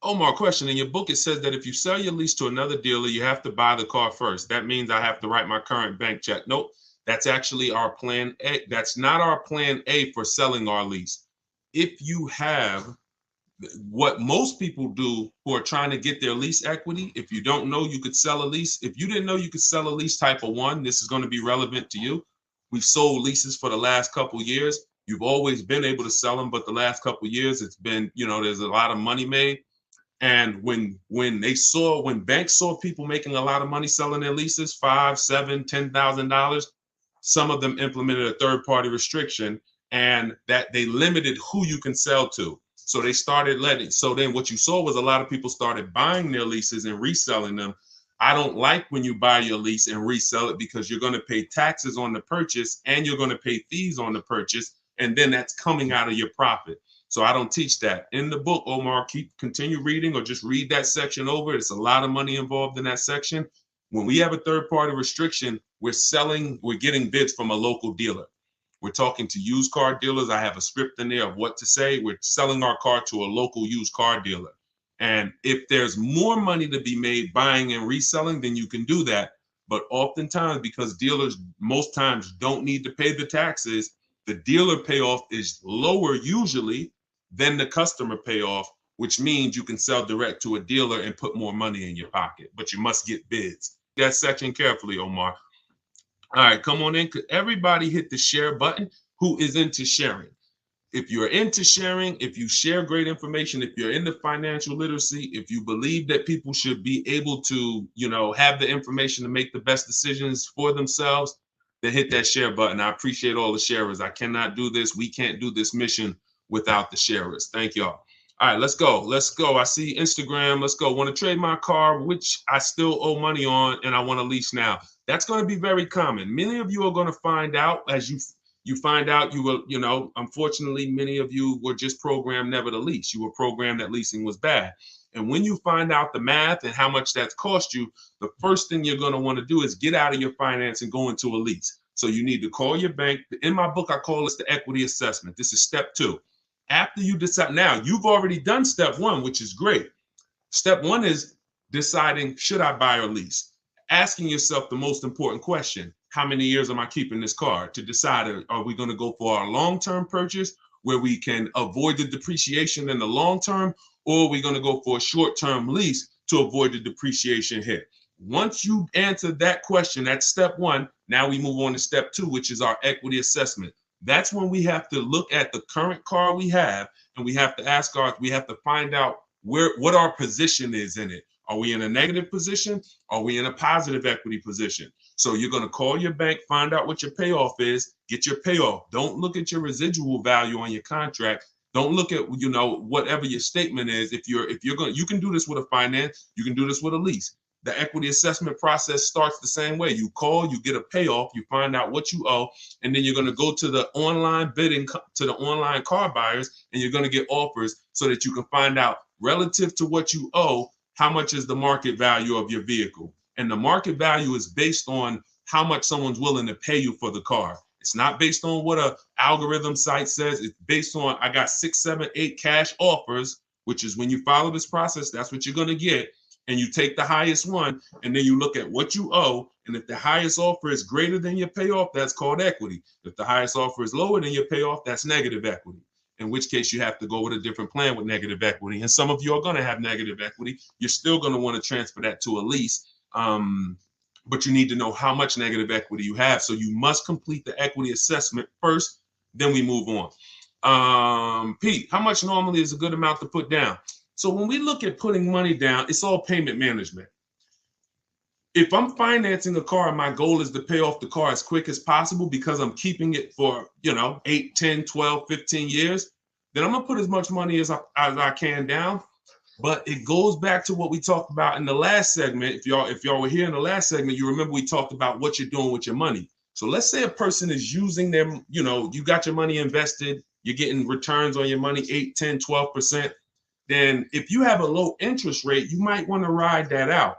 Omar, question. In your book, it says that if you sell your lease to another dealer, you have to buy the car first. That means I have to write my current bank check. Nope, that's actually our plan A. That's not our plan A for selling our lease. If you have what most people do who are trying to get their lease equity, if you don't know you could sell a lease, if you didn't know you could sell a lease type of one, this is going to be relevant to you. We've sold leases for the last couple of years. You've always been able to sell them, but the last couple of years, it's been, there's a lot of money made. And when banks saw people making a lot of money selling their leases, $5, $7, $10,000, some of them implemented a third-party restriction, and that they limited who you can sell to. So they started letting. So then what you saw was a lot of people started buying their leases and reselling them. I don't like when you buy your lease and resell it, because you're going to pay taxes on the purchase and you're going to pay fees on the purchase, and then that's coming out of your profit. So I don't teach that. In the book, Omar, continue reading or just read that section over. There's a lot of money involved in that section. When we have a third-party restriction, we're getting bids from a local dealer. We're talking to used car dealers. I have a script in there of what to say. We're selling our car to a local used car dealer. And if there's more money to be made buying and reselling, then you can do that. But oftentimes, because dealers most times don't need to pay the taxes, the dealer payoff is lower usually than the customer payoff, which means you can sell direct to a dealer and put more money in your pocket, but you must get bids. That section carefully, Omar. All right, come on in. Everybody hit the share button who is into sharing. If you're into sharing, if you share great information, if you're into financial literacy, if you believe that people should be able to, have the information to make the best decisions for themselves, then hit that share button. I appreciate all the sharers. I cannot do this. We can't do this mission without the sharers. Thank y'all. All right, let's go. Let's go. I see Instagram. Let's go. Want to trade my car, which I still owe money on, and I want to lease now. That's going to be very common. Many of you are going to find out as you find out you will, unfortunately, many of you were just programmed never to lease. You were programmed that leasing was bad. And when you find out the math and how much that's cost you, the first thing you're going to want to do is get out of your finance and go into a lease. So you need to call your bank. In my book, I call this the equity assessment. This is step 2. After you decide, now you've already done step 1, which is great. Step 1 is deciding, should I buy or lease? Asking yourself the most important question: how many years am I keeping this car? To decide, are we going to go for our long-term purchase where we can avoid the depreciation in the long term, or are we going to go for a short-term lease to avoid the depreciation hit? Once you answer that question, that's step 1. Now we move on to step 2, which is our equity assessment. That's when we have to look at the current car we have, and we have to find out what our position is in it. Are we in a negative position? Are we in a positive equity position? So you're going to call your bank, find out what your payoff is, get your payoff. Don't look at your residual value on your contract. Don't look at, whatever your statement is. If you're going, you can do this with a finance, you can do this with a lease. The equity assessment process starts the same way. You call, you get a payoff, you find out what you owe, and then you're going to go to the online bidding, to the online car buyers, and you're going to get offers so that you can find out relative to what you owe, how much is the market value of your vehicle. And the market value is based on how much someone's willing to pay you for the car. It's not based on what a algorithm site says. It's based on, I got 6, 7, 8 cash offers, which is when you follow this process, that's what you're going to get. And you take the highest one, and then you look at what you owe. And if the highest offer is greater than your payoff, that's called equity. If the highest offer is lower than your payoff, that's negative equity, in which case you have to go with a different plan with negative equity. And some of you are going to have negative equity. You're still going to want to transfer that to a lease. But you need to know how much negative equity you have. So you must complete the equity assessment first, then we move on. Pete, how much normally is a good amount to put down? So when we look at putting money down, it's all payment management. If I'm financing a car and my goal is to pay off the car as quick as possible because I'm keeping it for, 8, 10, 12, 15 years, then I'm going to put as much money as I can down. But it goes back to what we talked about in the last segment. If y'all were here in the last segment, you remember we talked about what you're doing with your money. So let's say a person is using them, you got your money invested, you're getting returns on your money, 8, 10, 12%. Then if you have a low interest rate, you might want to ride that out.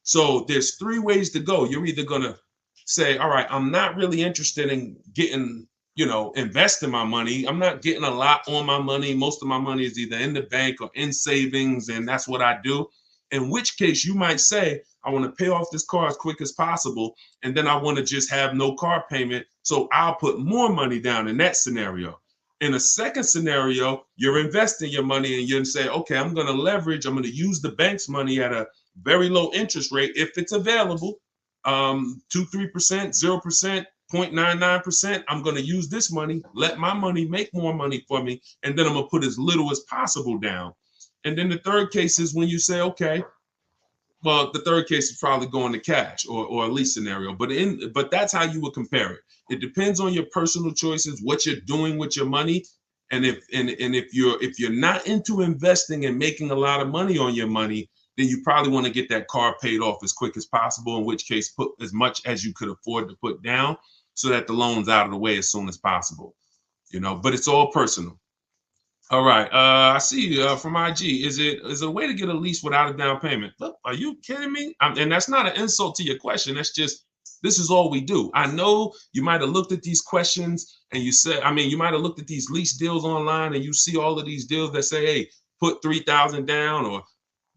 So there's 3 ways to go. You're either going to say, all right, I'm not really interested in getting investing my money. I'm not getting a lot on my money. Most of my money is either in the bank or in savings, and that's what I do. In which case you might say, I want to pay off this car as quick as possible, and then I want to just have no car payment. So I'll put more money down in that scenario. In a second scenario, you're investing your money and you're going to say, okay, I'm going to leverage, I'm going to use the bank's money at a very low interest rate if it's available, 2, 3%, 0%, 0.99%. I'm going to use this money, let my money make more money for me, and then I'm going to put as little as possible down. And then the third case is when you say, okay, well, the third case is probably going to cash or a lease scenario, but that's how you would compare it. It depends on your personal choices, what you're doing with your money. And if you're not into investing and making a lot of money on your money, then you probably want to get that car paid off as quick as possible, in which case put as much as you could afford to put down so that the loan's out of the way as soon as possible. But it's all personal. All right. I see from IG. Is it a way to get a lease without a down payment? Look, are you kidding me? And that's not an insult to your question. That's just, this is all we do. I know you might have looked at these questions and you said, you might have looked at these lease deals online and you see all of these deals that say, hey, put 3,000 down or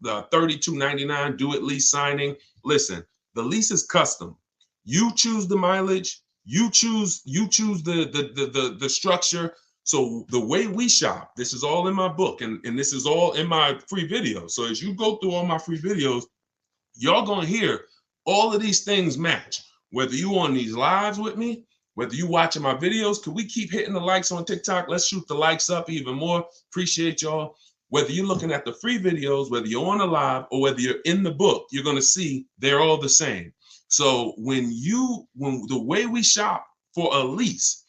the $32.99 do it lease signing. Listen, the lease is custom. You choose the mileage. You choose the structure. So the way we shop, this is all in my book and this is all in my free videos. So as you go through all my free videos, y'all gonna hear all of these things match. Whether you on these lives with me, whether you watching my videos, could we keep hitting the likes on TikTok? Let's shoot the likes up even more. Appreciate y'all. Whether you're looking at the free videos, whether you're on a live or whether you're in the book, you're gonna see they're all the same. So when the way we shop for a lease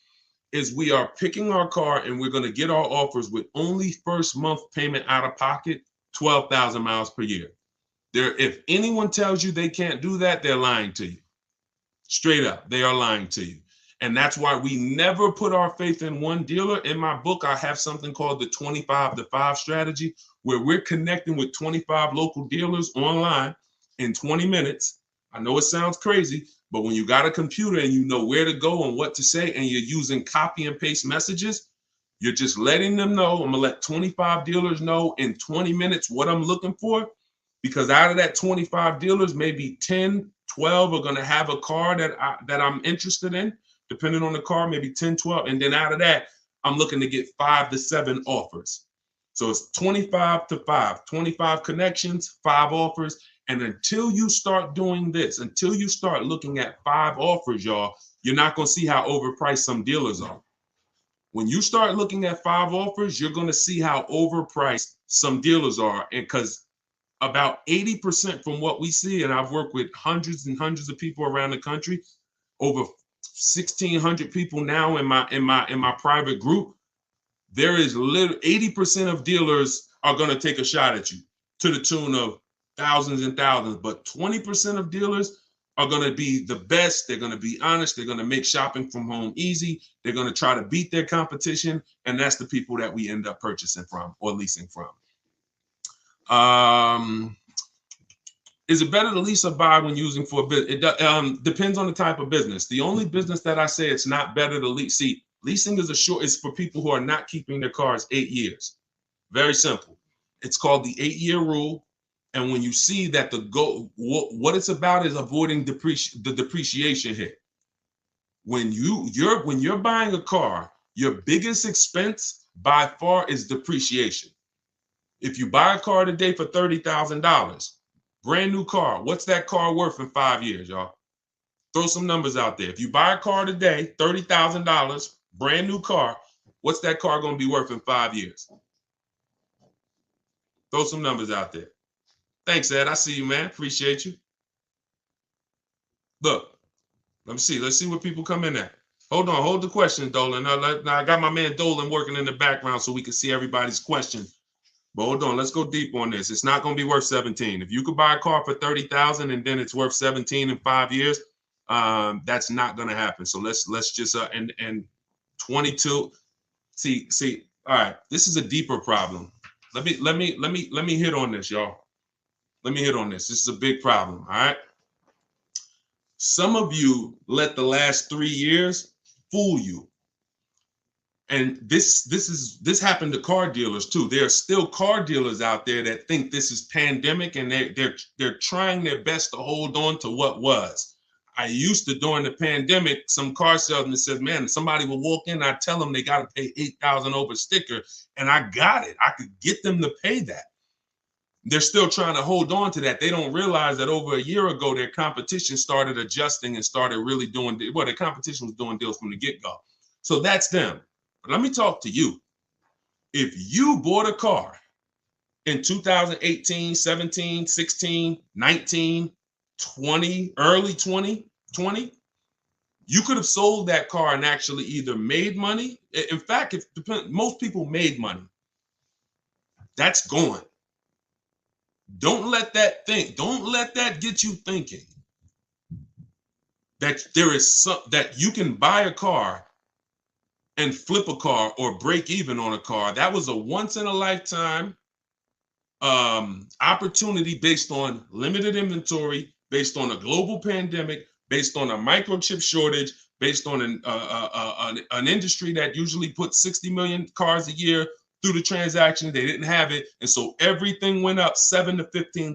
is we are picking our car and we're going to get our offers with only first month payment out of pocket, 12,000 miles per year. If anyone tells you they can't do that, they're lying to you. Straight up, they are lying to you. And that's why we never put our faith in one dealer. In my book, I have something called the 25-to-5 strategy, where we're connecting with 25 local dealers online in 20 minutes. I know it sounds crazy, but when you got a computer and you know where to go and what to say, and you're using copy and paste messages, you're just letting them know. I'm gonna let 25 dealers know in 20 minutes what I'm looking for, because out of that 25 dealers, maybe 10, 12 are gonna have a car that I'm interested in, depending on the car, maybe 10, 12. And then out of that, I'm looking to get 5 to 7 offers. So it's 25-to-5, 25 connections, 5 offers. And until you start doing this, until you start looking at 5 offers, y'all, you're not going to see how overpriced some dealers are. When you start looking at 5 offers, you're going to see how overpriced some dealers are. And because about 80% from what we see, and I've worked with hundreds and hundreds of people around the country, over 1,600 people now in my private group, there is 80% of dealers are going to take a shot at you to the tune of thousands and thousands, but 20% of dealers are going to be the best. They're going to be honest. They're going to make shopping from home easy. They're going to try to beat their competition. And that's the people that we end up purchasing from or leasing from. Is it better to lease or buy when using for a business? It depends on the type of business. The only business that I say it's not better to lease. See, leasing is for people who are not keeping their cars 8 years. Very simple. It's called the 8-year rule. And when you see that what it's about is avoiding the depreciation hit. When you're buying a car, your biggest expense by far is depreciation. If you buy a car today for $30,000, brand new car, what's that car worth in 5 years, y'all? Throw some numbers out there. If you buy a car today, $30,000, brand new car, what's that car going to be worth in 5 years? Throw some numbers out there. Thanks, Ed. I see you, man. Appreciate you. Look, let me see. Let's see what people come in at. Hold on. Hold the question, Dolan. Now, I got my man Dolan working in the background so we can see everybody's question. But hold on. Let's go deep on this. It's not going to be worth 17. If you could buy a car for 30,000 and then it's worth 17 in 5 years, that's not going to happen. So let's just and 22. See. All right. This is a deeper problem. Let me hit on this, y'all. Let me hit on this. This is a big problem, all right? Some of you let the last 3 years fool you. And this happened to car dealers too. There are still car dealers out there that think this is pandemic, and they're trying their best to hold on to what was. I used to, during the pandemic, some car salesman says, man, somebody will walk in, I tell them they got to pay $8,000 over sticker, and I got it. I could get them to pay that. They're still trying to hold on to that. They don't realize that over a year ago, their competition started adjusting and started really doing, well, their competition was doing deals from the get-go. So that's them. But let me talk to you. If you bought a car in 2018, 17, 16, 19, 20, early 2020, you could have sold that car and actually either made money. In fact, most people made money. That's gone. Don't let that get you thinking that there is that you can buy a car and flip a car or break even on a car. That was a once in a lifetime opportunity based on limited inventory, based on a global pandemic, based on a microchip shortage, based on an industry that usually puts 60 million cars a year through the transaction. They didn't have it. And so everything went up $7,000 to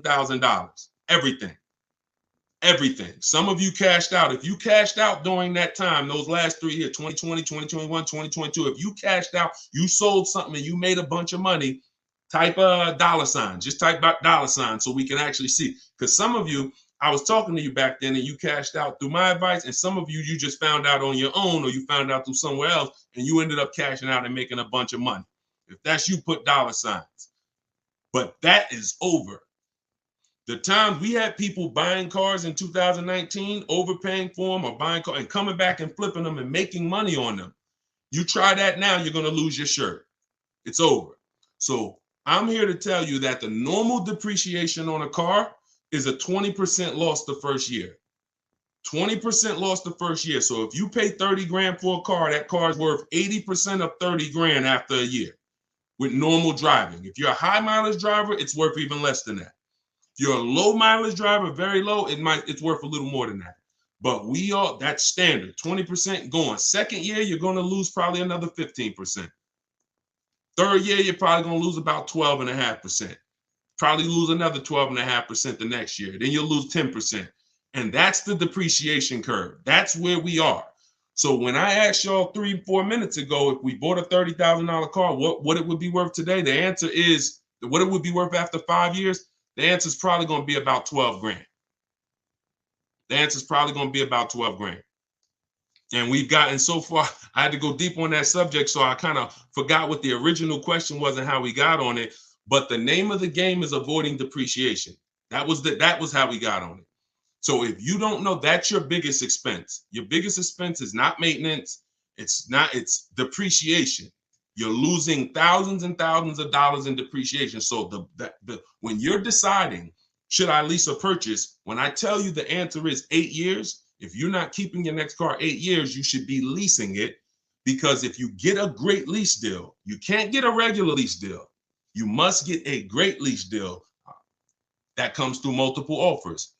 $15,000. Everything. Some of you cashed out. If you cashed out during that time, those last 3 years, 2020, 2021, 2022, if you cashed out, you sold something and you made a bunch of money, type a $sign. Just type $sign so we can actually see. Because some of you, I was talking to you back then and you cashed out through my advice. And some of you, you just found out on your own, or you found out through somewhere else and you ended up cashing out and making a bunch of money. If that's you, put $signs. But that is over. The times we had people buying cars in 2019, overpaying for them, or buying cars and coming back and flipping them and making money on them. You try that now, you're going to lose your shirt. It's over. So I'm here to tell you that the normal depreciation on a car is a 20% loss the first year. 20% loss the first year. So if you pay 30 grand for a car, that car is worth 80% of 30 grand after a year with normal driving. If you're a high mileage driver, it's worth even less than that. If you're a low mileage driver, very low, it's worth a little more than that. But that's standard, 20% going. Second year, you're going to lose probably another 15%. Third year, you're probably going to lose about 12.5%. Probably lose another 12.5% the next year. Then you'll lose 10%. And that's the depreciation curve. That's where we are. So when I asked y'all 3-4 minutes ago, if we bought a $30,000 car, what it would be worth today, the answer is what it would be worth after 5 years. The answer is probably going to be about 12 grand. The answer is probably going to be about 12 grand. And we've gotten so far, I had to go deep on that subject, so I kind of forgot what the original question was and how we got on it. But the name of the game is avoiding depreciation. That was how we got on it. So if you don't know, that's your biggest expense. Your biggest expense is not maintenance. It's depreciation. You're losing thousands and thousands of dollars in depreciation. So when you're deciding, should I lease or purchase? When I tell you the answer is 8 years, if you're not keeping your next car 8 years, you should be leasing it, because if you get a great lease deal, you can't get a regular lease deal. You must get a great lease deal that comes through multiple offers.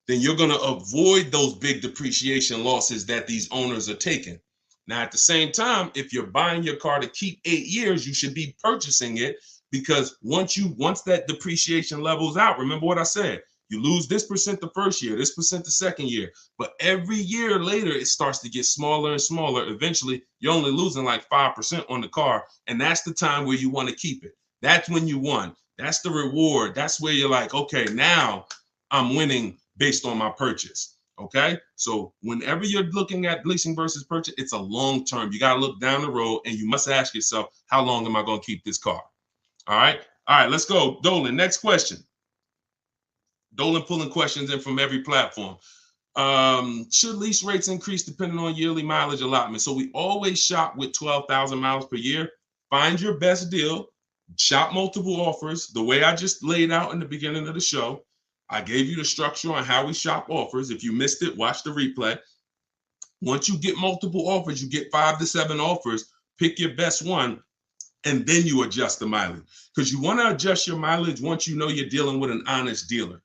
Then you're going to avoid those big depreciation losses that these owners are taking. Now, at the same time, if you're buying your car to keep 8 years, you should be purchasing it, because once that depreciation levels out, remember what I said, you lose this percent the first year, this percent the second year, but every year later, it starts to get smaller and smaller. Eventually, you're only losing like 5% on the car, and that's the time where you want to keep it. That's when you won. That's the reward. That's where you're like, okay, now I'm winning based on my purchase. Okay. So whenever you're looking at leasing versus purchase, it's a long term. You got to look down the road, and you must ask yourself, how long am I going to keep this car? All right. All right. Let's go. Dolan, next question. Dolan pulling questions in from every platform. Should lease rates increase depending on yearly mileage allotment? So we always shop with 12,000 miles per year. Find your best deal. Shop multiple offers. The way I just laid out in the beginning of the show, I gave you the structure on how we shop offers. If you missed it, watch the replay. Once you get multiple offers, you get 5 to 7 offers, pick your best one, and then you adjust the mileage. Because you want to adjust your mileage once you know you're dealing with an honest dealer.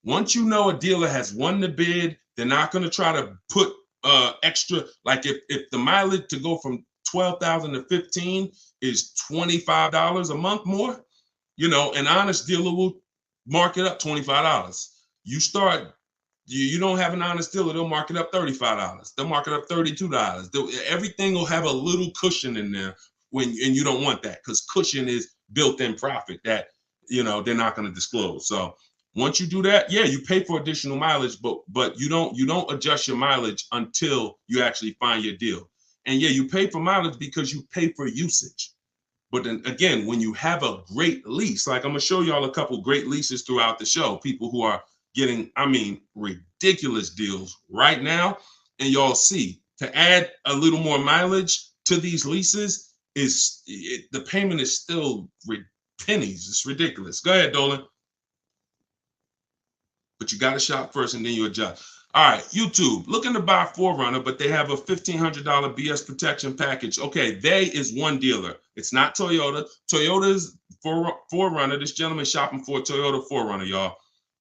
Once you know a dealer has won the bid, they're not going to try to put extra, like if the mileage to go from 12,000 to 15 is $25 a month more. You know, an honest dealer will mark it up $25. You start, you don't have an honest dealer, they'll mark it up $35. They'll mark it up $32. Everything will have a little cushion in there and you don't want that, because cushion is built-in profit that, you know, they're not going to disclose. So once you do that, yeah, you pay for additional mileage, but you don't adjust your mileage until you actually find your deal. And yeah, you pay for mileage because you pay for usage. But then again, when you have a great lease, like I'm gonna show y'all a couple great leases throughout the show, people who are getting, I mean, ridiculous deals right now, and y'all see, to add a little more mileage to these leases the payment is still pennies. It's ridiculous. Go ahead, Dolan. But you got to shop first and then you adjust. All right, YouTube, looking to buy Forerunner, but they have a $1,500 BS protection package. Okay, they is one dealer. It's not Toyota. Toyota's Forerunner. This gentleman shopping for a Toyota Forerunner, y'all.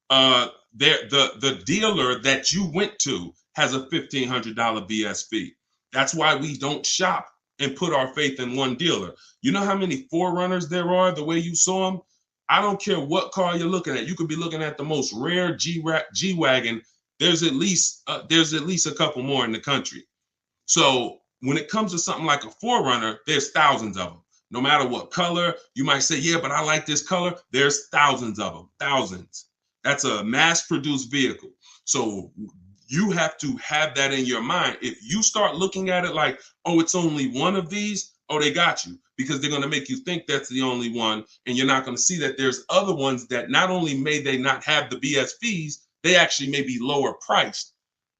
The dealer that you went to has a $1,500 BS fee. That's why we don't shop and put our faith in one dealer. You know how many Forerunners there are the way you saw them? I don't care what car you're looking at. You could be looking at the most rare G-Wagon. There's at least a couple more in the country. So when it comes to something like a Forerunner, there's thousands of them. No matter what color, you might say, yeah, but I like this color. There's thousands of them, thousands. That's a mass-produced vehicle. So you have to have that in your mind. If you start looking at it like, oh, it's only one of these, oh, they got you, because they're going to make you think that's the only one, and you're not going to see that there's other ones that not only may they not have the BS fees, they actually may be lower priced.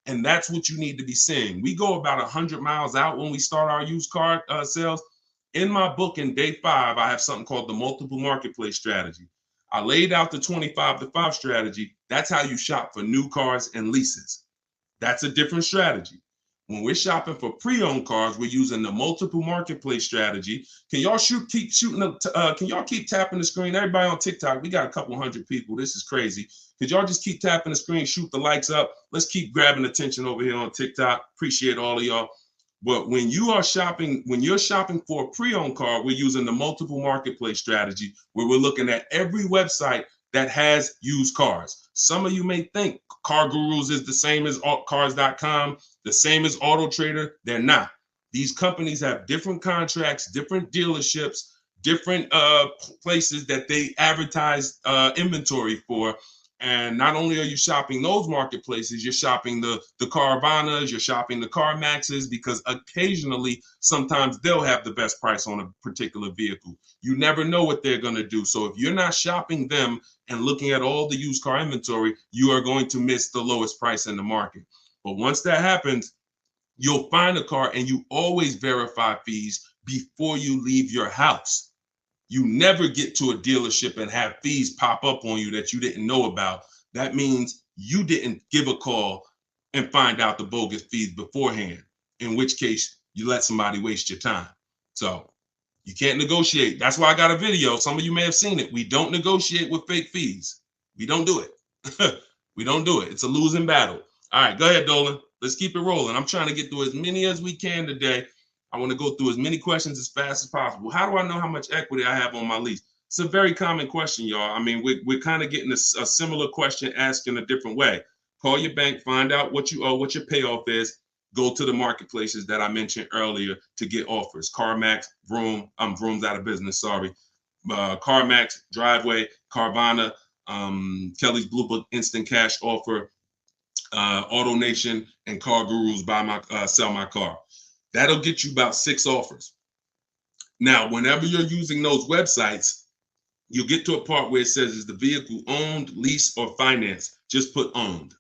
And that's what you need to be seeing. We go about 100 miles out when we start our used car sales. In my book, in day 5, I have something called the multiple marketplace strategy. I laid out the 25 to 5 strategy. That's how you shop for new cars and leases. That's a different strategy. When we're shopping for pre-owned cars, we're using the multiple marketplace strategy. Can y'all keep shooting? Can y'all keep tapping the screen? Everybody on TikTok, we got a couple hundred people. This is crazy. Could y'all just keep tapping the screen, shoot the likes up? Let's keep grabbing attention over here on TikTok. Appreciate all of y'all. But when you're shopping for a pre-owned car, we're using the multiple marketplace strategy, where we're looking at every website that has used cars. Some of you may think Car Gurus is the same as cars.com, the same as Auto Trader. They're not. These companies have different contracts, different dealerships, different places that they advertise inventory for. And not only are you shopping those marketplaces, you're shopping the Carvanas, you're shopping the CarMaxes, because occasionally, sometimes they'll have the best price on a particular vehicle. You never know what they're going to do. So if you're not shopping them and looking at all the used car inventory, you are going to miss the lowest price in the market. But once that happens, you'll find a car, and you always verify fees before you leave your house. You never get to a dealership and have fees pop up on you that you didn't know about. That means you didn't give a call and find out the bogus fees beforehand, in which case you let somebody waste your time. So you can't negotiate. That's why I got a video. Some of you may have seen it. We don't negotiate with fake fees. We don't do it. We don't do it. It's a losing battle. All right, go ahead, Dolan. Let's keep it rolling. I'm trying to get through as many as we can today. I want to go through as many questions as fast as possible. How do I know how much equity I have on my lease? It's a very common question, y'all. I mean, we're kind of getting a similar question asked in a different way. Call your bank, find out what you owe, what your payoff is. Go to the marketplaces that I mentioned earlier to get offers. CarMax, Vroom, Vroom's out of business, sorry. CarMax, Driveway, Carvana, Kelly's Blue Book Instant Cash Offer, Auto Nation, and Car Gurus, Sell My Car. That'll get you about 6 offers. Now, whenever you're using those websites, you'll get to a part where it says, is the vehicle owned, leased, or financed? Just put owned,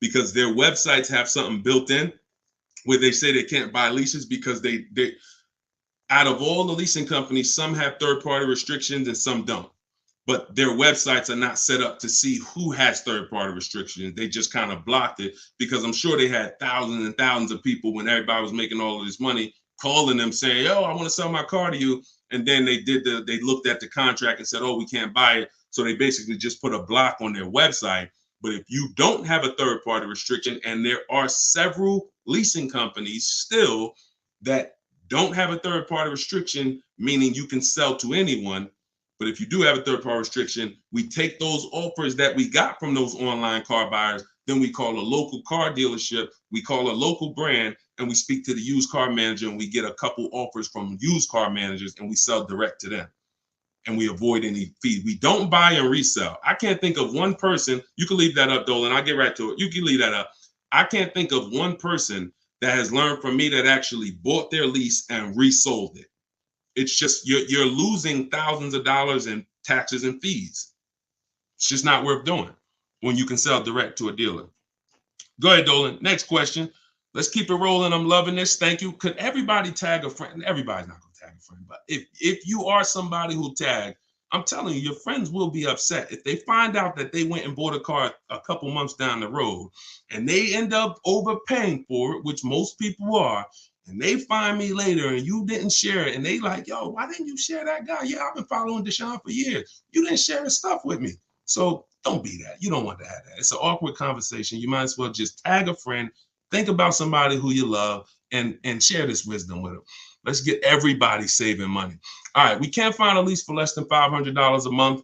because their websites have something built in where they say they can't buy leases, because they out of all the leasing companies, some have third-party restrictions and some don't. But their websites are not set up to see who has third-party restrictions. They just kind of blocked it, because I'm sure they had thousands and thousands of people, when everybody was making all of this money, calling them saying, "Oh, I want to sell my car to you." And then they looked at the contract and said, "Oh, we can't buy it." So they basically just put a block on their website. But if you don't have a third-party restriction, and there are several leasing companies still that Don't have a third-party restriction, meaning you can sell to anyone. But if you do have a third-party restriction, we take those offers that we got from those online car buyers, then we call a local car dealership, we call a local brand, and we speak to the used car manager, and we get a couple offers from used car managers, and we sell direct to them. And we avoid any fees. We don't buy and resell. I can't think of one person. You can leave that up, Dolan. I'll get right to it. You can leave that up. I can't think of one person that has learned from me that actually bought their lease and resold it. It's just you're losing thousands of dollars in taxes and fees. It's just not worth doing when you can sell direct to a dealer. Go ahead, Dolan. Next question. Let's keep it rolling. I'm loving this. Thank you. Could everybody tag a friend? Everybody's not going to tag a friend, but if you are somebody who tagged, I'm telling you, your friends will be upset if they find out that they went and bought a car a couple months down the road and they end up overpaying for it, which most people are, and they find me later and you didn't share it, and they like, yo, why didn't you share that guy? Yeah, I've been following Deshone for years. You didn't share his stuff with me. So don't be that. You don't want to have that. It's an awkward conversation. You might as well just tag a friend, think about somebody who you love, and share this wisdom with them. Let's get everybody saving money. All right, we can't find a lease for less than $500 a month.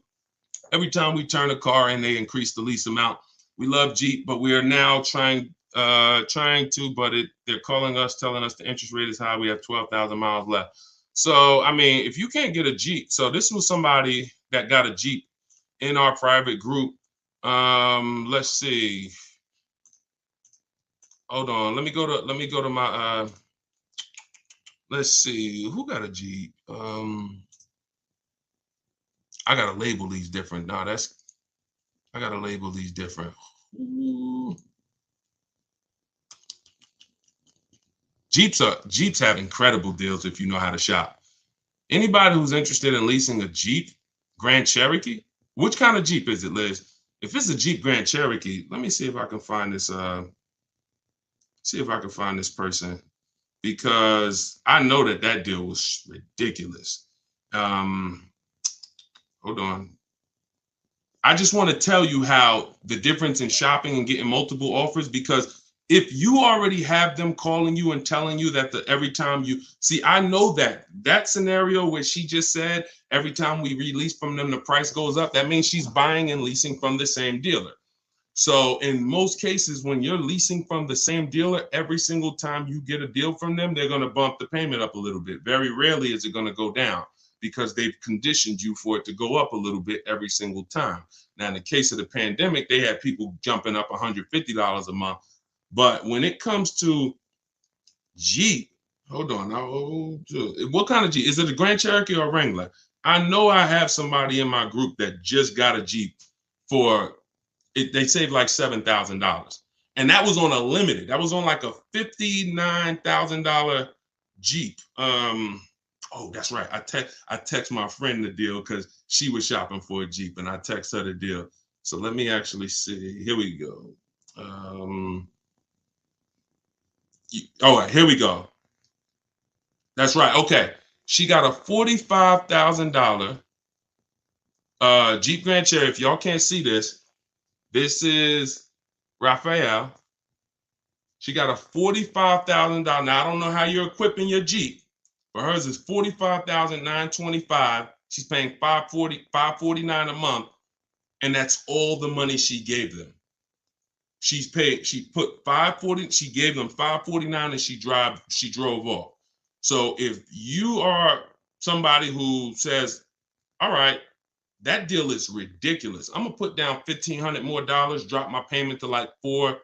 Every time we turn a car in, they increase the lease amount. We love Jeep, but we are now trying to, but they're calling us, telling us the interest rate is high. We have 12,000 miles left. So, I mean, if you can't get a Jeep, so this was somebody that got a Jeep in our private group. Let's see. Hold on. Let me go to my let's see, who got a Jeep? I gotta label these different. No, I gotta label these different. Ooh. Jeeps have incredible deals if you know how to shop. Anybody who's interested in leasing a Jeep Grand Cherokee, which kind of Jeep is it, Liz? If it's a Jeep Grand Cherokee, let me see if I can find this. See if I can find this person, because I know that deal was ridiculous. Hold on. I just want to tell you how the difference in shopping and getting multiple offers, because if you already have them calling you and telling you that every time you see, I know that scenario where she just said every time we release from them, the price goes up. That means she's buying and leasing from the same dealer. So in most cases, when you're leasing from the same dealer, every single time you get a deal from them, they're going to bump the payment up a little bit. Very rarely is it going to go down, because they've conditioned you for it to go up a little bit every single time. Now, in the case of the pandemic, they had people jumping up $150 a month. But when it comes to Jeep, hold on. What kind of Jeep? Is it a Grand Cherokee or a Wrangler? I know I have somebody in my group that just got a Jeep for it. They saved like $7,000. And that was on a limited. That was on like a $59,000 Jeep. Oh, that's right. I text my friend the deal because she was shopping for a Jeep, and I text her the deal. So let me actually see. Here we go. All right, here we go. That's right. Okay. She got a $45,000 Jeep Grand Cherokee. If y'all can't see this, this is Raphael. She got a $45,000. Now, I don't know how you're equipping your Jeep, but hers is $45,925. She's paying $549 a month, and that's all the money she gave them. She put $540, she gave them $549, and she drove off. So if you are somebody who says, all right, that deal is ridiculous, I'm gonna put down $1,500 more, drop my payment to like probably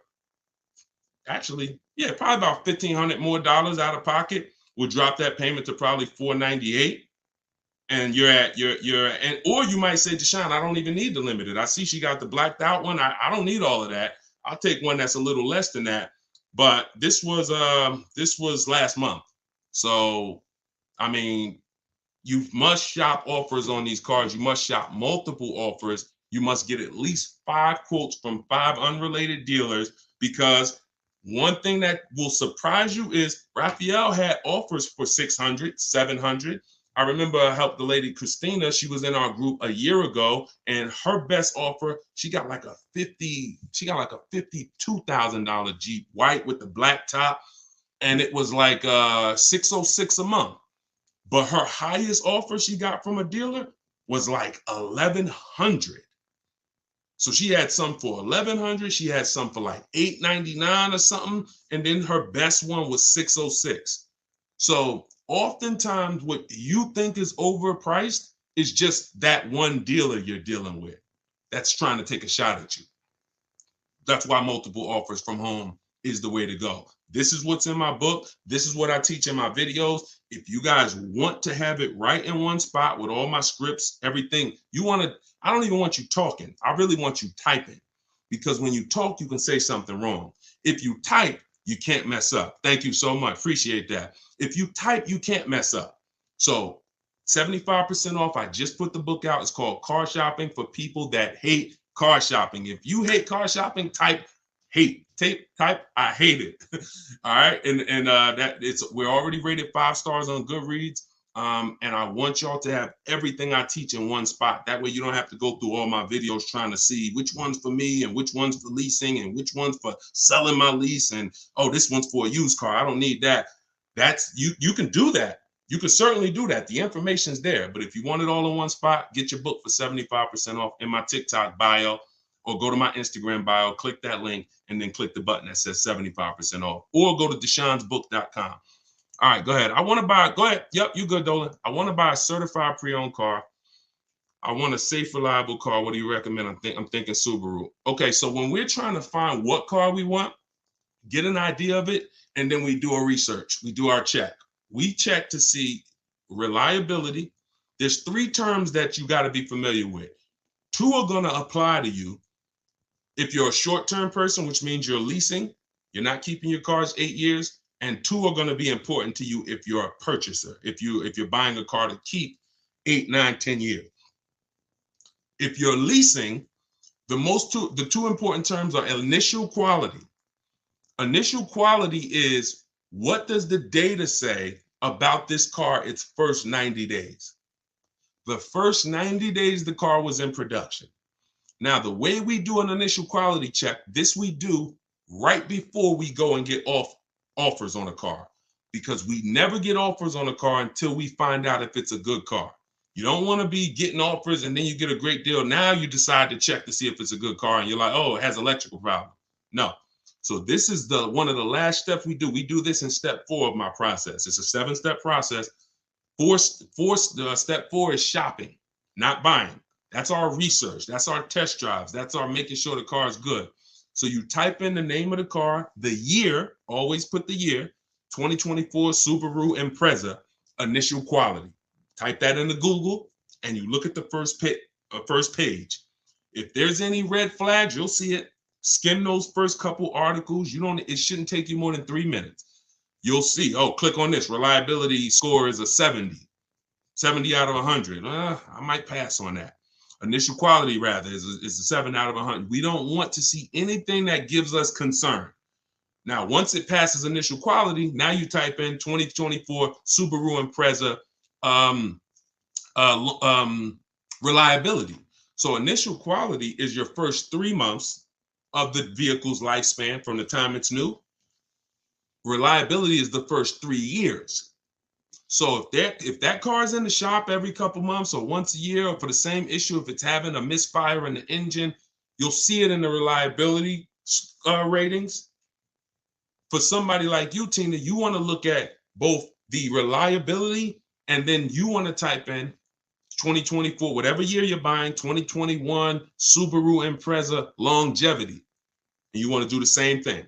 about $1,500 more out of pocket, will drop that payment to probably $498. And or you might say, Deshone, I don't even need the limited. I see she got the blacked out one. I don't need all of that. I'll take one that's a little less than that. But this was last month. So, I mean, you must shop offers on these cars. You must shop multiple offers. You must get at least 5 quotes from 5 unrelated dealers, because one thing that will surprise you is Raphael had offers for $600, $700. I remember I helped the lady Christina. She was in our group a year ago, and her best offer, she got like a $52,000 Jeep, white with the black top. and it was like 606 a month. But her highest offer she got from a dealer was like 1100. So she had some for 1100, she had some for like 899 or something, and then her best one was 606. So oftentimes what you think is overpriced is just that one dealer you're dealing with that's trying to take a shot at you. That's why multiple offers from home is the way to go. This is what's in my book. This is what I teach in my videos. If you guys want to have it right in one spot with all my scripts, everything, I don't even want you talking. I really want you typing, because when you talk, you can say something wrong. If you type, you can't mess up. Thank you so much. Appreciate that. If you type, you can't mess up. So 75% off. I just put the book out. It's called Car Shopping for People That Hate Car Shopping. If you hate car shopping, type hate. Type I hate it. All right. And we're already rated 5 stars on Goodreads. And I want y'all to have everything I teach in one spot. That way you don't have to go through all my videos trying to see which one's for me and which one's for leasing and which one's for selling my lease. And oh, this one's for a used car. I don't need that. That's you can do that. You can certainly do that. The information's there. But if you want it all in one spot, get your book for 75% off in my TikTok bio, or go to my Instagram bio, click that link, and then click the button that says 75% off, or go to deshonsbook.com. All right, go ahead. Go ahead. Yep, you good, Dolan. I want to buy a certified pre-owned car. I want a safe, reliable car. What do you recommend? I'm thinking Subaru. Okay, so when we're trying to find what car we want, get an idea of it, and then we do a research. We do our check. We check to see reliability. There's 3 terms that you got to be familiar with. 2 are going to apply to you if you're a short-term person, which means you're leasing, you're not keeping your cars 8 years, and 2 are going to be important to you if you're a purchaser, if you're buying a car to keep 8, 9, 10 years. If you're leasing, the 2 important terms are initial quality. Initial quality is, what does the data say about this car its first 90 days? The first 90 days the car was in production. Now, the way we do an initial quality check, this we do right before we go and get offers on a car, because we never get offers on a car until we find out if it's a good car. You don't want to be getting offers and then you get a great deal. Now you decide to check to see if it's a good car and you're like, oh, it has electrical problem. No. So this is one of the last steps we do. We do this in step 4 of my process. It's a 7-step process. Step 4 is shopping, not buying. That's our research. That's our test drives. That's our making sure the car is good. So you type in the name of the car, the year, always put the year, 2024 Subaru Impreza, initial quality. Type that into Google and you look at the first page. If there's any red flags, you'll see it. Skim those first couple articles. It shouldn't take you more than 3 minutes. You'll see, oh, click on this. Reliability score is a 70 out of 100. I might pass on that. Initial quality, rather, is a 7 out of 100. We don't want to see anything that gives us concern. Now, once it passes initial quality, now you type in 2024 Subaru Impreza reliability. So initial quality is your first 3 months of the vehicle's lifespan from the time it's new. Reliability is the first 3 years. So if that car is in the shop every couple months or once a year, or for the same issue, if it's having a misfire in the engine, you'll see it in the reliability ratings. For somebody like you, Tina, you want to look at both the reliability and then you want to type in 2024, whatever year you're buying, 2021 Subaru Impreza longevity. And you want to do the same thing.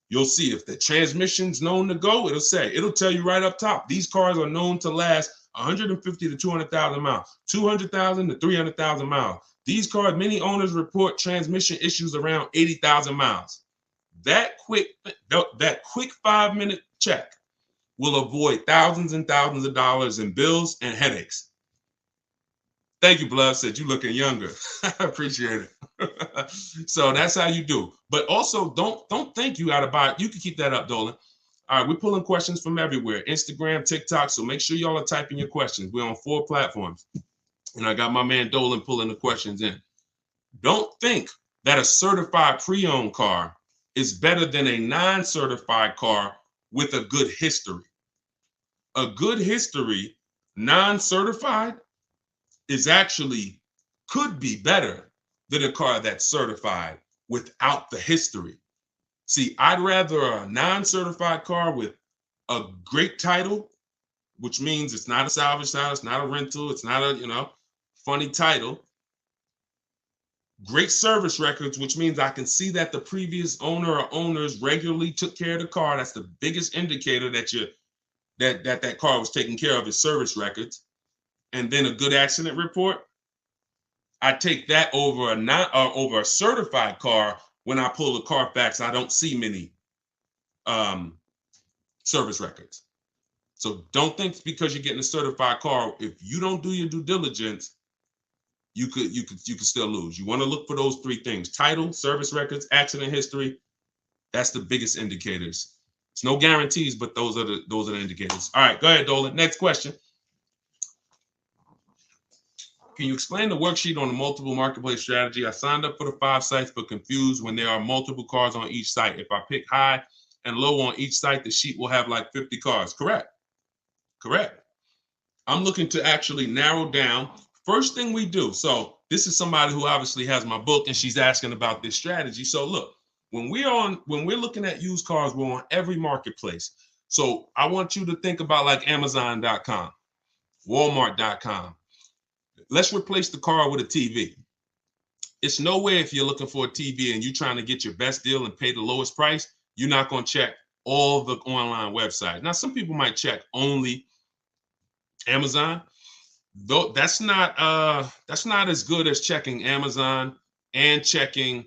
You'll see if the transmission's known to go, it'll tell you right up top. These cars are known to last 150 to 200,000 miles, 200,000 to 300,000 miles. These cars, many owners report transmission issues around 80,000 miles. That quick 5-minute check will avoid thousands and thousands of dollars in bills and headaches. Thank you, Blood. Said you looking younger. I appreciate it. So that's how you do. But also, don't think you got to buy it. You can keep that up, Dolan. All right, we're pulling questions from everywhere. Instagram, TikTok. So make sure y'all are typing your questions. We're on 4 platforms. And I got my man Dolan pulling the questions in. Don't think that a certified pre-owned car is better than a non-certified car with a good history. A good history, non-certified, is actually could be better than a car that's certified without the history. See, I'd rather a non-certified car with a great title, which means it's not a salvage title, it's not a rental, it's not a, funny title. Great service records, which means I can see that the previous owner or owners regularly took care of the car. That's the biggest indicator that car was taken care of, is service records. And then a good accident report. I take that over a certified car. When I pull the Carfax, I don't see many service records. So don't think because you're getting a certified car, if you don't do your due diligence, you could still lose. You want to look for those three things: title, service records, accident history. That's the biggest indicators. It's no guarantees, but those are the indicators. All right, go ahead, Dolan. Next question. Can you explain the worksheet on the multiple marketplace strategy? I signed up for the 5 sites, but confused when there are multiple cars on each site. If I pick high and low on each site, the sheet will have like 50 cars. Correct. I'm looking to actually narrow down. First thing we do. So this is somebody who obviously has my book, and she's asking about this strategy. So look, when we're looking at used cars, we're on every marketplace. So I want you to think about like Amazon.com, Walmart.com. Let's replace the car with a TV. It's no way, if you're looking for a TV and you're trying to get your best deal and pay the lowest price, you're not going to check all the online websites. Now, some people might check only Amazon. Though that's not as good as checking Amazon and checking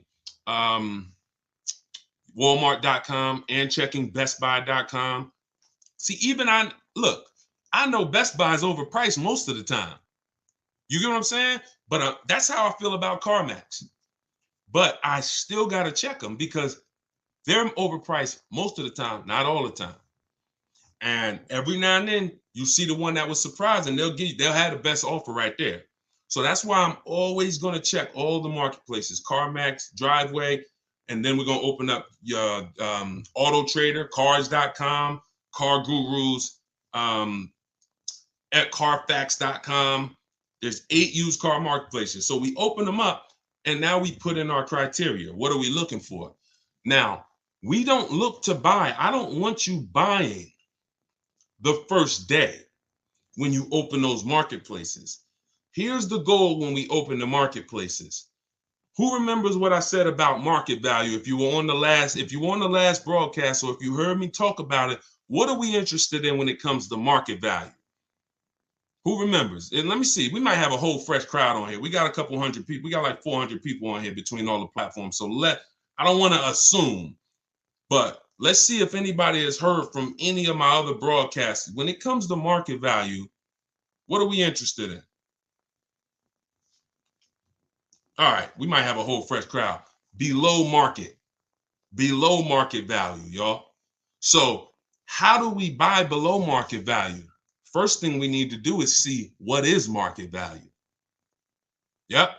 Walmart.com and checking BestBuy.com. See, I know Best Buy is overpriced most of the time. You get what I'm saying? But that's how I feel about CarMax. But I still got to check them because they're overpriced most of the time, not all the time. And every now and then you see the one that was surprising, they'll have the best offer right there. So that's why I'm always going to check all the marketplaces: CarMax, Driveway, and then we're going to open up your Auto Trader, Cars.com, Car Gurus, at Carfax.com. There's 8 used car marketplaces. So we open them up, and now we put in our criteria. What are we looking for? Now, we don't look to buy. I don't want you buying the first day when you open those marketplaces. Here's the goal when we open the marketplaces. Who remembers what I said about market value? If you were on the last broadcast, or if you heard me talk about it, what are we interested in when it comes to market value? Who remembers? And let me see. We might have a whole fresh crowd on here. We got a couple hundred people. We got like 400 people on here between all the platforms. So I don't want to assume, but let's see if anybody has heard from any of my other broadcasts. When it comes to market value, what are we interested in? All right, we might have a whole fresh crowd. Below market value, y'all. So how do we buy below market value? First thing we need to do is see what is market value. Yep,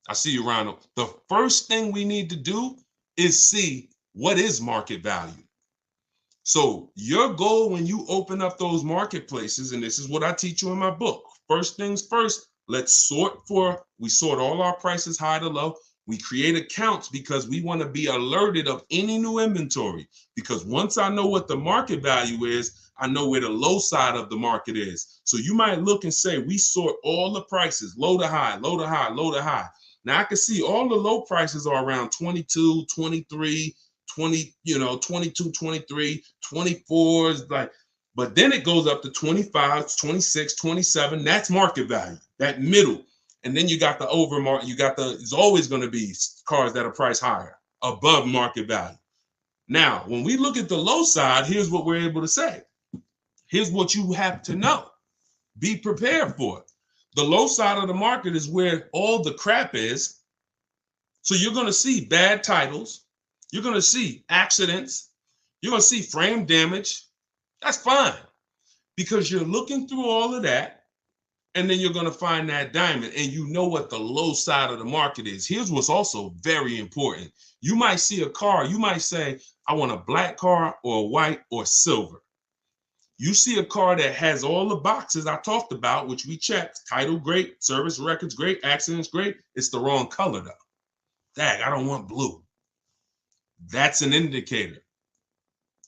I see you, Ronald. The first thing we need to do is see what is market value. So your goal when you open up those marketplaces, and this is what I teach you in my book. First things first, we sort all our prices high to low. We create accounts because we want to be alerted of any new inventory. Because once I know what the market value is, I know where the low side of the market is. So you might look and say, we sort all the prices, low to high, low to high, low to high. Now I can see all the low prices are around 22, 23, 20, 22, 23, 24, but then it goes up to 25, 26, 27. That's market value, that middle. And then you got the overmarket, it's always going to be cars that are priced higher, above market value. Now, when we look at the low side, here's what we're able to say. Here's what you have to know. Be prepared for it. The low side of the market is where all the crap is. So you're going to see bad titles. You're going to see accidents. You're going to see frame damage. That's fine because you're looking through all of that And then you're going to find that diamond, and you know what the low side of the market is. Here's what's also very important. You might see a car, you might say, I want a black car or a white or silver. You see a car that has all the boxes I talked about, which we checked, title great, service records great, accidents great. It's the wrong color though. Dang, I don't want blue. That's an indicator.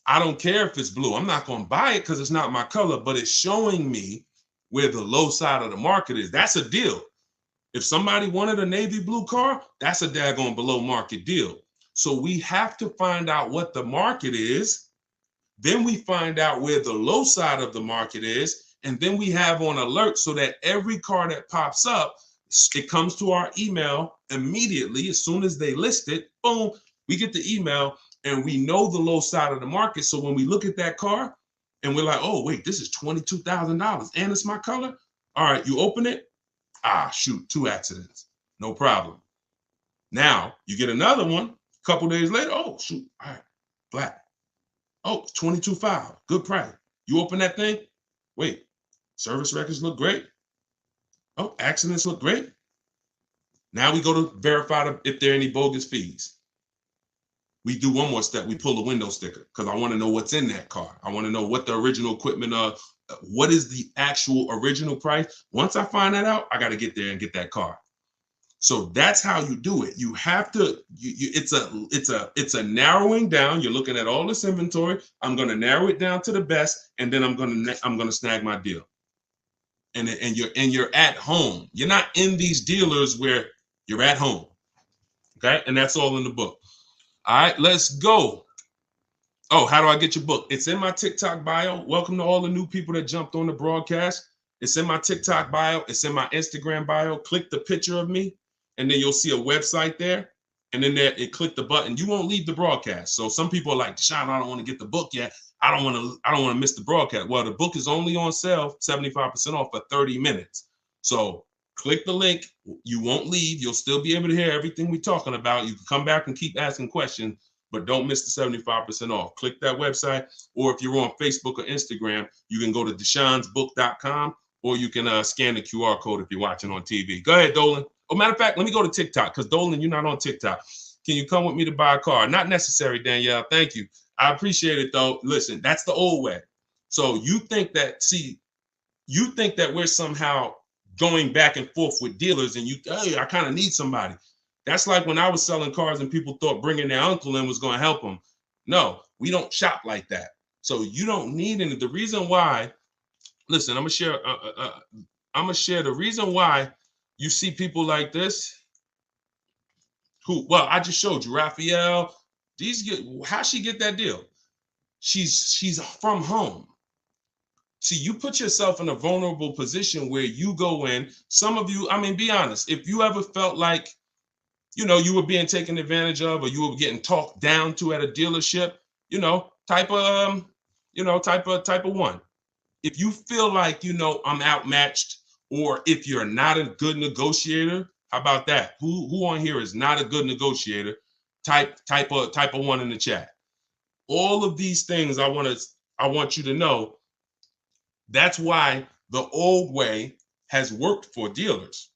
I don't care if it's blue. I'm not going to buy it because it's not my color, but it's showing me where the low side of the market is. That's a deal. If somebody wanted a navy blue car, that's a daggone below market deal. So we have to find out what the market is. Then we find out where the low side of the market is. And then we have on alert so that every car that pops up, it comes to our email immediately. As soon as they list it, boom, we get the email and we know the low side of the market. So when we look at that car and we're like, oh, wait, this is $22,000 and it's my color. All right, you open it. Ah, shoot, 2 accidents. No problem. Now you get another one a couple days later. Oh, shoot. All right, black. Oh, 22.5. Good price. You open that thing. Wait, service records look great. Oh, accidents look great. Now we go to verify if there are any bogus fees. We do one more step. We pull the window sticker because I want to know what's in that car. I want to know what the original equipment, what is the actual original price. Once I find that out, I got to get there and get that car. So that's how you do it. You have to, it's a narrowing down. You're looking at all this inventory. I'm going to narrow it down to the best, and then I'm going to snag my deal. And you're at home. You're not in these dealers where you're at home. Okay. And that's all in the book. All right, let's go. Oh, how do I get your book? It's in my TikTok bio. Welcome to all the new people that jumped on the broadcast. It's in my TikTok bio. It's in my Instagram bio. Click the picture of me, and then you'll see a website there. And then there, click the button. You won't leave the broadcast. So some people are like, Deshone, I don't want to get the book yet. I don't want to miss the broadcast. Well, the book is only on sale, 75% off for 30 minutes. So click the link. You won't leave. You'll still be able to hear everything we're talking about. You can come back and keep asking questions, but don't miss the 75% off. Click that website. Or if you're on Facebook or Instagram, you can go to deshonesbook.com, or you can scan the QR code if you're watching on TV. Go ahead, Dolan. Oh, matter of fact, let me go to TikTok because Dolan, you're not on TikTok. Can you come with me to buy a car? Not necessary, Danielle. Thank you. I appreciate it, though. Listen, that's the old way. So you think that we're somehow going back and forth with dealers and hey, I kind of need somebody. That's like when I was selling cars and people thought bringing their uncle in was going to help them. No, we don't shop like that. So you don't need any. The reason why, listen, I'm gonna share the reason why you see people like this who, well, I just showed you, Raphael. How she get that deal? She's from home. See, you put yourself in a vulnerable position where you go in. Some of you, I mean, be honest. If you ever felt like, you were being taken advantage of, or you were getting talked down to at a dealership, type of one. If you feel like, I'm outmatched, or if you're not a good negotiator, how about that? Who on here is not a good negotiator? Type of one in the chat. All of these things I want you to know. That's why the old way has worked for dealers.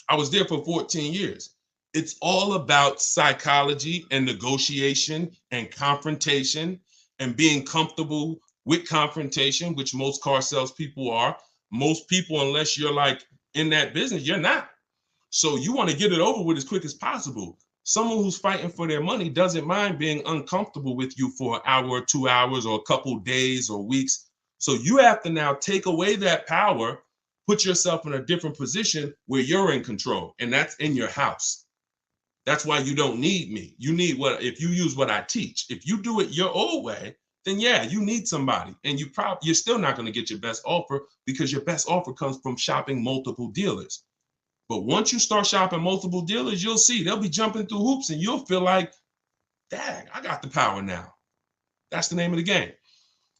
I was there for 14 years. It's all about psychology and negotiation and confrontation and being comfortable with confrontation, which most car salespeople are. Most people, unless you're like in that business, you're not. So you want to get it over with as quick as possible. Someone who's fighting for their money doesn't mind being uncomfortable with you for an hour or 2 hours or a couple days or weeks. So you have to now take away that power, put yourself in a different position where you're in control, and that's in your house. That's why you don't need me. You need if you use what I teach. If you do it your old way, then yeah, you need somebody, and you're still not going to get your best offer because your best offer comes from shopping multiple dealers. But once you start shopping multiple dealers, you'll see they'll be jumping through hoops, and you'll feel like, dang, I got the power now. That's the name of the game.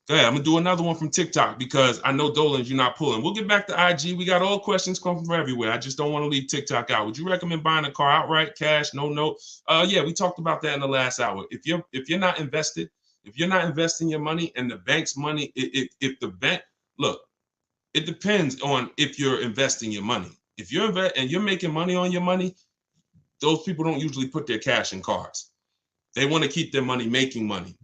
Yeah, I'm gonna do another one from TikTok because I know Dolan's you're not pulling. We'll get back to IG. We got all questions coming from everywhere. I just don't want to leave TikTok out. Would you recommend buying a car outright, cash, no note? Yeah, we talked about that in the last hour. If you're not invested, if you're not investing your money and the bank's money, if the bank, look, It depends on if you're investing your money. If you're and you're making money on your money, those people don't usually put their cash in cars. They want to keep their money making money.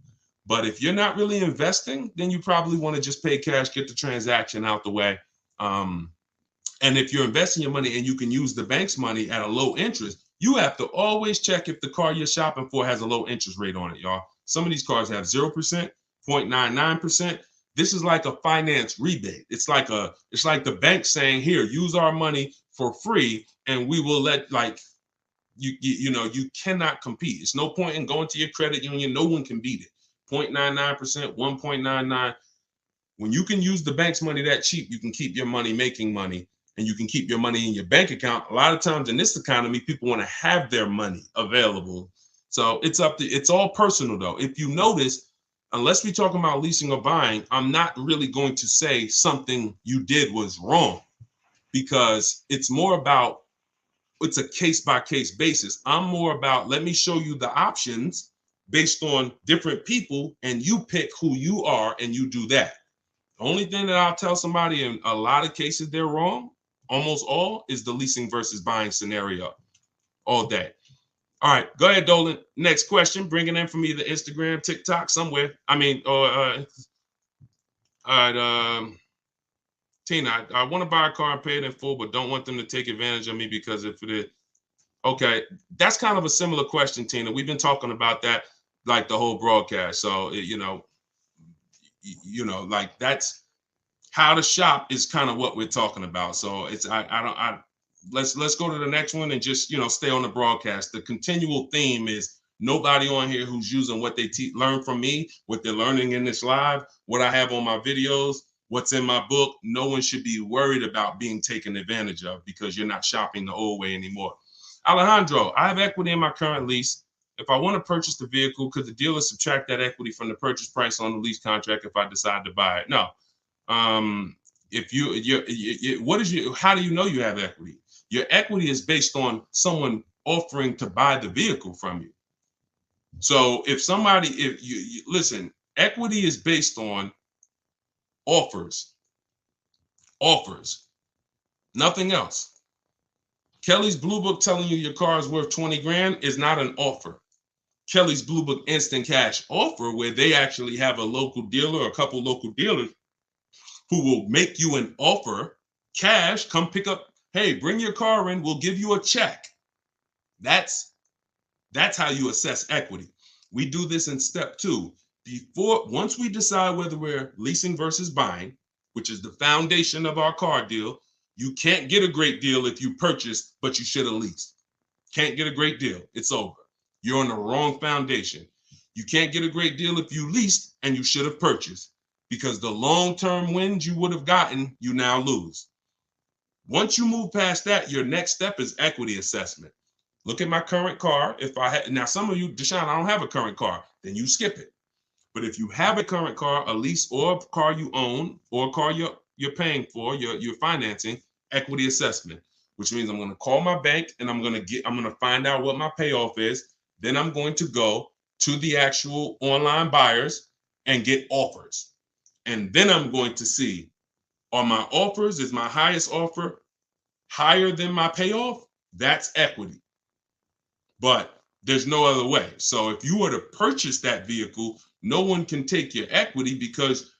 But if you're not really investing, then you probably want to just pay cash, get the transaction out the way. And if you're investing your money and you can use the bank's money at a low interest, you have to always check if the car you're shopping for has a low interest rate on it, y'all. Some of these cars have 0%, 0.99%. This is like a finance rebate. It's like the bank saying, here, use our money for free, and we will let, like, you cannot compete. It's no point in going to your credit union. No one can beat it. 0.99%, 1.99. When you can use the bank's money that cheap, you can keep your money making money, and you can keep your money in your bank account. A lot of times in this economy, people want to have their money available. So it's all personal though. If you notice, unless we're talking about leasing or buying, I'm not really going to say something you did was wrong, because it's a case by case basis. I'm more about, let me show you the options based on different people, and you pick who you are and you do that. The only thing that I'll tell somebody in a lot of cases they're wrong, almost all, is the leasing versus buying scenario all day. All right, go ahead, Dolan. Next question. Bring it in from either Instagram, TikTok, somewhere. All right, Tina, I want to buy a car and pay it in full, but don't want them to take advantage of me because if it is, okay, that's kind of a similar question, Tina. We've been talking about that like the whole broadcast. So, like, that's how to shop is kind of what we're talking about. So let's go to the next one and just, stay on the broadcast. The continual theme is nobody on here who's using what they learn from me, what they're learning in this live, what I have on my videos, what's in my book. No one should be worried about being taken advantage of because you're not shopping the old way anymore. Alejandro, I have equity in my current lease. If I want to purchase the vehicle, could the dealer subtract that equity from the purchase price on the lease contract if I decide to buy it? No. If how do you know you have equity? Your equity is based on someone offering to buy the vehicle from you. So if you listen, equity is based on offers, nothing else. Kelly's Blue Book telling you your car is worth 20 grand is not an offer. Kelly's Blue Book instant cash offer, where they actually have a local dealer or a couple local dealers who will make you an offer, cash, come pick up, hey, bring your car in, we'll give you a check. That's how you assess equity. We do this in step 2. Once we decide whether we're leasing versus buying, which is the foundation of our car deal, you can't get a great deal if you purchased, but you should have leased. Can't get a great deal. It's over. You're on the wrong foundation. You can't get a great deal if you leased and you should have purchased, because the long-term wins you would have gotten, you now lose. Once you move past that, your next step is equity assessment. Look at my current car. Now some of you, Deshone, I don't have a current car, then you skip it. But if you have a current car, a lease, or a car you own, or a car you're paying for, you're financing, equity assessment, which means I'm going to call my bank and I'm going to find out what my payoff is. Then I'm going to go to the actual online buyers and get offers. And then I'm going to see, are my offers, is my highest offer higher than my payoff? That's equity. But there's no other way. So if you were to purchase that vehicle, no one can take your equity, because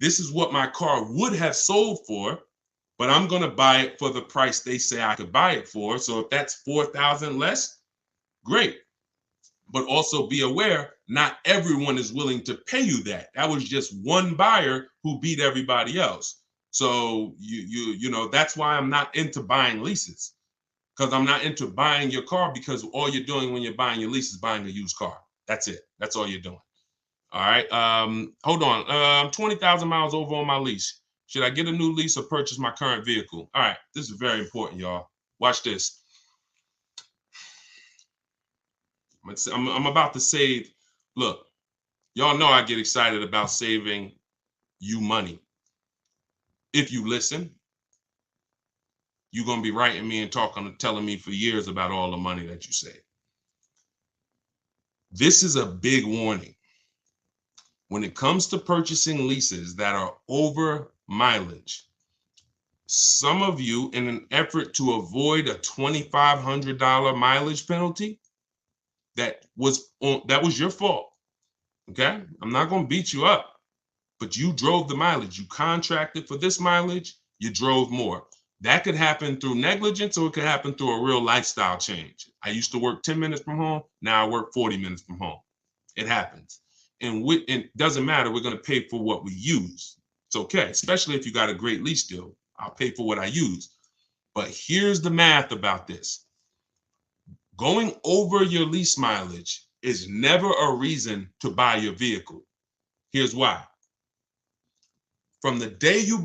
this is what my car would have sold for, but I'm going to buy it for the price they say I could buy it for. So if that's $4,000 less, great. But also be aware, not everyone is willing to pay you that. That was just one buyer who beat everybody else. So that's why I'm not into buying leases, because I'm not into buying your car, because all you're doing when you're buying your lease is buying a used car. That's it. That's all you're doing. All right. Hold on. I'm 20,000 miles over on my lease. Should I get a new lease or purchase my current vehicle? All right. This is very important, y'all. Watch this. I'm about to save. Look, y'all know I get excited about saving you money. If you listen, you're going to be writing me and telling me for years about all the money that you save. This is a big warning. When it comes to purchasing leases that are over mileage. Some of you, in an effort to avoid a $2,500 mileage penalty, that was your fault. Okay, I'm not going to beat you up, but you drove the mileage. You contracted for this mileage. You drove more. That could happen through negligence, or it could happen through a real lifestyle change. I used to work 10 minutes from home. Now I work 40 minutes from home. It happens. And it doesn't matter. We're going to pay for what we use. It's okay, especially if you got a great lease deal. I'll pay for what I use. But here's the math about this. Going over your lease mileage is never a reason to buy your vehicle. Here's why. From the day you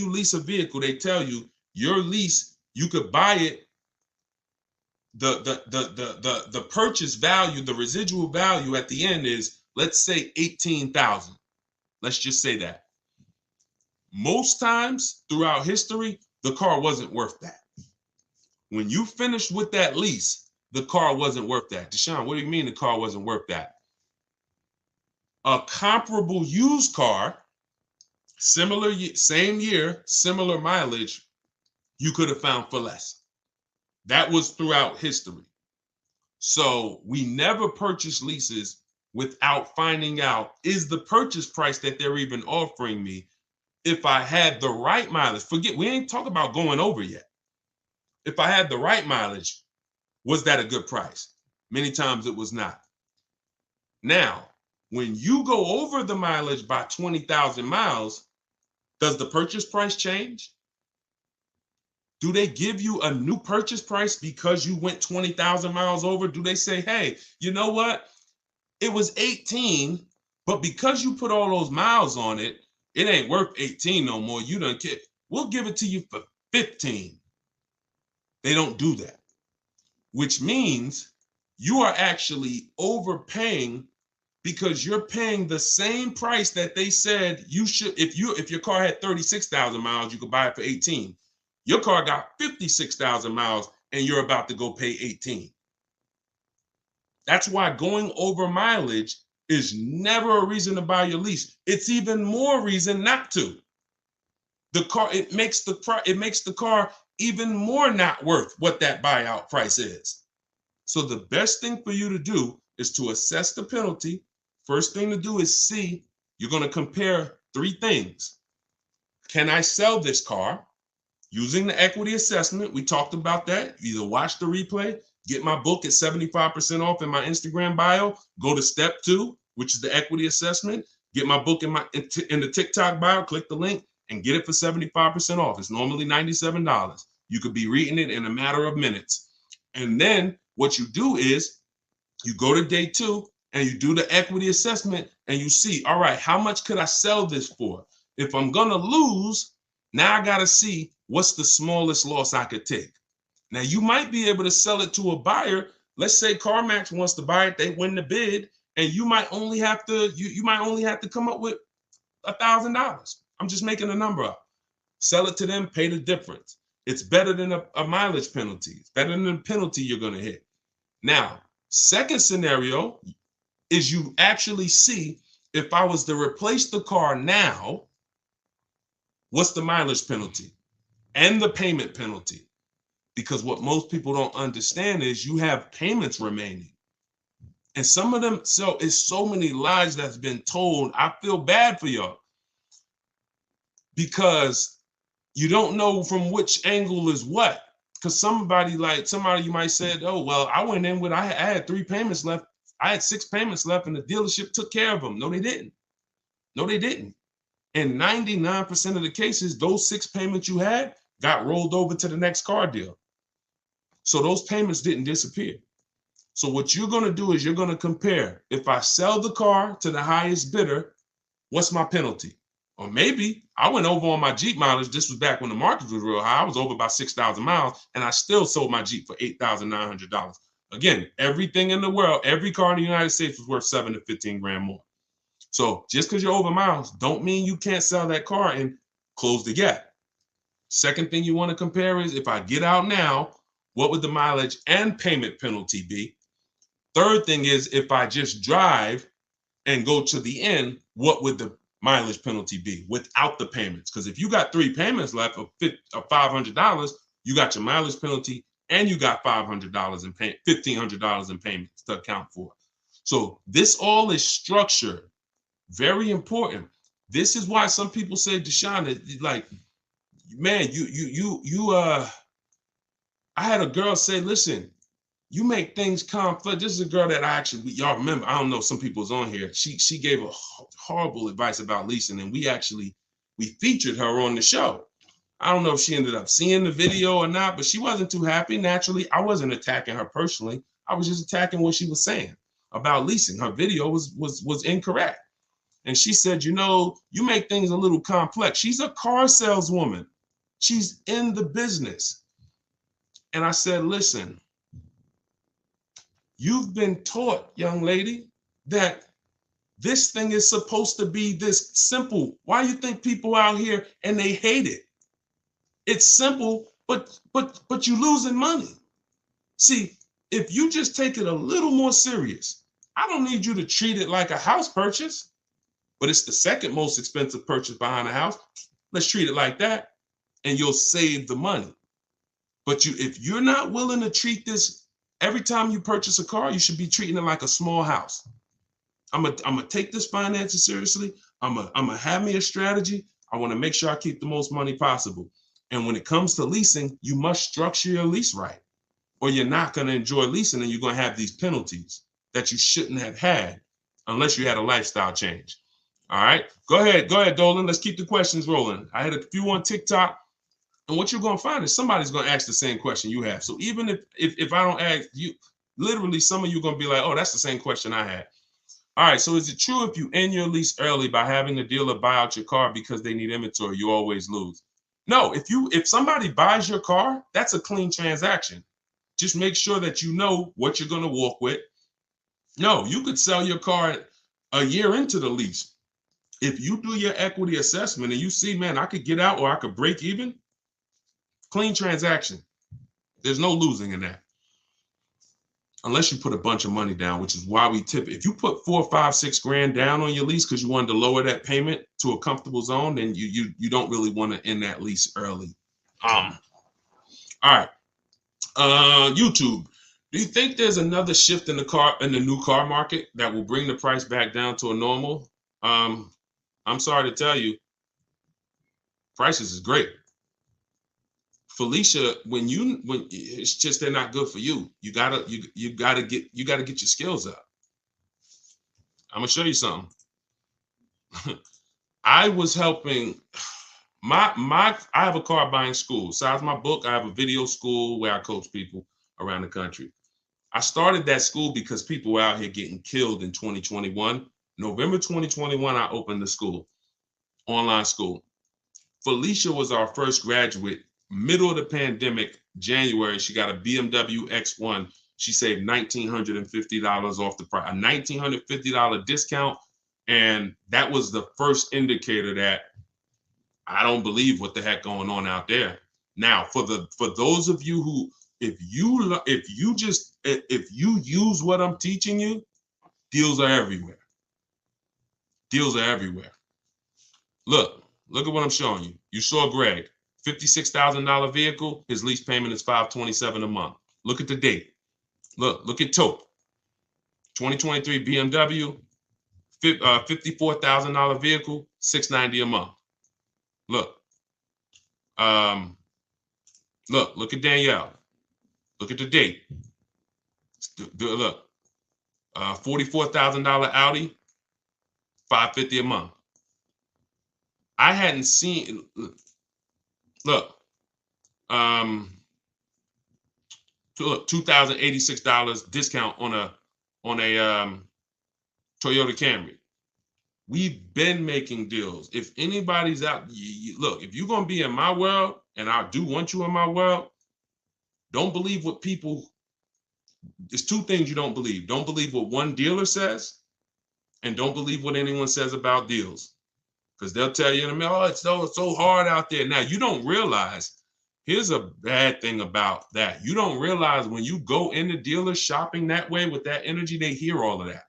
lease a vehicle, they tell you your lease, you could buy it. The purchase value, the residual value at the end is, let's say, $18,000. Let's just say that. Most times throughout history, the car wasn't worth that. When you finished with that lease, the car wasn't worth that. Deshone, what do you mean the car wasn't worth that? A comparable used car, same year, similar mileage, you could have found for less. That was throughout history. So we never purchase leases without finding out, is the purchase price that they're even offering me, if I had the right mileage, we ain't talking about going over yet. If I had the right mileage, was that a good price? Many times it was not. Now, when you go over the mileage by 20,000 miles, does the purchase price change? Do they give you a new purchase price because you went 20,000 miles over? Do they say, hey, you know what? It was 18, but because you put all those miles on it, it ain't worth 18 no more. You don't care. We'll give it to you for 15. They don't do that, which means you are actually overpaying, because you're paying the same price that they said you should. If your car had 36,000 miles, you could buy it for 18. Your car got 56,000 miles and you're about to go pay 18. That's why going over mileage is never a reason to buy your lease. It's even more reason not to. It makes the car even more not worth what that buyout price is. So the best thing for you to do is to assess the penalty. First thing to do is you're going to compare three things. Can I sell this car? Using the equity assessment, we talked about that. Either watch the replay, get my book at 75% off in my Instagram bio, go to step 2, which is the equity assessment, get my book in the TikTok bio, click the link and get it for 75% off. It's normally $97. You could be reading it in a matter of minutes. And then what you do is you go to day 2 and you do the equity assessment and you see, all right, how much could I sell this for? If I'm going to lose, now I got to see what's the smallest loss I could take. Now, you might be able to sell it to a buyer. Let's say CarMax wants to buy it. They win the bid, and you might only have to come up with $1,000. I'm just making a number up. Sell it to them, pay the difference. It's better than a mileage penalty. It's better than the penalty you're going to hit. Now, second scenario is you actually see, if I was to replace the car now, what's the mileage penalty and the payment penalty? Because what most people don't understand is you have payments remaining. And some of them, so it's so many lies that's been told. I feel bad for y'all, because you don't know from which angle is what. Because somebody you might say, oh, well, I went in with, I had 3 payments left. I had 6 payments left and the dealership took care of them. No, they didn't. No, they didn't. In 99% of the cases, those 6 payments you had got rolled over to the next car deal. So those payments didn't disappear. So what you're going to do is you're going to compare. If I sell the car to the highest bidder, what's my penalty? Or maybe I went over on my Jeep mileage. This was back when the market was real high. I was over about 6,000 miles and I still sold my Jeep for $8,900. Again, everything in the world, every car in the United States was worth $7 to 15 grand more. So just because you're over miles don't mean you can't sell that car and close the gap. Second thing you want to compare is, if I get out now, what would the mileage and payment penalty be? Third thing is, if I just drive and go to the end, what would the mileage penalty be without the payments? Because if you got 3 payments left of $500, you got your mileage penalty and you got $500 in pay, $1,500 in payments to account for. So this all is structured. Very important. This is why some people say, Deshone, like, man, I had a girl say, listen, you make things complex. This is a girl that I actually, y'all remember, I don't know, some people's on here. She gave a horrible advice about leasing, and we featured her on the show. I don't know if she ended up seeing the video or not, but she wasn't too happy. Naturally, I wasn't attacking her personally. I was just attacking what she was saying about leasing. Her video was incorrect. And she said, you know, you make things a little complex. She's a car saleswoman. She's in the business. And I said, listen, you've been taught, young lady, that this thing is supposed to be this simple. Why do you think people out here and they hate it? It's simple, but you're losing money. See, if you just take it a little more serious, I don't need you to treat it like a house purchase, but it's the second most expensive purchase behind a house. Let's treat it like that, and you'll save the money. But if you're not willing to treat this, every time you purchase a car, you should be treating it like a small house. I'm gonna take this finances seriously. I'm gonna have me a strategy. I want to make sure I keep the most money possible. And when it comes to leasing, you must structure your lease right, or you're not going to enjoy leasing, and you're going to have these penalties that you shouldn't have had unless you had a lifestyle change. All right, go ahead, Dolan. Let's keep the questions rolling. I had a few on TikTok, and what you're going to find is somebody's going to ask the same question you have. So even if I don't ask you, literally some of you are going to be like, oh, that's the same question I had. All right, so is it true if you end your lease early by having a dealer buy out your car because they need inventory, you always lose? No, if somebody buys your car, that's a clean transaction. Just make sure that you know what you're going to walk with. No, you could sell your car a year into the lease. If you do your equity assessment and you see, man, I could get out or I could break even, clean transaction. There's no losing in that. Unless you put a bunch of money down, which is why we tip. If you put $4, $5, $6 down on your lease because you wanted to lower that payment to a comfortable zone, then you don't really want to end that lease early. All right. YouTube. Do you think there's another shift in the new car market that will bring the price back down to a normal? I'm sorry to tell you, prices is great. Felicia, when it's just they're not good for you. You gotta get your skills up. I'm gonna show you something. I was helping I have a car buying school. Besides my book, I have a video school where I coach people around the country. I started that school because people were out here getting killed in 2021. November 2021, I opened the school, online school. Felicia was our first graduate. Middle of the pandemic, January, she got a BMW X1. She saved $1,950 off the price, a $1,950 discount. And that was the first indicator that I don't believe what the heck going on out there. Now, for those of you who, if you use what I'm teaching you, deals are everywhere. Deals are everywhere. Look at what I'm showing you. You saw Greg. $56,000 vehicle, his lease payment is $527 a month. Look at the date. Look at Taupe. 2023 BMW, $54,000 vehicle, $690 a month. Look at Danielle. Look at the date. Look, $44,000 Audi, $550 a month. I hadn't seen. Look, $2,086 discount on a Toyota Camry. We've been making deals. If anybody's out, look, if you're gonna be in my world, and I do want you in my world, don't believe what people. There's two things you don't believe. Don't believe what one dealer says, and don't believe what anyone says about deals. Because they'll tell you in a minute, oh, it's so hard out there. Now, you don't realize, here's a bad thing about that. You don't realize when you go into dealers shopping that way with that energy, they hear all of that.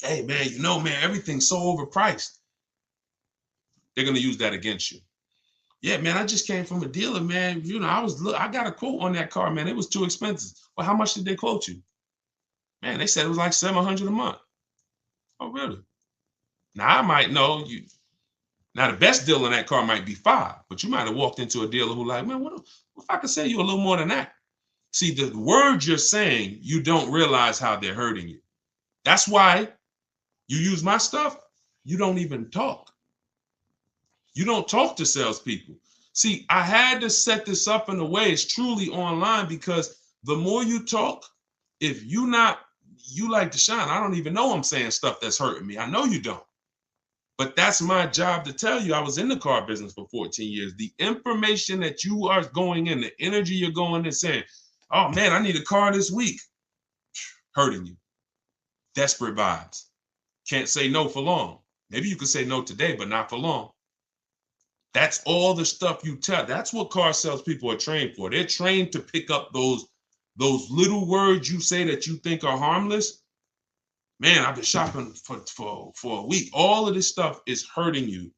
Hey, man, man, everything's so overpriced. they're going to use that against you. Yeah, man, I just came from a dealer, man. You know, I got a quote on that car, man. It was too expensive. Well, how much did they quote you? Man, they said it was like $700 a month. Oh, really? Now I might know you. Now the best deal on that car might be $5, but you might have walked into a dealer who like, man, what if I could sell you a little more than that? See, the words you're saying, you don't realize how they're hurting you. That's why you use my stuff. You don't even talk. You don't talk to salespeople. See, I had to set this up in a way it's truly online, because the more you talk, if you like Deshone, I don't even know I'm saying stuff that's hurting me. I know you don't. But that's my job to tell you. I was in the car business for 14 years. The information that you are going in, the energy you're going in saying, oh man, I need a car this week, hurting you. Desperate vibes. Can't say no for long. Maybe you could say no today, but not for long. That's all the stuff you tell. That's what car salespeople are trained for. They're trained to pick up those little words you say that you think are harmless. Man, I've been shopping for a week. All of this stuff is hurting you.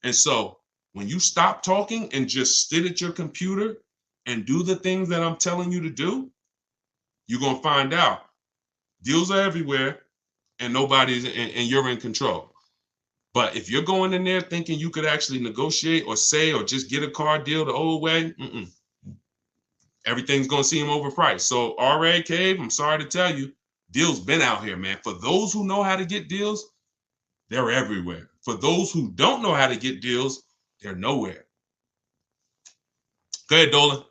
And so when you stop talking and just sit at your computer and do the things that I'm telling you to do, you're going to find out deals are everywhere and and you're in control. But if you're going in there thinking you could actually negotiate or say or just get a car deal the old way, everything's going to seem overpriced. So RA Cave, I'm sorry to tell you, deals been out here, man. For those who know how to get deals, they're everywhere. For those who don't know how to get deals, they're nowhere. Go ahead, Dolan.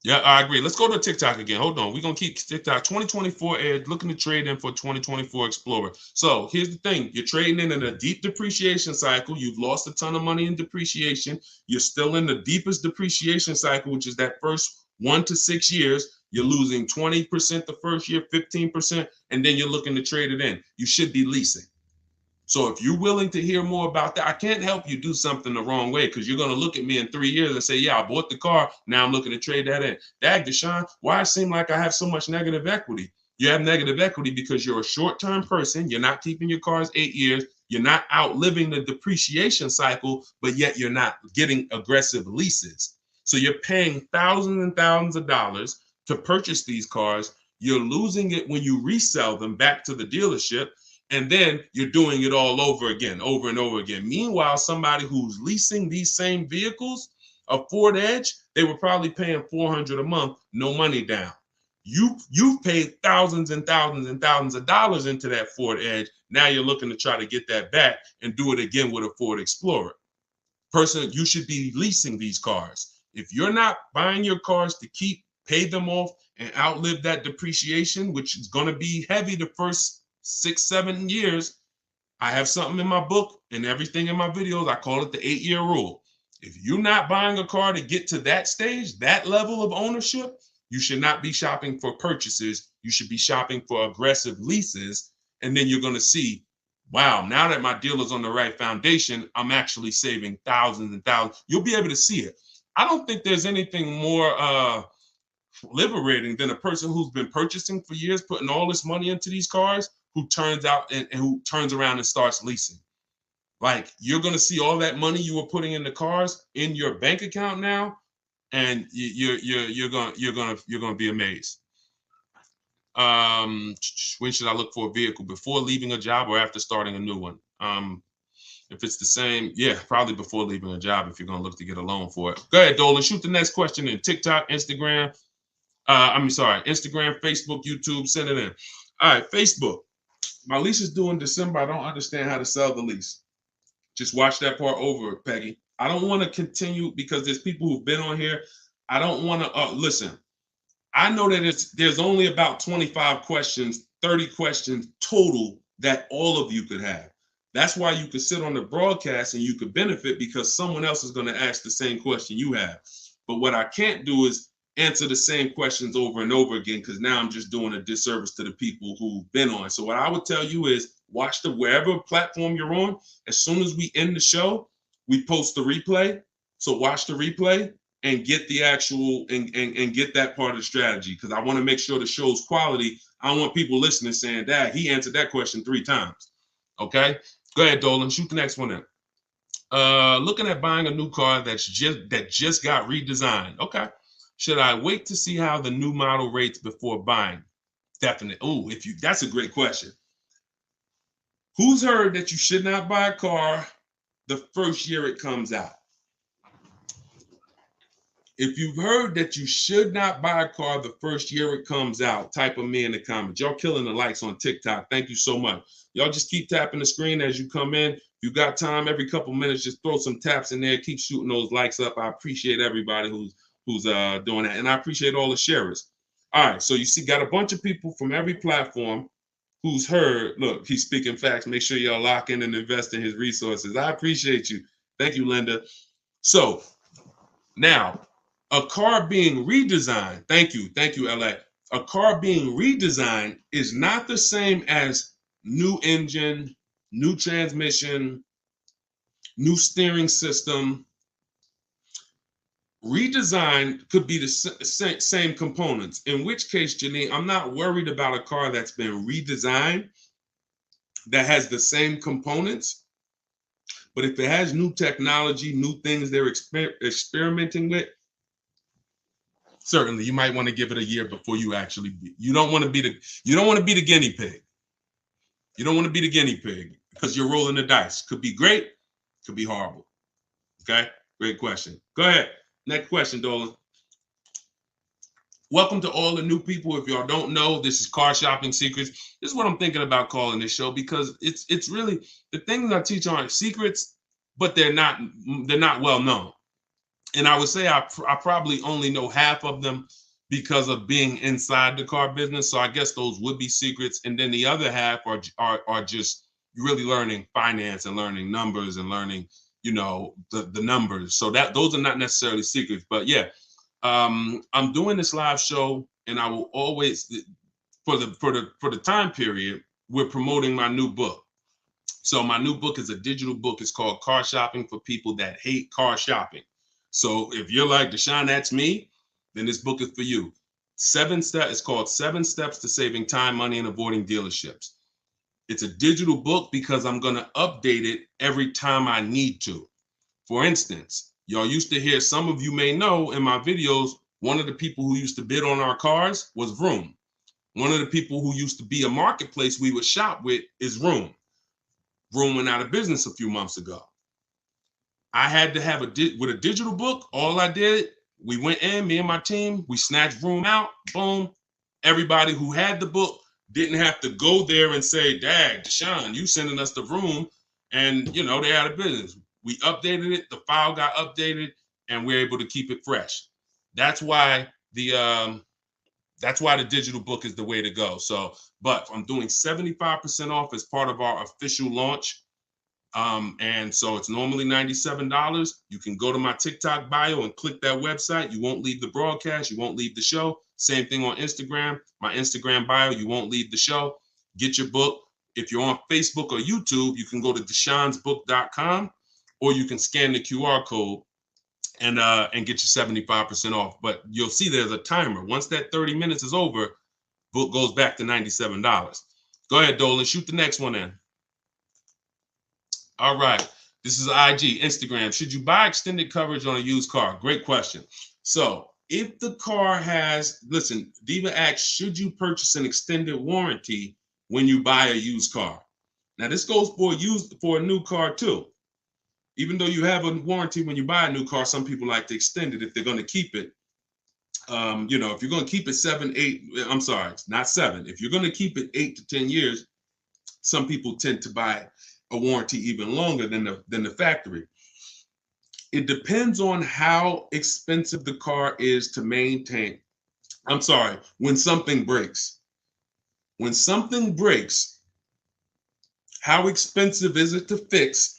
Yeah, I agree. Let's go to TikTok again. Hold on. We're going to keep TikTok. 2024 Ed, looking to trade in for 2024 Explorer. So here's the thing. You're trading in a deep depreciation cycle. You've lost a ton of money in depreciation. You're still in the deepest depreciation cycle, which is that first 1 to 6 years. You're losing 20% the first year, 15%, and then you're looking to trade it in. You should be leasing. So if you're willing to hear more about that, I can't help you do something the wrong way, because you're going to look at me in 3 years and say, yeah, I bought the car. Now I'm looking to trade that in. Dag, Deshone, why it seem like I have so much negative equity? You have negative equity because you're a short-term person. You're not keeping your cars 8 years. You're not outliving the depreciation cycle, but yet you're not getting aggressive leases. So you're paying thousands and thousands of dollars to purchase these cars. You're losing it when you resell them back to the dealership. And then you're doing it all over again, over and over again. Meanwhile, somebody who's leasing these same vehicles, a Ford Edge, they were probably paying $400 a month, no money down. You've paid thousands and thousands and thousands of dollars into that Ford Edge. Now you're looking to try to get that back and do it again with a Ford Explorer. Person, you should be leasing these cars. If you're not buying your cars to pay them off and outlive that depreciation, which is going to be heavy the first 6-7 years. I have something in my book and everything in my videos. I call it the 8-year rule. If you're not buying a car to get to that stage, that level of ownership, you should not be shopping for purchases. You should be shopping for aggressive leases. And then you're going to see, wow, now that my deal is on the right foundation, I'm actually saving thousands and thousands. You'll be able to see it. I don't think there's anything more liberating than a person who's been purchasing for years, putting all this money into these cars, who turns out and who turns around and starts leasing. Like, you're going to see all that money you were putting in the cars in your bank account now, and you're going to be amazed. When should I look for a vehicle? Before leaving a job or after starting a new one? If it's the same, yeah, probably before leaving a job if you're going to look to get a loan for it. Go ahead, Dolan. Shoot the next question in TikTok, Instagram. Instagram, Facebook, YouTube. Send it in. All right, Facebook. My lease is due in December. I don't understand how to sell the lease. Just watch that part over, Peggy. I don't want to continue because there's people who've been on here. I don't want to listen. I know that there's only about 25 questions, 30 questions total that all of you could have. That's why you could sit on the broadcast and you could benefit, because someone else is going to ask the same question you have. But what I can't do is answer the same questions over and over again, because now I'm just doing a disservice to the people who've been on. So what I would tell you is watch wherever platform you're on. As soon as we end the show, we post the replay. So watch the replay and get the actual and get that part of the strategy, because I want to make sure the show's quality. I don't want people listening saying, Dad, he answered that question 3 times. Okay. Go ahead, Dolan. Shoot the next one in. Looking at buying a new car that just got redesigned. Okay. Should I wait to see how the new model rates before buying? Definitely. Oh, that's a great question. Who's heard that you should not buy a car the first year it comes out? If you've heard that you should not buy a car the first year it comes out, type of me in the comments. Y'all killing the likes on TikTok. Thank you so much. Y'all just keep tapping the screen as you come in. If you got time, every couple minutes, just throw some taps in there. Keep shooting those likes up. I appreciate everybody who's doing that. And I appreciate all the sharers. All right, so you see, got a bunch of people from every platform who's heard. Look, he's speaking facts. Make sure y'all lock in and invest in his resources. I appreciate you. Thank you, Linda. So now, a car being redesigned, thank you, LA. A car being redesigned is not the same as new engine, new transmission, new steering system. Redesign could be the same components, in which case, Janine, I'm not worried about a car that's been redesigned that has the same components. But if it has new technology, new things they're experimenting with, certainly you might want to give it a year before you actually. You don't want to be the guinea pig. You don't want to be the guinea pig because you're rolling the dice. Could be great, could be horrible. Okay, great question. Go ahead. Next question, Dolan. Welcome to all the new people. If y'all don't know, this is Car Shopping Secrets. This is what I'm thinking about calling this show because it's really the things I teach aren't secrets, but they're not well known. And I would say I probably only know half of them because of being inside the car business. So I guess those would be secrets. And then the other half are just really learning finance and learning numbers and learning, the numbers. So those are not necessarily secrets. But yeah, I'm doing this live show, and I will always, for the time period, we're promoting my new book. So my new book is a digital book. It's called Car Shopping for People That Hate Car Shopping. So if you're like, Deshone, that's me, then this book is for you. 7 steps. It's called 7 Steps to Saving Time, Money, and Avoiding Dealerships. It's a digital book because I'm going to update it every time I need to. For instance, y'all used to hear, some of you may know in my videos, one of the people who used to bid on our cars was Vroom. One of the people who used to be a marketplace we would shop with is Vroom. Vroom went out of business a few months ago. I had to have with a digital book. All I did, we went in, me and my team, we snatched Vroom out, boom. Everybody who had the book didn't have to go there and say, "Dag, Deshone, you sending us the Vroom," and they're out of business. We updated it, the file got updated, and we're able to keep it fresh. That's why the digital book is the way to go. So, but I'm doing 75% off as part of our official launch. And so it's normally $97. You can go to my TikTok bio and click that website. You won't leave the broadcast. You won't leave the show. Same thing on Instagram. My Instagram bio, you won't leave the show. Get your book. If you're on Facebook or YouTube, you can go to deshonsbook.com, or you can scan the QR code and get your 75% off. But you'll see there's a timer. Once that 30 minutes is over, book goes back to $97. Go ahead, Dolan. Shoot the next one in. All right. This is IG, Instagram. Should you buy extended coverage on a used car? Great question. So if the car has, listen, Diva asks, should you purchase an extended warranty when you buy a used car? Now this goes for a new car too. Even though you have a warranty when you buy a new car, some people like to extend it if they're going to keep it. If you're going to keep it not 7. If you're going to keep it 8 to 10 years, some people tend to buy a warranty even longer than the factory. It depends on how expensive the car is to maintain. When something breaks. When something breaks, how expensive is it to fix?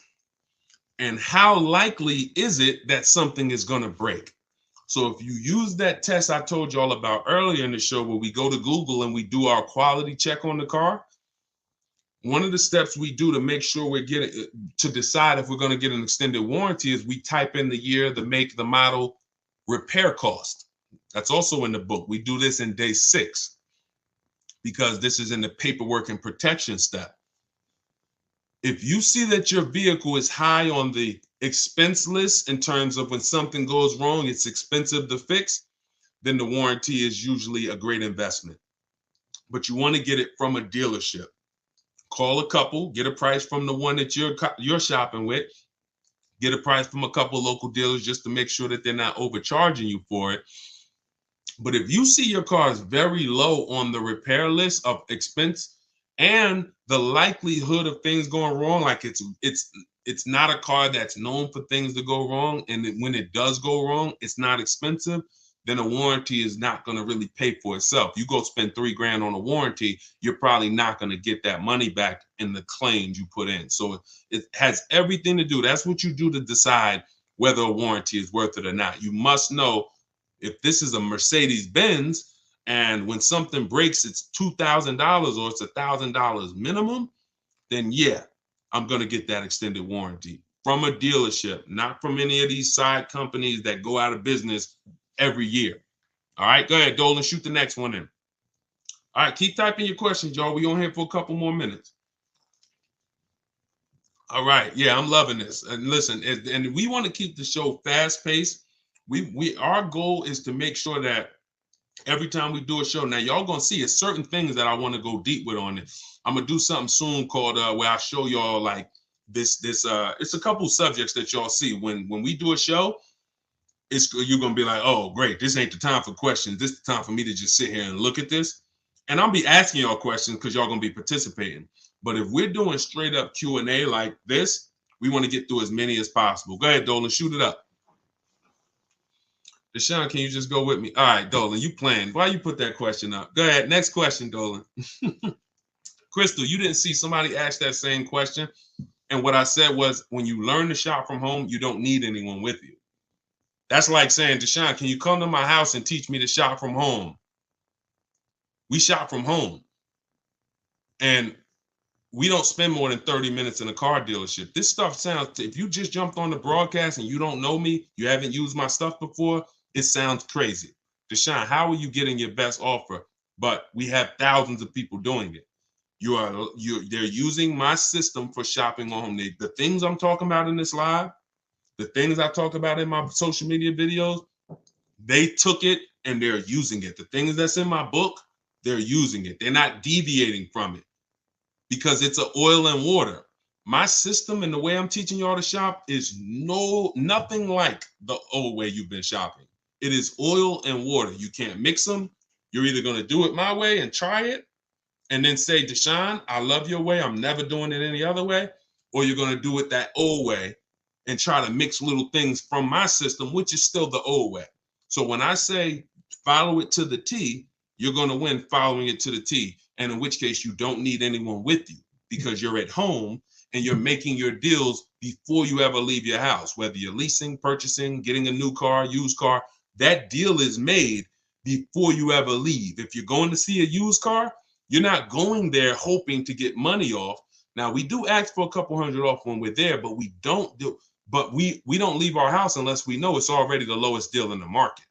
And how likely is it that something is going to break? So if you use that test I told you all about earlier in the show, where we go to Google and we do our quality check on the car, one of the steps we do to make sure to decide if we're going to get an extended warranty is we type in the year, the make, the model, repair cost. That's also in the book. We do this in day 6 because this is in the paperwork and protection step. If you see that your vehicle is high on the expense list in terms of when something goes wrong, it's expensive to fix, then the warranty is usually a great investment. But you want to get it from a dealership. Call a couple, get a price from the one that you're shopping with, get a price from a couple local dealers just to make sure that they're not overcharging you for it. But if you see your car is very low on the repair list of expense and the likelihood of things going wrong, like it's not a car that's known for things to go wrong, and when it does go wrong, it's not expensive, then a warranty is not going to really pay for itself. You go spend $3,000 on a warranty, you're probably not going to get that money back in the claims you put in. So it has everything to do. That's what you do to decide whether a warranty is worth it or not. You must know if this is a Mercedes-Benz and when something breaks, it's $2,000 or it's $1,000 minimum, then yeah, I'm going to get that extended warranty from a dealership, not from any of these side companies that go out of business every year. All right, go ahead, Dolan, shoot the next one in. All right, keep typing your questions, y'all. We on here for a couple more minutes. All right, yeah, I'm loving this. And listen, and we want to keep the show fast-paced. Our goal is to make sure that every time we do a show, now y'all gonna see it's certain things that I want to go deep with on it. I'm gonna do something soon called where I show y'all like this it's a couple subjects that y'all see when we do a show. You're gonna be like, oh great, this ain't the time for questions. This is the time for me to just sit here and look at this. And I'll be asking y'all questions because y'all gonna be participating. But if we're doing straight up Q&A like this, we want to get through as many as possible. Go ahead, Dolan, shoot it up. Deshone, can you just go with me? All right, Dolan, you playing. Why you put that question up? Go ahead, next question, Dolan. Crystal, you didn't see somebody ask that same question. And what I said was, when you learn to shop from home, you don't need anyone with you. That's like saying, Deshone, can you come to my house and teach me to shop from home? We shop from home. And we don't spend more than 30 minutes in a car dealership. This stuff sounds, if you just jumped on the broadcast and you don't know me, you haven't used my stuff before, it sounds crazy. Deshone, how are you getting your best offer? But we have thousands of people doing it. They're using my system for shopping on home. The things I'm talking about in this live, the things I talk about in my social media videos, they took it and they're using it. The things that's in my book, they're using it. They're not deviating from it because it's an oil and water. My system and the way I'm teaching y'all to shop is nothing like the old way you've been shopping. It is oil and water. You can't mix them. You're either going to do it my way and try it and then say, Deshone, I love your way. I'm never doing it any other way. Or you're going to do it that old way and try to mix little things from my system, which is still the old way. So when I say follow it to the T, you're going to win following it to the T. And in which case you don't need anyone with you because you're at home and you're making your deals before you ever leave your house, whether you're leasing, purchasing, getting a new car, used car, that deal is made before you ever leave. If you're going to see a used car, you're not going there hoping to get money off. Now we do ask for a couple hundred off when we're there, but we don't leave our house unless we know it's already the lowest deal in the market.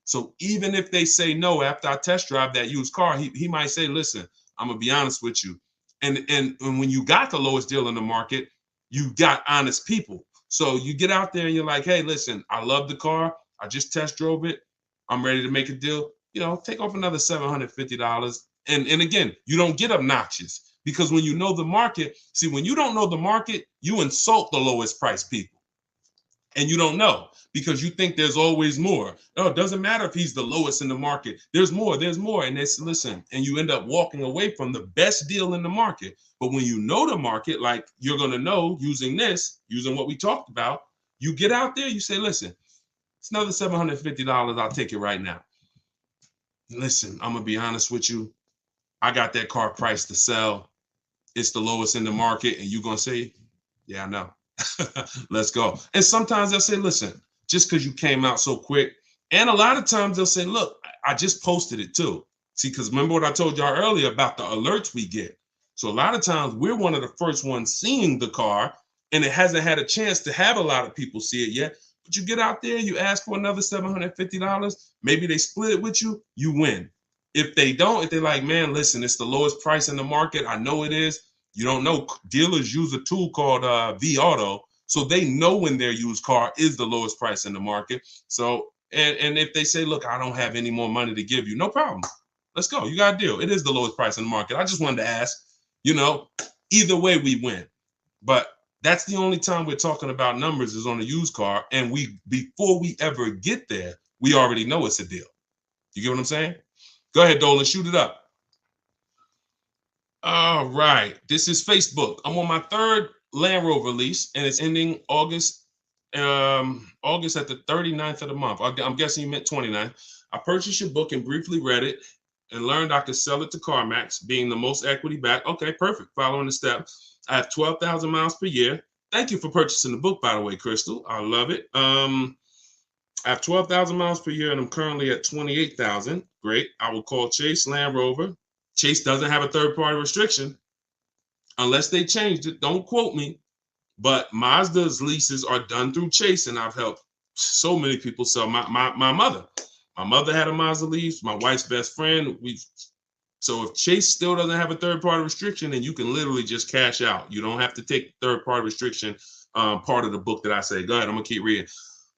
So even if they say no after I test drive that used car, he might say, listen, I'm gonna be honest with you. And when you got the lowest deal in the market, you got honest people. So you get out there and you're like, hey, listen, I love the car. I just test drove it. I'm ready to make a deal. Take off another $750. And again, you don't get obnoxious because when you know the market, see, when you don't know the market, you insult the lowest price people. And you don't know because you think there's always more. No, it doesn't matter if he's the lowest in the market. There's more. And it's listen, and you end up walking away from the best deal in the market. But when you know the market, like you're going to know using what we talked about, you get out there, you say, listen, it's another $750. I'll take it right now. Listen, I'm going to be honest with you. I got that car priced to sell. It's the lowest in the market. And you're going to say, yeah, I know. Let's go. And sometimes they'll say, listen, just because you came out so quick. And a lot of times they'll say, look, I just posted it too. See, because remember what I told y'all earlier about the alerts we get. So a lot of times we're one of the first ones seeing the car and it hasn't had a chance to have a lot of people see it yet. But you get out there, you ask for another $750. Maybe they split it with you, you win. If they don't, if they're like, man, listen, it's the lowest price in the market. I know it is. You don't know. Dealers use a tool called V-Auto, so they know when their used car is the lowest price in the market. So, and if they say, look, I don't have any more money to give you, no problem. Let's go. You got a deal. It is the lowest price in the market. I just wanted to ask, either way we win. But that's the only time we're talking about numbers is on a used car. And before we ever get there, we already know it's a deal. You get what I'm saying? Go ahead, Dolan, shoot it up. All right. This is Facebook. I'm on my third Land Rover lease, and it's ending August at the 39th of the month. I'm guessing you meant 29th. I purchased your book and briefly read it and learned I could sell it to CarMax, being the most equity back. Okay, perfect. Following the steps. I have 12,000 miles per year. Thank you for purchasing the book, by the way, Crystal. I love it. I have 12,000 miles per year, and I'm currently at 28,000. Great. I will call Chase Land Rover. Chase doesn't have a third-party restriction unless they changed it. Don't quote me, but Mazda's leases are done through Chase, and I've helped so many people sell. My mother. My mother had a Mazda lease. My wife's best friend. So if Chase still doesn't have a third-party restriction, then you can literally just cash out. You don't have to take third-party restriction part of the book that I say. Go ahead. I'm gonna keep reading.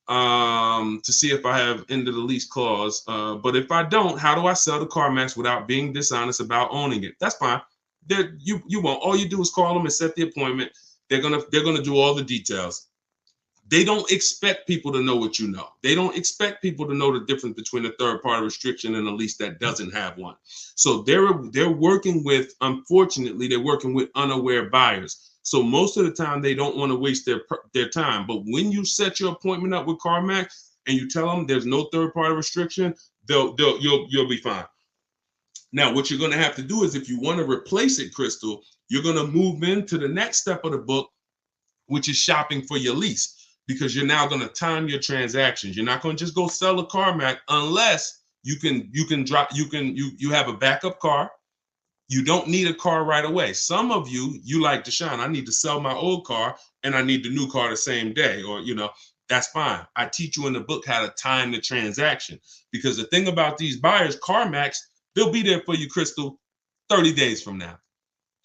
To see if I have ended the lease clause. But if I don't, how do I sell to CarMax without being dishonest about owning it? That's fine. You won't. All you do is call them and set the appointment. They're gonna do all the details. They don't expect people to know what you know. They don't expect people to know the difference between a third-party restriction and a lease that doesn't have one. So they're working with, unfortunately, they're working with unaware buyers. So most of the time they don't want to waste their time. But when you set your appointment up with CarMax and you tell them there's no third-party restriction, you'll be fine. Now, what you're going to have to do is, if you want to replace it, Crystal, you're going to move into the next step of the book, which is shopping for your lease, because you're now going to time your transactions. You're not going to just go sell a CarMax unless you have a backup car. You don't need a car right away. Some of you like Deshone, I need to sell my old car and I need the new car the same day, or that's fine. I teach you in the book how to time the transaction, because the thing about these buyers, CarMax, they'll be there for you, Crystal, 30 days from now.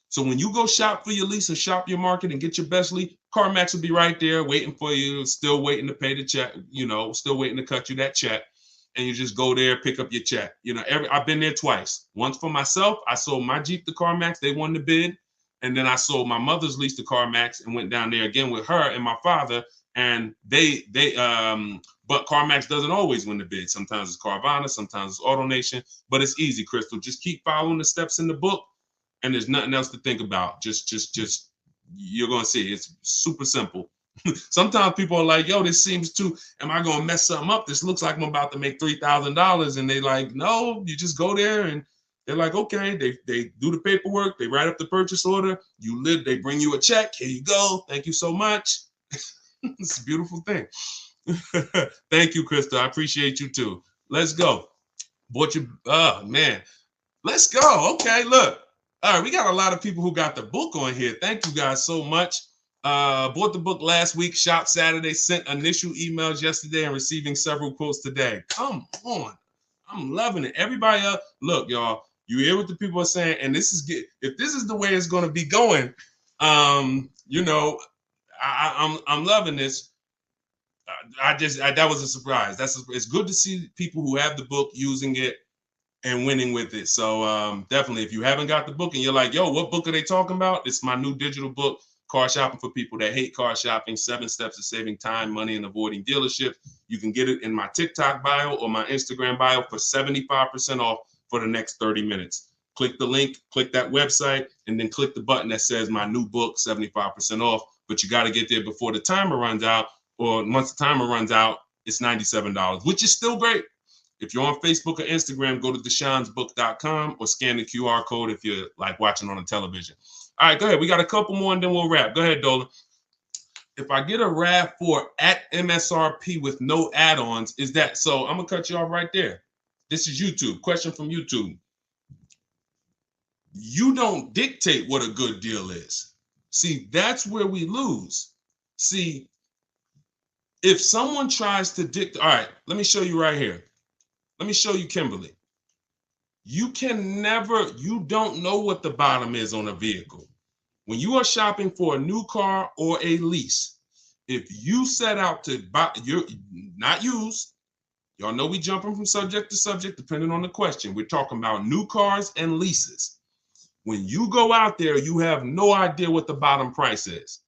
So when you go shop for your lease and shop your market and get your best lease, CarMax will be right there waiting for you, still waiting to pay the check, still waiting to cut you that check. And you just go there, pick up your check. I've been there twice. Once for myself, I sold my Jeep to CarMax. They won the bid. And then I sold my mother's lease to CarMax and went down there again with her and my father. And but CarMax doesn't always win the bid. Sometimes it's Carvana, sometimes it's AutoNation, but it's easy, Crystal. Just keep following the steps in the book, and there's nothing else to think about. Just you're gonna see it's super simple. Sometimes people are like, yo, this seems too, am I gonna mess something up? This looks like I'm about to make $3,000. And they like, no, you just go there and they're like, okay, they do the paperwork, they write up the purchase order, they bring you a check, here you go, thank you so much. It's a beautiful thing. Thank you, Krista. I appreciate you too. Let's go. Man. Let's go. Okay, look. All right, we got a lot of people who got the book on here. Thank you guys so much. Bought the book last week, shop Saturday, sent initial emails yesterday, and receiving several quotes today. Come on. I'm loving it. Everybody else, look, y'all, you hear what the people are saying, and if this is the way it's going to be going, I'm loving this. That was a surprise. It's good to see people who have the book using it and winning with it. So definitely, if you haven't got the book and you're like, yo, what book are they talking about? It's my new digital book, Car Shopping for People That Hate Car Shopping, 7 Steps to Saving Time, Money, and Avoiding Dealerships. You can get it in my TikTok bio or my Instagram bio for 75% off for the next 30 minutes. Click the link, click that website, and then click the button that says my new book, 75% off. But you got to get there before the timer runs out, or once the timer runs out, it's $97, which is still great. If you're on Facebook or Instagram, go to deshonesbook.com or scan the QR code if you're like watching on the television. All right, go ahead. We got a couple more and then we'll wrap. Go ahead, Dolan. If I get a RAV4 at MSRP with no add-ons, is that so? I'm gonna cut you off right there. This is YouTube. Question from YouTube. You don't dictate what a good deal is. See, that's where we lose. See, if someone tries to dictate, all right, let me show you right here. Let me show you Kimberly. You don't know what the bottom is on a vehicle. When you are shopping for a new car or a lease, if you set out to buy, you're not used. Y'all know we jumping from subject to subject depending on the question. We're talking about new cars and leases. When you go out there, you have no idea what the bottom price is.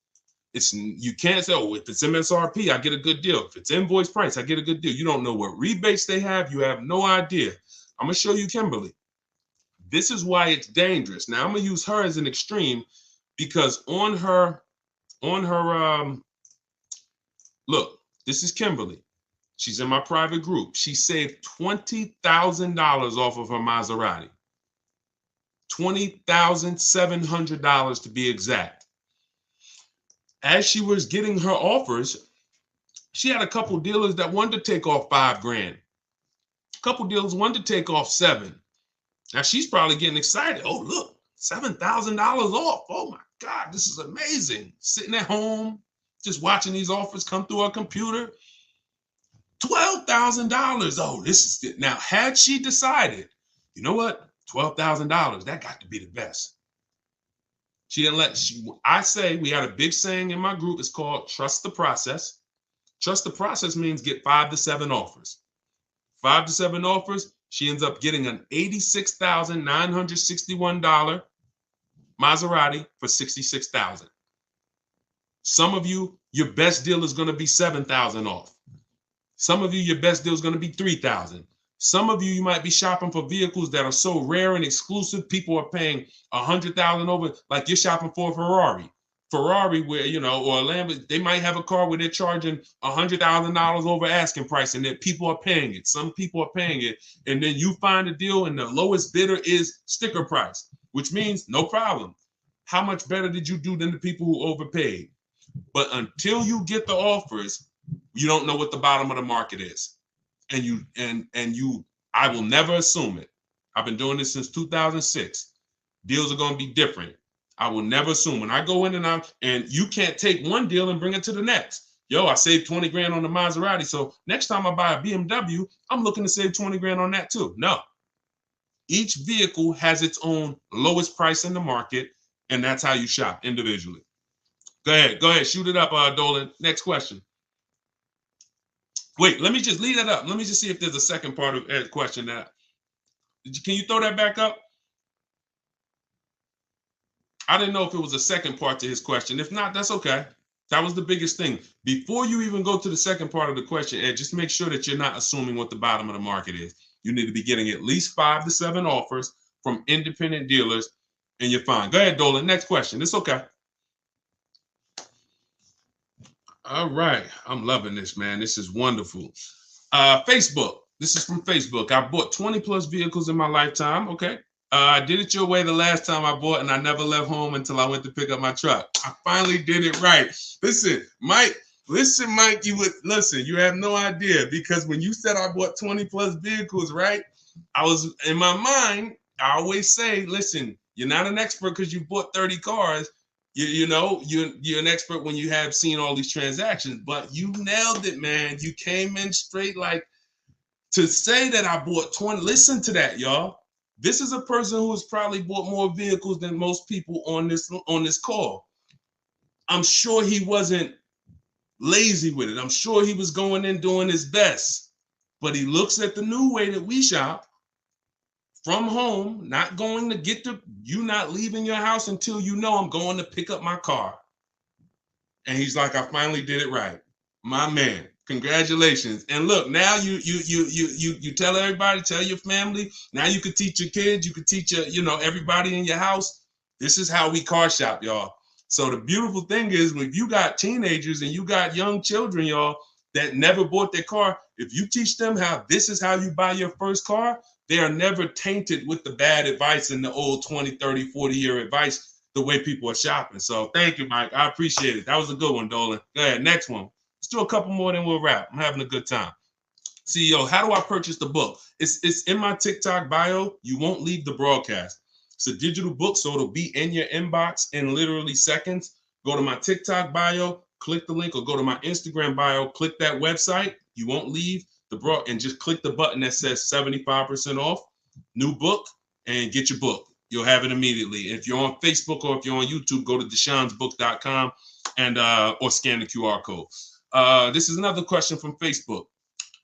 You can't say, oh, if it's MSRP, I get a good deal. If it's invoice price, I get a good deal. You don't know what rebates they have. You have no idea. I'm gonna show you Kimberly. This is why it's dangerous. Now I'm gonna use her as an extreme because on her, look, this is Kimberly. She's in my private group. She saved $20,000 off of her Maserati. $20,700 to be exact. As she was getting her offers, she had a couple dealers that wanted to take off $5,000. A couple dealers wanted to take off $7,000. Now she's probably getting excited. Oh, look, $7,000 off. Oh my God, this is amazing. Sitting at home, just watching these offers come through her computer. $12,000. Oh, this is it. Now, had she decided, you know what? $12,000, that got to be the best. She didn't I say, we had a big saying in my group. It's called trust the process. Trust the process means get 5 to 7 offers. 5 to 7 offers. She ends up getting an $86,961 Maserati for $66,000. Some of you, your best deal is going to be $7,000 off. Some of you, your best deal is going to be $3,000. Some of you, you might be shopping for vehicles that are so rare and exclusive. People are paying $100,000 over, like you're shopping for a Ferrari. Ferrari, where, you know, or a Lambo, they might have a car where they're charging $100,000 over asking price, and that people are paying it. Some people are paying it, and then you find a deal, and the lowest bidder is sticker price, which means no problem. How much better did you do than the people who overpaid? But until you get the offers, you don't know what the bottom of the market is. And I will never assume it. I've been doing this since 2006. Deals are going to be different. I will never assume. When I go in and you can't take one deal and bring it to the next. Yo, I saved 20 grand on the Maserati. So next time I buy a BMW, I'm looking to save 20 grand on that too. No. Each vehicle has its own lowest price in the market, and that's how you shop individually. Go ahead, shoot it up, Dolan. Next question. Wait, let me just leave that up. Let me just see if there's a second part of Ed's question. Can you throw that back up? I didn't know if it was a second part to his question. If not, that's okay. That was the biggest thing. Before you even go to the second part of the question, Ed, just make sure that you're not assuming what the bottom of the market is. You need to be getting at least 5 to 7 offers from independent dealers, and you're fine. Go ahead, Dolan. Next question. It's okay. All right. I'm loving this, man. This is wonderful. Facebook. This is from Facebook. I bought 20 plus vehicles in my lifetime. Okay. I did it your way the last time I bought, and I never left home until I went to pick up my truck. I finally did it right. Listen, Mike, you have no idea, because when you said I bought 20 plus vehicles, right? I was in my mind, I always say, listen, you're not an expert because you bought 30 cars. You're an expert when you have seen all these transactions, but you nailed it, man. You came in straight. Like, to say that I bought 20, listen to that, y'all. This is a person who has probably bought more vehicles than most people on this call. I'm sure he wasn't lazy with it. I'm sure he was going in doing his best, but he looks at the new way that we shop. From home, not going to you not leaving your house until you know I'm going to pick up my car. And he's like, I finally did it right. My man, congratulations. And look, now you tell everybody, tell your family. Now you could teach your kids, you could teach everybody in your house. This is how we car shop, y'all. So the beautiful thing is, when you got teenagers and you got young children, y'all, that never bought their car, if you teach them how this is how you buy your first car, they are never tainted with the bad advice and the old 20, 30, 40-year advice, the way people are shopping. So thank you, Mike. I appreciate it. That was a good one, Dolan. Go ahead. Next one. Let's do a couple more, then we'll wrap. I'm having a good time. CEO, how do I purchase the book? It's in my TikTok bio. You won't leave the broadcast. It's a digital book, so it'll be in your inbox in literally seconds. Go to my TikTok bio, click the link, or go to my Instagram bio, click that website. You won't leave and just click the button that says 75% off, new book, and get your book. You'll have it immediately. If you're on Facebook or if you're on YouTube, go to deshonsbook.com and or scan the QR code. This is another question from Facebook,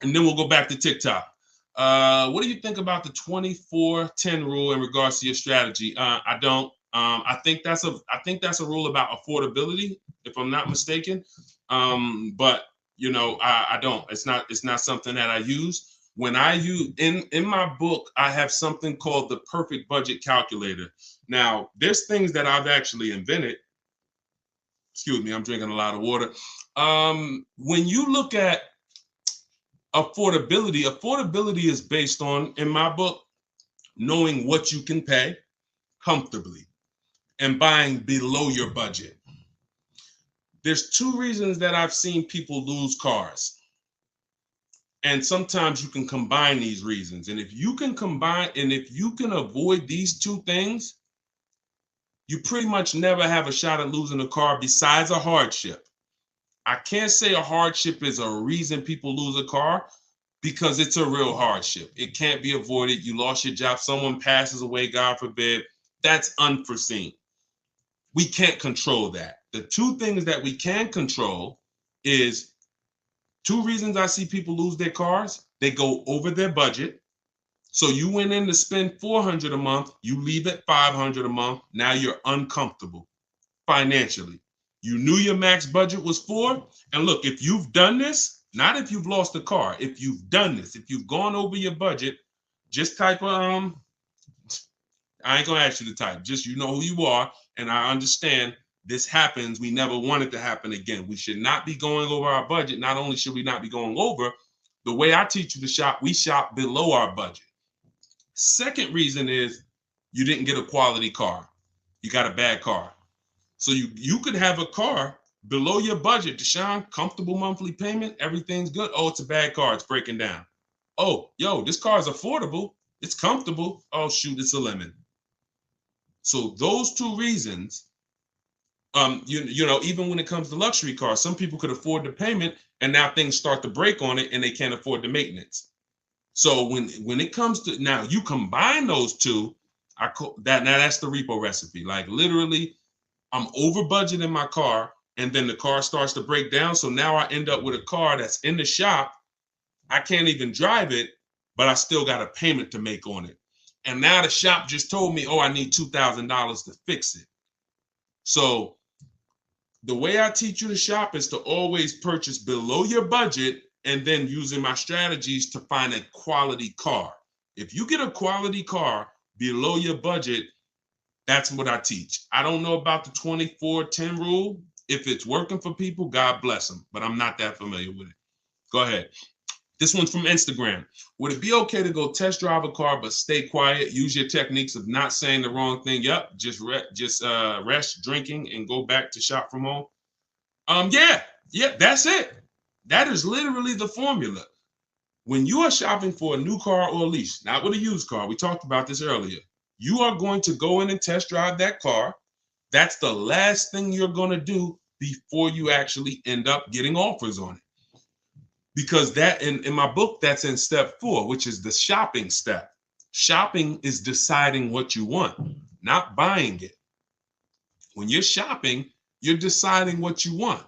and then we'll go back to TikTok. What do you think about the 24-10 rule in regards to your strategy? I don't. I think that's a rule about affordability, if I'm not mistaken. But you know, I don't. It's not something that I use. When I use in my book, I have something called the perfect budget calculator. Now, there's things that I've actually invented. Excuse me, I'm drinking a lot of water. When you look at affordability is based on, in my book, knowing what you can pay comfortably and buying below your budget. There's two reasons that I've seen people lose cars. And sometimes you can combine these reasons. And if you can avoid these two things, you pretty much never have a shot at losing a car besides a hardship. I can't say a hardship is a reason people lose a car, because it's a real hardship. It can't be avoided. You lost your job, someone passes away, God forbid. That's unforeseen. We can't control that. The two things that we can control is two reasons I see people lose their cars. They go over their budget. So you went in to spend $400 a month, you leave at $500 a month. Now you're uncomfortable financially. You knew your max budget was $4. And look, if you've done this, not if you've lost a car, if you've done this, if you've gone over your budget, just type I ain't gonna ask you to type, just you know who you are. And I understand this happens. We never want it to happen again. We should not be going over our budget. Not only should we not be going over, the way I teach you to shop, we shop below our budget. Second reason is you didn't get a quality car. You got a bad car. So you could have a car below your budget, Deshone, comfortable monthly payment, everything's good. Oh, it's a bad car, it's breaking down. Oh, yo, this car is affordable, it's comfortable. Oh, shoot, it's a lemon. So those two reasons, you know, even when it comes to luxury cars, some people could afford the payment and now things start to break on it and they can't afford the maintenance. So when it comes to, now you combine those two, now that's the repo recipe. Like literally, I'm over budget in my car and then the car starts to break down. So now I end up with a car that's in the shop. I can't even drive it, but I still got a payment to make on it. And now the shop just told me, oh, I need $2,000 to fix it. So the way I teach you to shop is to always purchase below your budget and then using my strategies to find a quality car. If you get a quality car below your budget, that's what I teach. I don't know about the 24-10 rule. If it's working for people, God bless them, but I'm not that familiar with it. Go ahead. This one's from Instagram. Would it be okay to go test drive a car but stay quiet? Use your techniques of not saying the wrong thing. Yep, just rest, drinking, and go back to shop from home. Yeah, that's it. That is literally the formula. When you are shopping for a new car or a lease, not with a used car, we talked about this earlier, you are going to go in and test drive that car. That's the last thing you're going to do before you actually end up getting offers on it. Because that in my book, that's in step 4, which is the shopping step. Shopping is deciding what you want, not buying it. When you're shopping, you're deciding what you want.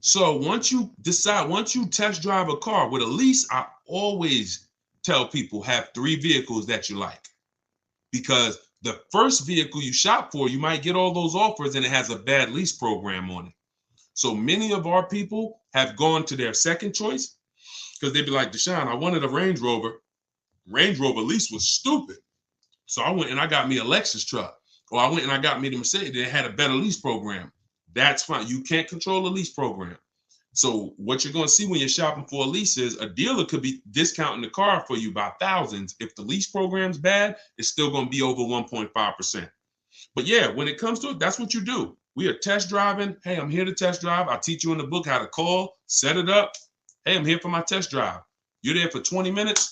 So once you test drive a car with a lease, I always tell people have 3 vehicles that you like. Because the first vehicle you shop for, you might get all those offers and it has a bad lease program on it. So many of our people have gone to their second choice because they'd be like, Deshone, I wanted a Range Rover. Range Rover lease was stupid. So I went and I got me a Lexus truck. Or I went and I got me the Mercedes that had a better lease program. That's fine. You can't control the lease program. So what you're going to see when you're shopping for a lease is a dealer could be discounting the car for you by thousands. If the lease program's bad, it's still going to be over 1.5%. But yeah, when it comes to it, that's what you do. We are test driving. Hey, I'm here to test drive. I teach you in the book how to call, set it up. Hey, I'm here for my test drive. You're there for 20 minutes.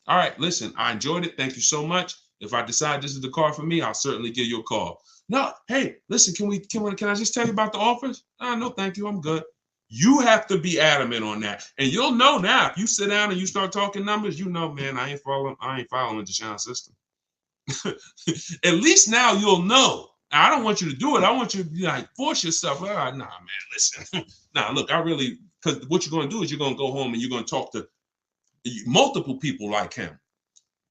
All right, listen, I enjoyed it. Thank you so much. If I decide this is the car for me, I'll certainly give you a call. No, hey, listen, can I just tell you about the offers? No, thank you. I'm good. You have to be adamant on that. And you'll know now, if you sit down and you start talking numbers, you know, man, I ain't following Deshone's system. At least now you'll know. I don't want you to do it. I want you to be like, force yourself. Nah, man, listen. Nah, look, because what you're going to do is you're going to go home and you're going to talk to multiple people like him.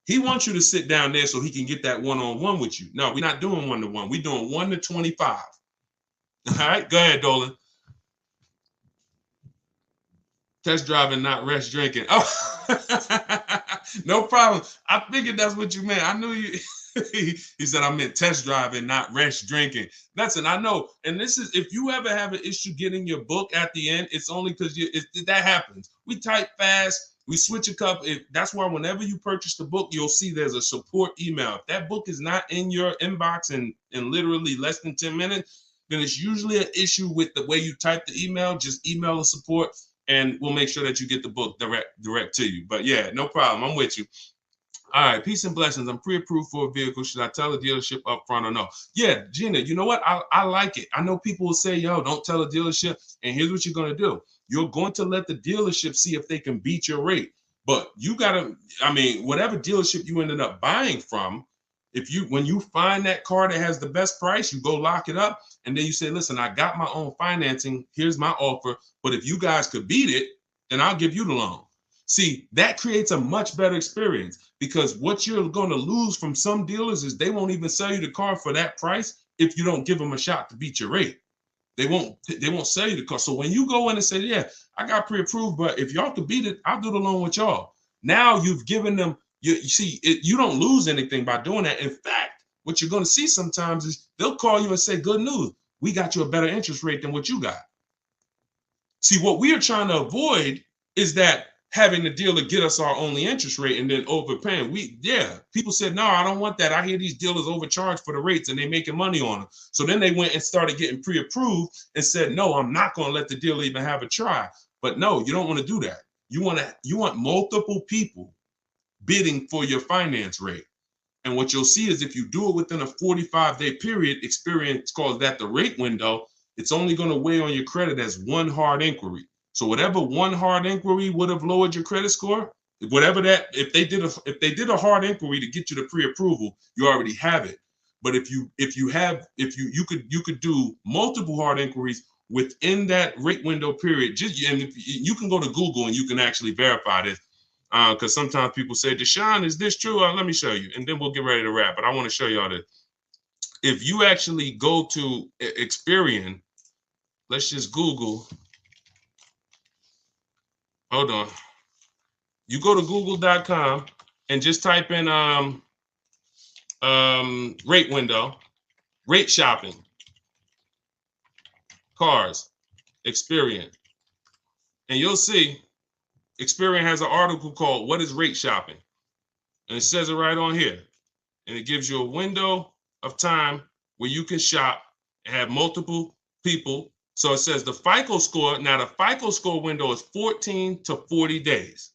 He wants you to sit down there so he can get that one-on-one with you. No, we're not doing one-to-one. We're doing 1 to 25. All right, go ahead, Dolan. Test driving, not rest drinking. Oh, no problem. I figured that's what you meant. I knew you. He said I meant test driving, not rest drinking. Listen, I know. And this is, if you ever have an issue getting your book at the end, it's only because that happens. We type fast. We switch a cup. That's why whenever you purchase the book, you'll see there's a support email. If that book is not in your inbox in literally less than 10 minutes, then it's usually an issue with the way you type the email. Just email the support and we'll make sure that you get the book direct to you. But yeah, no problem. I'm with you. All right, peace and blessings. I'm pre-approved for a vehicle. Should I tell the dealership up front or no? Yeah, Gina, you know what? I like it. I know people will say, yo, don't tell the dealership. And here's what you're going to do. You're going to let the dealership see if they can beat your rate. But you got to, whatever dealership you ended up buying from, when you find that car that has the best price, you go lock it up. And then you say, listen, I got my own financing. Here's my offer. But if you guys could beat it, then I'll give you the loan. See, that creates a much better experience, because what you're going to lose from some dealers is they won't even sell you the car for that price if you don't give them a shot to beat your rate. They won't sell you the car. So when you go in and say, yeah, I got pre-approved, but if y'all could beat it, I'll do the loan with y'all. Now you've given them, you see, you don't lose anything by doing that. In fact, what you're going to see sometimes is they'll call you and say, good news, we got you a better interest rate than what you got. See, what we are trying to avoid is that having the dealer get us our only interest rate and then overpaying. People said, no, I don't want that. I hear these dealers overcharge for the rates and they making money on them. So then they went and started getting pre-approved and said, no, I'm not going to let the dealer even have a try. But no, you don't want to do that. You want multiple people bidding for your finance rate. And what you'll see is if you do it within a 45-day period, Experience calls that the rate window, it's only going to weigh on your credit as one hard inquiry. So whatever one hard inquiry would have lowered your credit score, whatever that, if they did a hard inquiry to get you to pre-approval, you already have it. But if you could do multiple hard inquiries within that rate window period, and you can go to Google and you can actually verify this, because sometimes people say, Deshone, is this true? Let me show you, and then we'll get ready to wrap. But I want to show y'all this. If you actually go to Experian, let's just Google. Hold on. You go to google.com and just type in rate window, rate shopping, cars, Experian. And you'll see Experian has an article called What is Rate Shopping? And it says it right on here. And it gives you a window of time where you can shop and have multiple people. So it says the FICO score. Now the FICO score window is 14 to 40 days.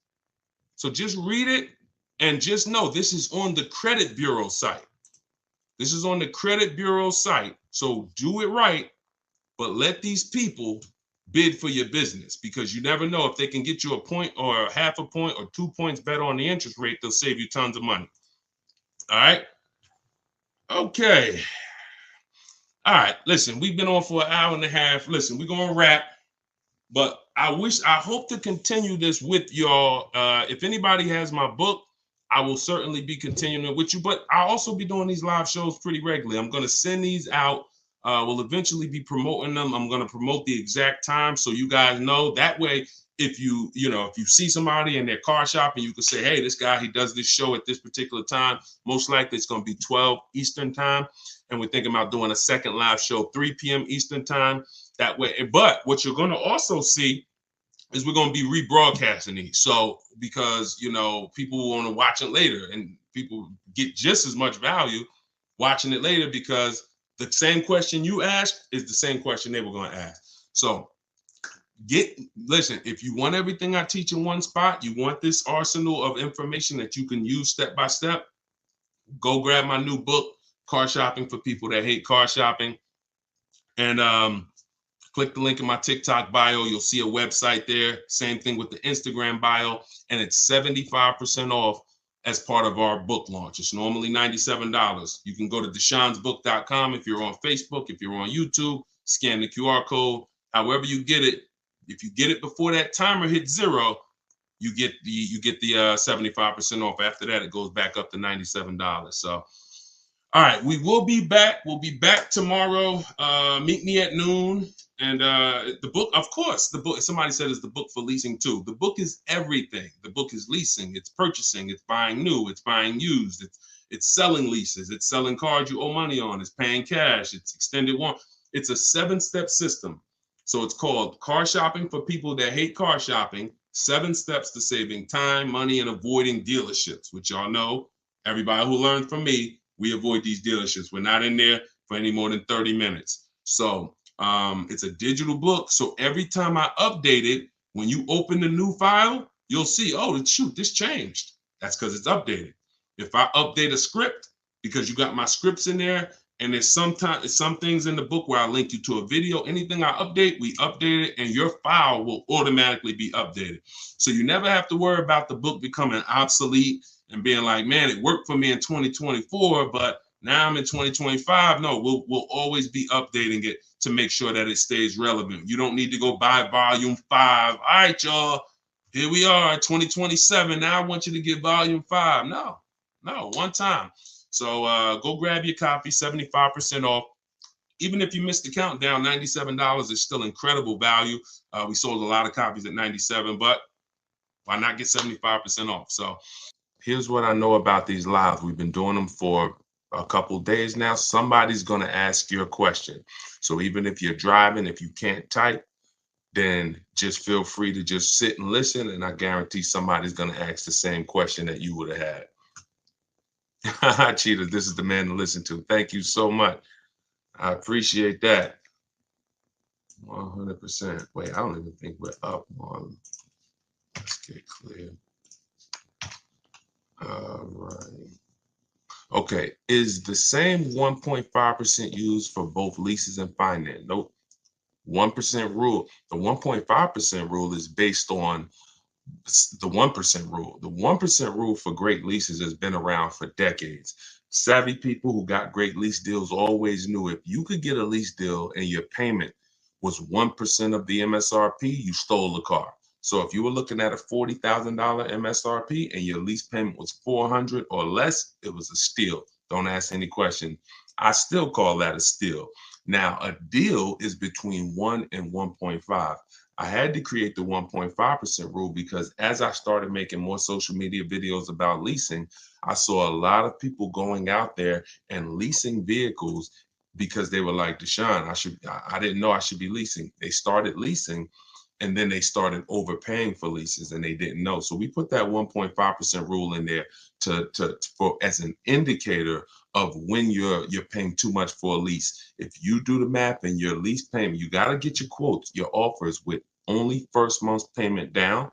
So just read it and just know this is on the credit bureau site. This is on the credit bureau site. So do it right, but let these people bid for your business, because you never know if they can get you a point or half a point or 2 points better on the interest rate, they'll save you tons of money. All right. Okay. All right, listen, we've been on for an hour and a half. Listen, we're going to wrap, but I hope to continue this with y'all. If anybody has my book, I will certainly be continuing with you, but I'll also be doing these live shows pretty regularly. I'm going to send these out. We'll eventually be promoting them. I'm going to promote the exact time so you guys know. That way, if you see somebody in their car shopping, you can say, hey, this guy, he does this show at this particular time. Most likely it's going to be 12 Eastern time. And we're thinking about doing a second live show, 3 p.m. Eastern time. That way. But what you're going to also see is we're going to be rebroadcasting these. So because, people want to watch it later, and people get just as much value watching it later, because the same question you asked is the same question they were going to ask. So listen, if you want everything I teach in one spot, you want this arsenal of information that you can use step by step, go grab my new book, Car Shopping for People That Hate Car Shopping. And click the link in my TikTok bio. You'll see a website there. Same thing with the Instagram bio. And it's 75% off as part of our book launch. It's normally $97. You can go to deshonsbook.com if you're on Facebook, if you're on YouTube, scan the QR code. However you get it, if you get it before that timer hits 0, you get the 75% off. After that, it goes back up to $97. So, all right, we will be back. We'll be back tomorrow. Meet me at noon. And the book, of course, the book, somebody said, is the book for leasing too. The book is everything. The book is leasing, it's purchasing, it's buying new, it's buying used, it's selling leases, it's selling cars you owe money on, it's paying cash, it's extended warranty. It's a 7-step system. So it's called Car Shopping for People That Hate Car Shopping, 7 Steps to Saving Time, Money, and Avoiding Dealerships, which y'all know, everybody who learned from me, we avoid these dealerships. We're not in there for any more than 30 minutes. So it's a digital book. So every time I update it, when you open the new file, you'll see, oh, shoot, this changed. That's because it's updated. If I update a script, because you got my scripts in there, and there's some things in the book where I link you to a video, anything I update, we update it, and your file will automatically be updated. So you never have to worry about the book becoming obsolete and being like, man, it worked for me in 2024, but now I'm in 2025. No, we'll always be updating it to make sure that it stays relevant. You don't need to go buy volume 5. All right, y'all, here we are, 2027. Now I want you to get volume 5. No, one time. So go grab your copy, 75% off. Even if you missed the countdown, $97 is still incredible value. We sold a lot of copies at $97, but why not get 75% off? So here's what I know about these lives. We've been doing them for a couple days now. Somebody's going to ask you a question. So even if you're driving, if you can't type, then just feel free to just sit and listen. And I guarantee somebody's going to ask the same question that you would have had. Cheetah, this is the man to listen to. Thank you so much. I appreciate that. 100%. Wait, I don't even think we're up on. Let's get clear. All right. Okay. Is the same 1.5% used for both leases and finance? Nope. 1% rule. The 1.5% rule is based on the 1% rule. The 1% rule for great leases has been around for decades. Savvy people who got great lease deals always knew if you could get a lease deal and your payment was 1% of the MSRP, you stole the car. So if you were looking at a $40,000 MSRP and your lease payment was $400 or less, it was a steal. Don't ask any question. I still call that a steal. Now, a deal is between 1 and 1.5. I had to create the 1.5% rule because as I started making more social media videos about leasing, I saw a lot of people going out there and leasing vehicles because they were like, Deshone, I didn't know I should be leasing. They started leasing and then they started overpaying for leases and they didn't know. So we put that 1.5% rule in there for as an indicator of when you're paying too much for a lease. If you do the math and your lease payment, you got to get your quotes, your offers with only first month's payment down,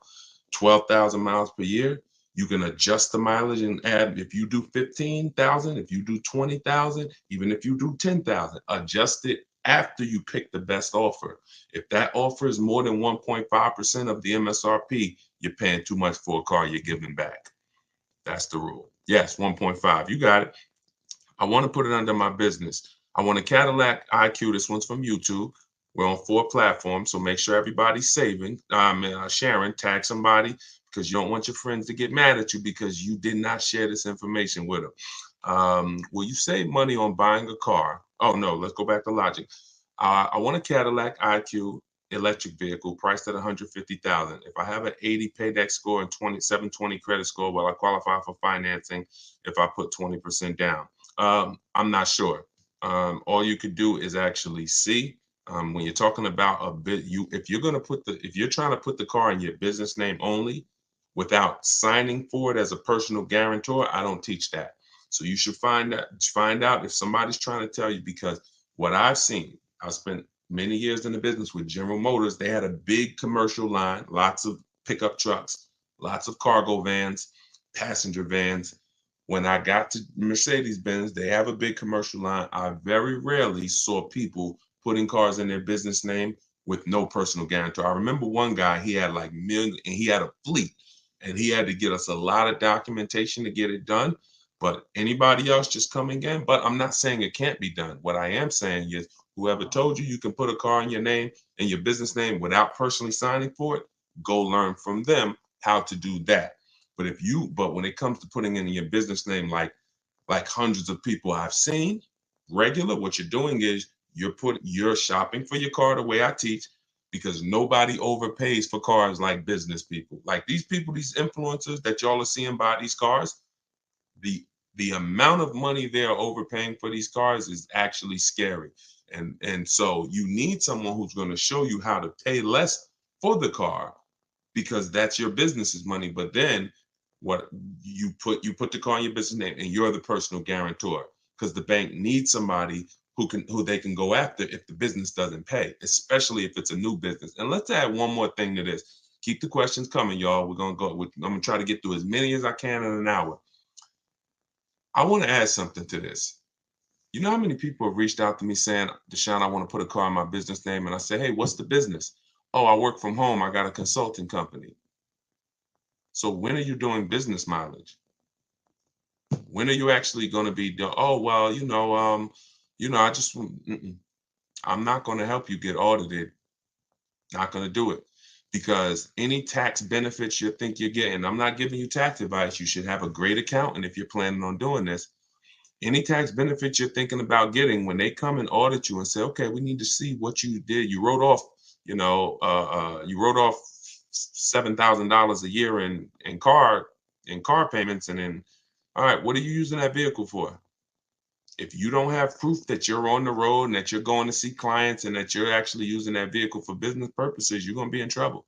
12,000 miles per year. You can adjust the mileage and add, if you do 15,000, if you do 20,000, even if you do 10,000, adjust it after you pick the best offer. If that offer is more than 1.5% of the MSRP, you're paying too much for a car you're giving back. That's the rule. Yes, 1.5. You got it. I want to put it under my business. I want a Cadillac IQ. This one's from YouTube. We're on 4 platforms, so make sure everybody's sharing, tag somebody, because you don't want your friends to get mad at you because you did not share this information with them. Will you save money on buying a car? Oh, no, let's go back to logic. I want a Cadillac IQ electric vehicle priced at $150,000. If I have an 80 payback score and 720 credit score, will I qualify for financing if I put 20% down? I'm not sure. All you could do is actually see. When you're talking about if you're trying to put the car in your business name only without signing for it as a personal guarantor, I don't teach that. So you should find out if somebody's trying to tell you, because what I've seen, I've spent many years in the business with General Motors. They had a big commercial line, lots of pickup trucks, lots of cargo vans, passenger vans. When I got to Mercedes-Benz, they have a big commercial line. I very rarely saw people putting cars in their business name with no personal guarantor. I remember one guy, he had like million, and he had a fleet. And he had to get us a lot of documentation to get it done. But anybody else just coming in. But I'm not saying it can't be done. What I am saying is whoever told you you can put a car in your name and your business name without personally signing for it, go learn from them how to do that. But when it comes to putting in your business name, like hundreds of people I've seen regular, what you're doing is you're shopping for your car the way I teach, because nobody overpays for cars like business people. Like these people, these influencers that y'all are seeing buy these cars, the amount of money they're overpaying for these cars is actually scary. And so you need someone who's going to show you how to pay less for the car, because that's your business's money. But then what you put the car in your business name and you're the personal guarantor, because the bank needs somebody who they can go after if the business doesn't pay, especially if it's a new business. And let's add one more thing to this. Keep the questions coming, y'all. I'm gonna try to get through as many as I can in an hour. I want to add something to this. You know how many people have reached out to me saying, Deshone, I want to put a car in my business name. And I say, hey, what's the business? Oh, I work from home. I got a consulting company. So when are you doing business mileage? When are you actually going to be doing? Oh, well, I just, I'm not going to help you get audited. Not going to do it, because any tax benefits you think you're getting, I'm not giving you tax advice. You should have a great accountant if you're planning on doing this. Any tax benefits you're thinking about getting, when they come and audit you and say, okay, we need to see what you did. You wrote off, you wrote off $7,000 a year in car payments, and then, all right, what are you using that vehicle for? If you don't have proof that you're on the road and that you're going to see clients and that you're actually using that vehicle for business purposes, you're going to be in trouble.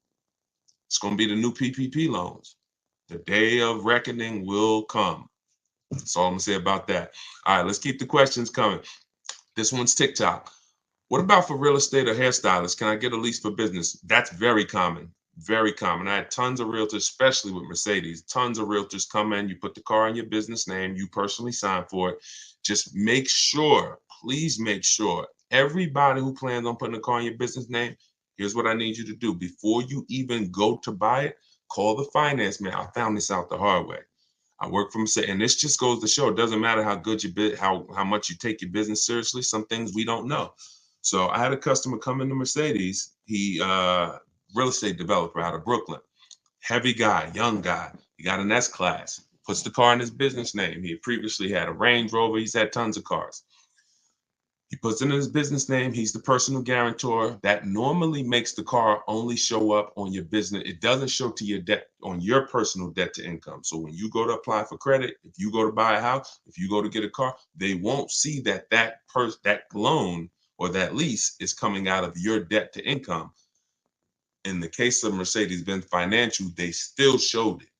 It's going to be the new PPP loans. The day of reckoning will come. That's all I'm gonna say about that. All right, let's keep the questions coming. This one's TikTok. What about for real estate or hairstylists? Can I get a lease for business? That's very common. Very common. I had tons of realtors, especially with Mercedes, tons of realtors come in. You put the car in your business name, you personally sign for it. Just make sure, please make sure, everybody who plans on putting a car in your business name, here's what I need you to do. Before you even go to buy it, call the finance man. I found this out the hard way. I work from, and this just goes to show it doesn't matter how good how much you take your business seriously. Some things we don't know. So I had a customer come into Mercedes. He real estate developer out of Brooklyn, heavy guy, young guy. He got an S class. Puts the car in his business name. He previously had a Range Rover. He's had tons of cars. He puts it in his business name. He's the personal guarantor. That normally makes the car only show up on your business. It doesn't show to your debt, on your personal debt to income. So when you go to apply for credit, if you go to buy a house, if you go to get a car, they won't see that loan or that lease is coming out of your debt to income. In the case of Mercedes-Benz Financial, they still showed it.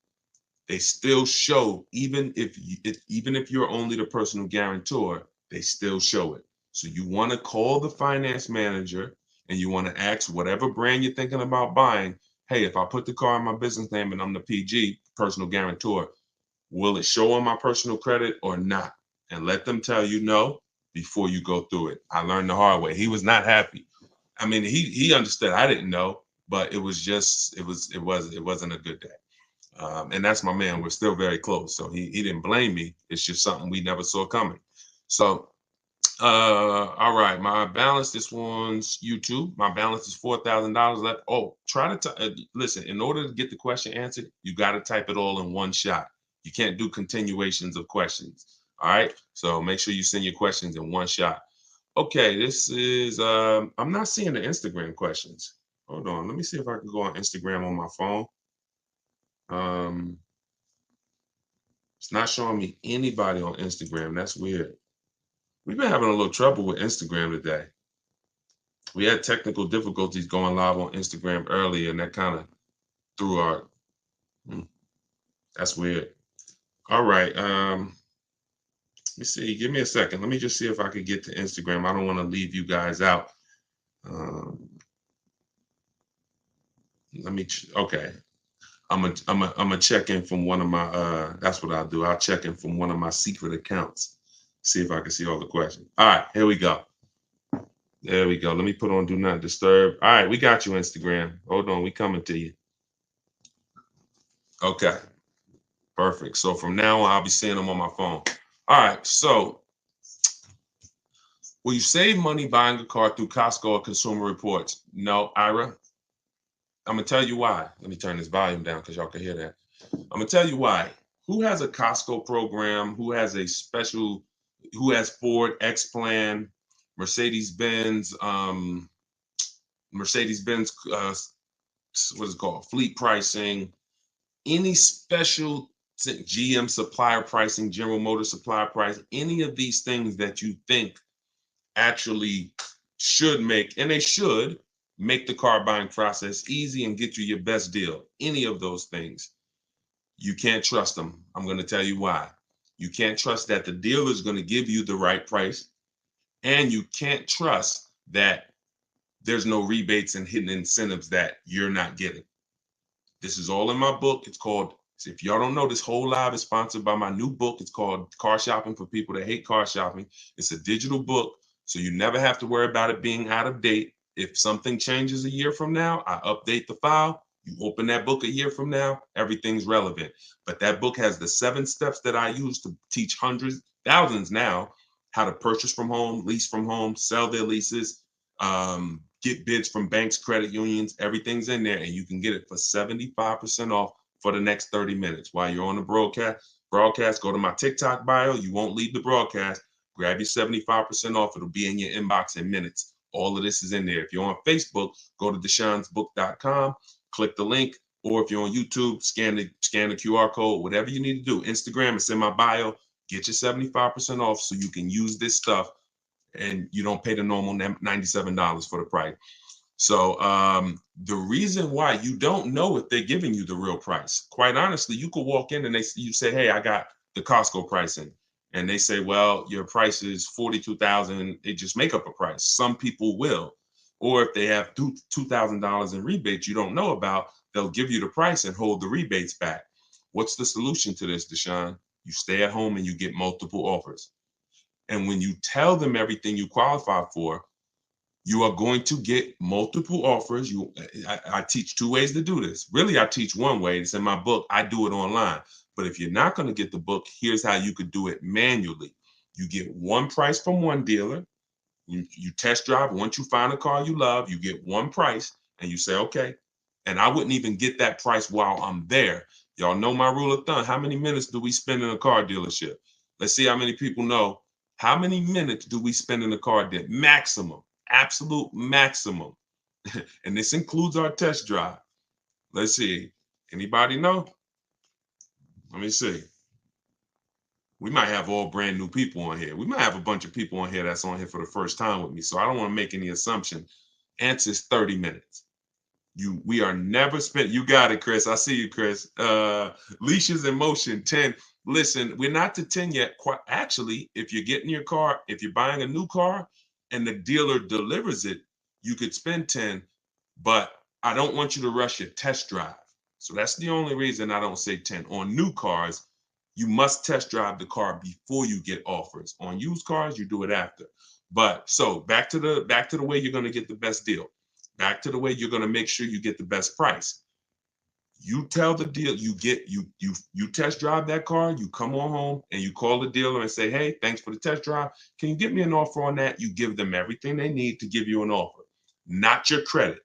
They still show, even if you're only the personal guarantor, they still show it. So you want to call the finance manager and you want to ask whatever brand you're thinking about buying, hey, if I put the car in my business name and I'm the PG, personal guarantor, will it show on my personal credit or not? And let them tell you no before you go through it. I learned the hard way. He was not happy. I mean, he understood. I didn't know, but it wasn't a good day. And that's my man. We're still very close. So he didn't blame me. It's just something we never saw coming. So, all right, my balance, this one's YouTube. My balance is $4,000 left. Oh, listen, in order to get the question answered, you got to type it all in one shot. You can't do continuations of questions. All right. So make sure you send your questions in one shot. Okay, this is, I'm not seeing the Instagram questions. Hold on. Let me see if I can go on Instagram on my phone. It's not showing me anybody on Instagram. That's weird. We've been having a little trouble with Instagram today. We had technical difficulties going live on Instagram earlier, and that kind of threw our, that's weird. All right. Let me see. Give me a second. Let me just see if I could get to Instagram. I don't want to leave you guys out. Okay. I'm a check in from one of my, that's what I'll do. I'll check in from one of my secret accounts. See if I can see all the questions. All right, here we go. There we go. Let me put on Do Not Disturb. All right, we got you, Instagram. Hold on, we coming to you. Okay, perfect. So from now on, I'll be seeing them on my phone. All right, so will you save money buying a car through Costco or Consumer Reports? No, Ira. I'm gonna tell you why. Let me turn this volume down because y'all can hear that. I'm gonna tell you why. Who has a Costco program? Who has a special? Who has Ford X Plan, Mercedes Benz, Mercedes Benz? What is it called? Fleet pricing. Any special GM supplier pricing, General Motors supplier price? Any of these things that you think actually should make, and they should make the car buying process easy and get you your best deal. Any of those things, you can't trust them. I'm going to tell you why. You can't trust that the dealer is going to give you the right price, and you can't trust that there's no rebates and hidden incentives that you're not getting. This is all in my book. It's called, if y'all don't know, this whole live is sponsored by my new book. It's called Car Shopping for People That Hate Car Shopping. It's a digital book, so you never have to worry about it being out of date. If something changes a year from now, I update the file. You open that book a year from now, everything's relevant. But that book has the 7 steps that I use to teach hundreds, thousands now, how to purchase from home, lease from home, sell their leases, get bids from banks, credit unions. Everything's in there, and you can get it for 75% off for the next 30 minutes. While you're on the broadcast, go to my TikTok bio. You won't leave the broadcast. Grab your 75% off. It'll be in your inbox in minutes. All of this is in there. If you're on Facebook, go to deshonsbook.com, click the link, or if you're on YouTube, scan the QR code, whatever you need to do. Instagram, it's in my bio. Get your 75% off so you can use this stuff and you don't pay the normal $97 for the price. So the reason why you don't know if they're giving you the real price, quite honestly, you could walk in and you say, hey, I got the Costco pricing. And they say, well, your price is $42,000. They just make up a price. Some people will. Or if they have $2,000 in rebates you don't know about, they'll give you the price and hold the rebates back. What's the solution to this, Deshone? You stay at home and you get multiple offers. And when you tell them everything you qualify for, you are going to get multiple offers. I teach 2 ways to do this. Really, I teach 1 way. It's in my book. I do it online. But if you're not going to get the book, here's how you could do it manually. You get 1 price from 1 dealer. You test drive. Once you find a car you love, you get 1 price and you say, okay. And I wouldn't even get that price while I'm there. Y'all know my rule of thumb. How many minutes do we spend in a car dealership? Let's see how many people know. How many minutes do we spend in a car dealership? Maximum, absolute maximum. And this includes our test drive. Let's see. Anybody know? Let me see. We might have all brand new people on here. We might have a bunch of people on here that's on here for the first time with me. So I don't want to make any assumption. Answer is 30 minutes. We are never spent. You got it, Chris. I see you, Chris. Leashes in motion, 10. Listen, we're not to 10 yet. Actually, if you're getting your car, if you're buying a new car and the dealer delivers it, you could spend 10, but I don't want you to rush your test drive. So that's the only reason I don't say 10. On new cars, you must test drive the car before you get offers. On used cars, you do it after. But so back to the way you're going to get the best deal. Back to the way you're going to make sure you get the best price. You tell the deal, you test drive that car, you come on home and you call the dealer and say, hey, thanks for the test drive. Can you get me an offer on that? You give them everything they need to give you an offer, not your credit.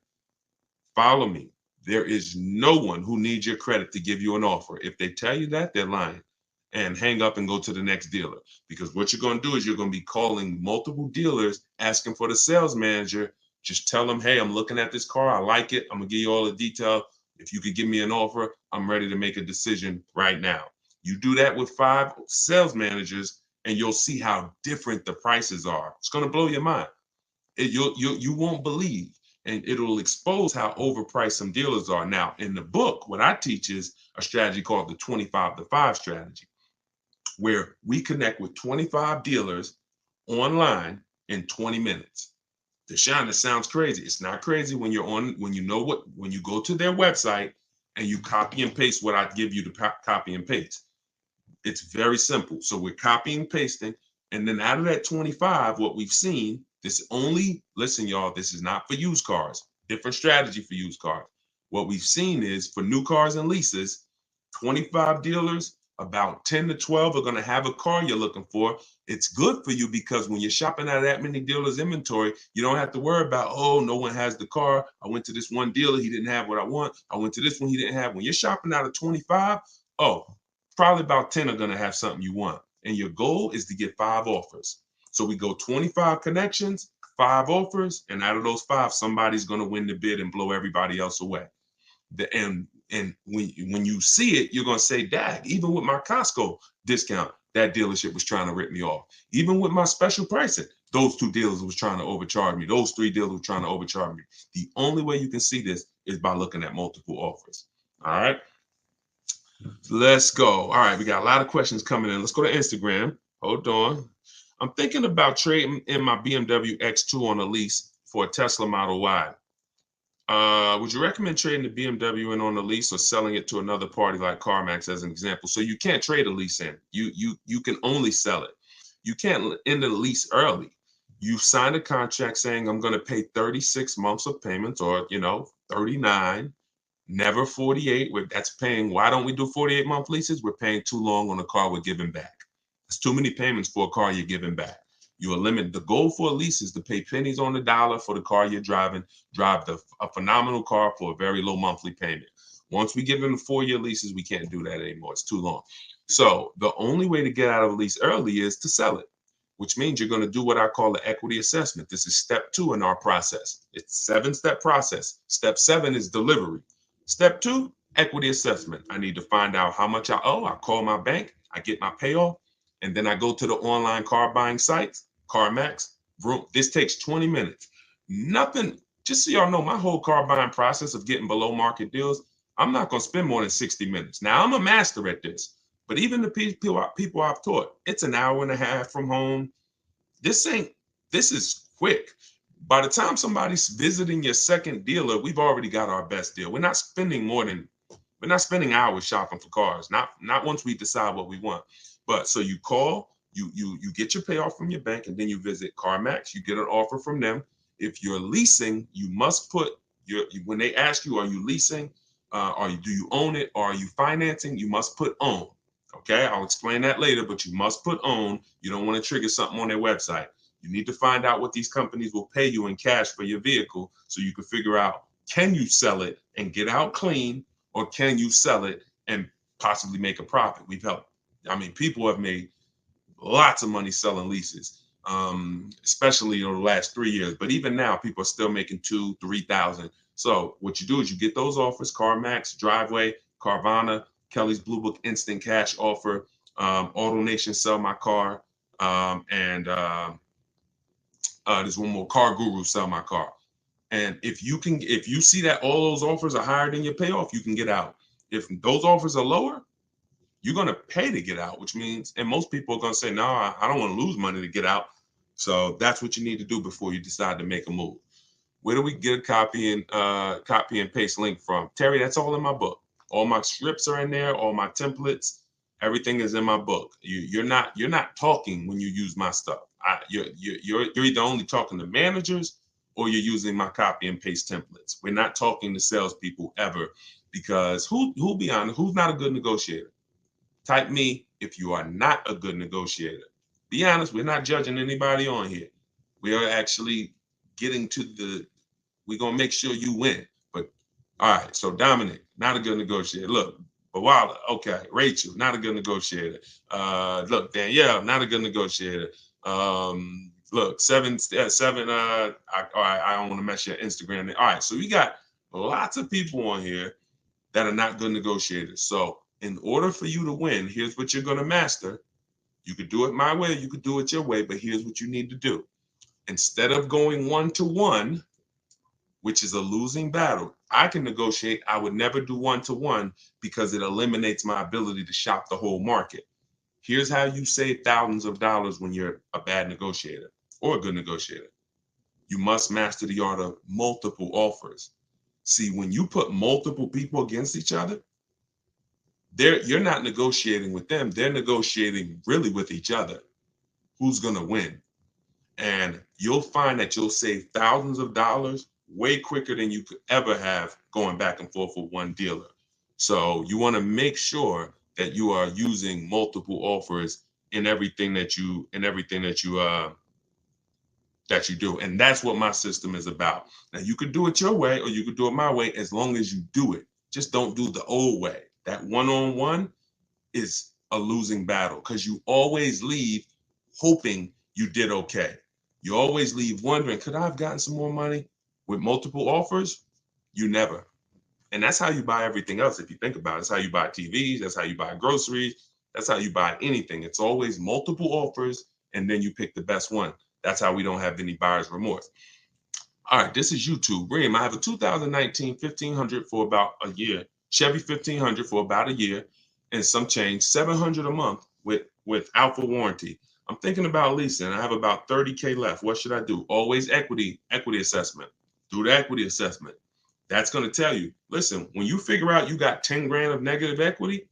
Follow me. There is no one who needs your credit to give you an offer. If they tell you that, they're lying. And hang up and go to the next dealer. Because what you're going to do is you're going to be calling multiple dealers asking for the sales manager. Just tell them, hey, I'm looking at this car. I like it. I'm going to give you all the detail. If you could give me an offer, I'm ready to make a decision right now. You do that with 5 sales managers and you'll see how different the prices are. It's going to blow your mind. You won't believe. And it'll expose how overpriced some dealers are. Now, in the book, what I teach is a strategy called the 25-to-5 strategy, where we connect with 25 dealers online in 20 minutes. Deshone, this sounds crazy. It's not crazy when you go to their website and you copy and paste what I give you to copy and paste. It's very simple. So we're copying and pasting. And then out of that 25, what we've seen, listen, y'all, this is not for used cars. Different strategy for used cars. What we've seen is for new cars and leases, 25 dealers, about 10 to 12 are going to have a car you're looking for. It's good for you because when you're shopping out of that many dealers' inventory, you don't have to worry about, oh, no one has the car. I went to this one dealer, he didn't have what I want. I went to this one, he didn't have. When you're shopping out of 25, oh, probably about 10 are going to have something you want. And your goal is to get 5 offers. So we go 25 connections, 5 offers, and out of those 5, somebody's going to win the bid and blow everybody else away. And when you see it, you're going to say, dag, even with my Costco discount, that dealership was trying to rip me off. Even with my special pricing, those 2 dealers was trying to overcharge me. Those 3 dealers were trying to overcharge me. The only way you can see this is by looking at multiple offers. All right. Let's go. All right. We got a lot of questions coming in. Let's go to Instagram. Hold on. I'm thinking about trading in my BMW X2 on a lease for a Tesla Model Y. Would you recommend trading the BMW in on a lease or selling it to another party like CarMax as an example? So you can't trade a lease in. You can only sell it. You can't end the lease early. You signed a contract saying I'm going to pay 36 months of payments, or 39, never 48. That's paying. Why don't we do 48-month leases? We're paying too long on a car we're giving back. It's too many payments for a car you're giving back. You eliminate the goal for a lease is to pay pennies on the dollar for the car you're driving, drive a phenomenal car for a very low monthly payment. Once we give them the 4-year leases, we can't do that anymore. It's too long. So the only way to get out of a lease early is to sell it, which means you're going to do what I call the equity assessment. This is step 2 in our process. It's 7-step process. Step 7 is delivery. Step 2, equity assessment. I need to find out how much I owe. I call my bank. I get my payoff. And then I go to the online car buying sites, CarMax. This takes 20 minutes. Nothing, just so y'all know, my whole car buying process of getting below market deals, I'm not going to spend more than 60 minutes. Now, I'm a master at this, but even the people I've taught, it's an hour and a half from home. This is quick. By the time somebody's visiting your second dealer, we've already got our best deal. We're not spending hours shopping for cars, not once we decide what we want. But so you call, you get your payoff from your bank, and then you visit CarMax. You get an offer from them. If you're leasing, you must put when they ask you, are you leasing, do you own it, or are you financing? You must put own. Okay, I'll explain that later, but you must put own. You don't want to trigger something on their website. You need to find out what these companies will pay you in cash for your vehicle, so you can figure out, can you sell it and get out clean, or can you sell it and possibly make a profit? We've helped. People have made lots of money selling leases, especially over the last 3 years. But even now, people are still making $2,000, $3,000. So what you do is you get those offers: CarMax, Driveway, Carvana, Kelly's Blue Book Instant Cash Offer, AutoNation Sell My Car, and there's one more, Car Guru Sell My Car. And if you see that all those offers are higher than your payoff, you can get out. If those offers are lower, you're going to pay to get out, which means, and most people are going to say, no, I don't want to lose money to get out. So that's what you need to do before you decide to make a move. Where do we get a copy and paste link from? Terry, that's all in my book. All my scripts are in there, all my templates, everything is in my book. You're not talking when you use my stuff. You're either only talking to managers or you're using my copy and paste templates. We're not talking to salespeople ever, because who'll be honest, who's not a good negotiator? Type me if you are not a good negotiator. Be honest, we're not judging anybody on here. We are actually getting to we're going to make sure you win. But all right, so Dominic, not a good negotiator. Look, Bawala, okay. Rachel, not a good negotiator. Look, Danielle, not a good negotiator. Look, seven. I don't want to mess your Instagram. All right, so we got lots of people on here that are not good negotiators. So in order for you to win, here's what you're going to master. You could do it my way, you could do it your way, but here's what you need to do. Instead of going 1-to-1, which is a losing battle, I can negotiate. I would never do 1-to-1 because it eliminates my ability to shop the whole market. Here's how you save thousands of dollars when you're a bad negotiator or a good negotiator. You must master the art of multiple offers. See, when you put multiple people against each other, you're not negotiating with them. They're negotiating really with each other. Who's going to win? And you'll find that you'll save thousands of dollars way quicker than you could ever have going back and forth with one dealer. So you want to make sure that you are using multiple offers in everything that you do. And that's what my system is about. Now you could do it your way or you could do it my way as long as you do it. Just don't do the old way. That one-on-one is a losing battle because you always leave hoping you did okay. You always leave wondering, could I have gotten some more money? With multiple offers, you never. And that's how you buy everything else. If you think about it, that's how you buy TVs. That's how you buy groceries. That's how you buy anything. It's always multiple offers, and then you pick the best one. That's how we don't have any buyer's remorse. All right, this is YouTube. Reem, I have a 2019 1500 for about a year. Chevy 1500 for about a year and some change, 700 a month with Alpha warranty. I'm thinking about leasing. I have about 30K left. What should I do? Always equity assessment. Do the equity assessment. That's going to tell you, listen, when you figure out you got 10 grand of negative equity,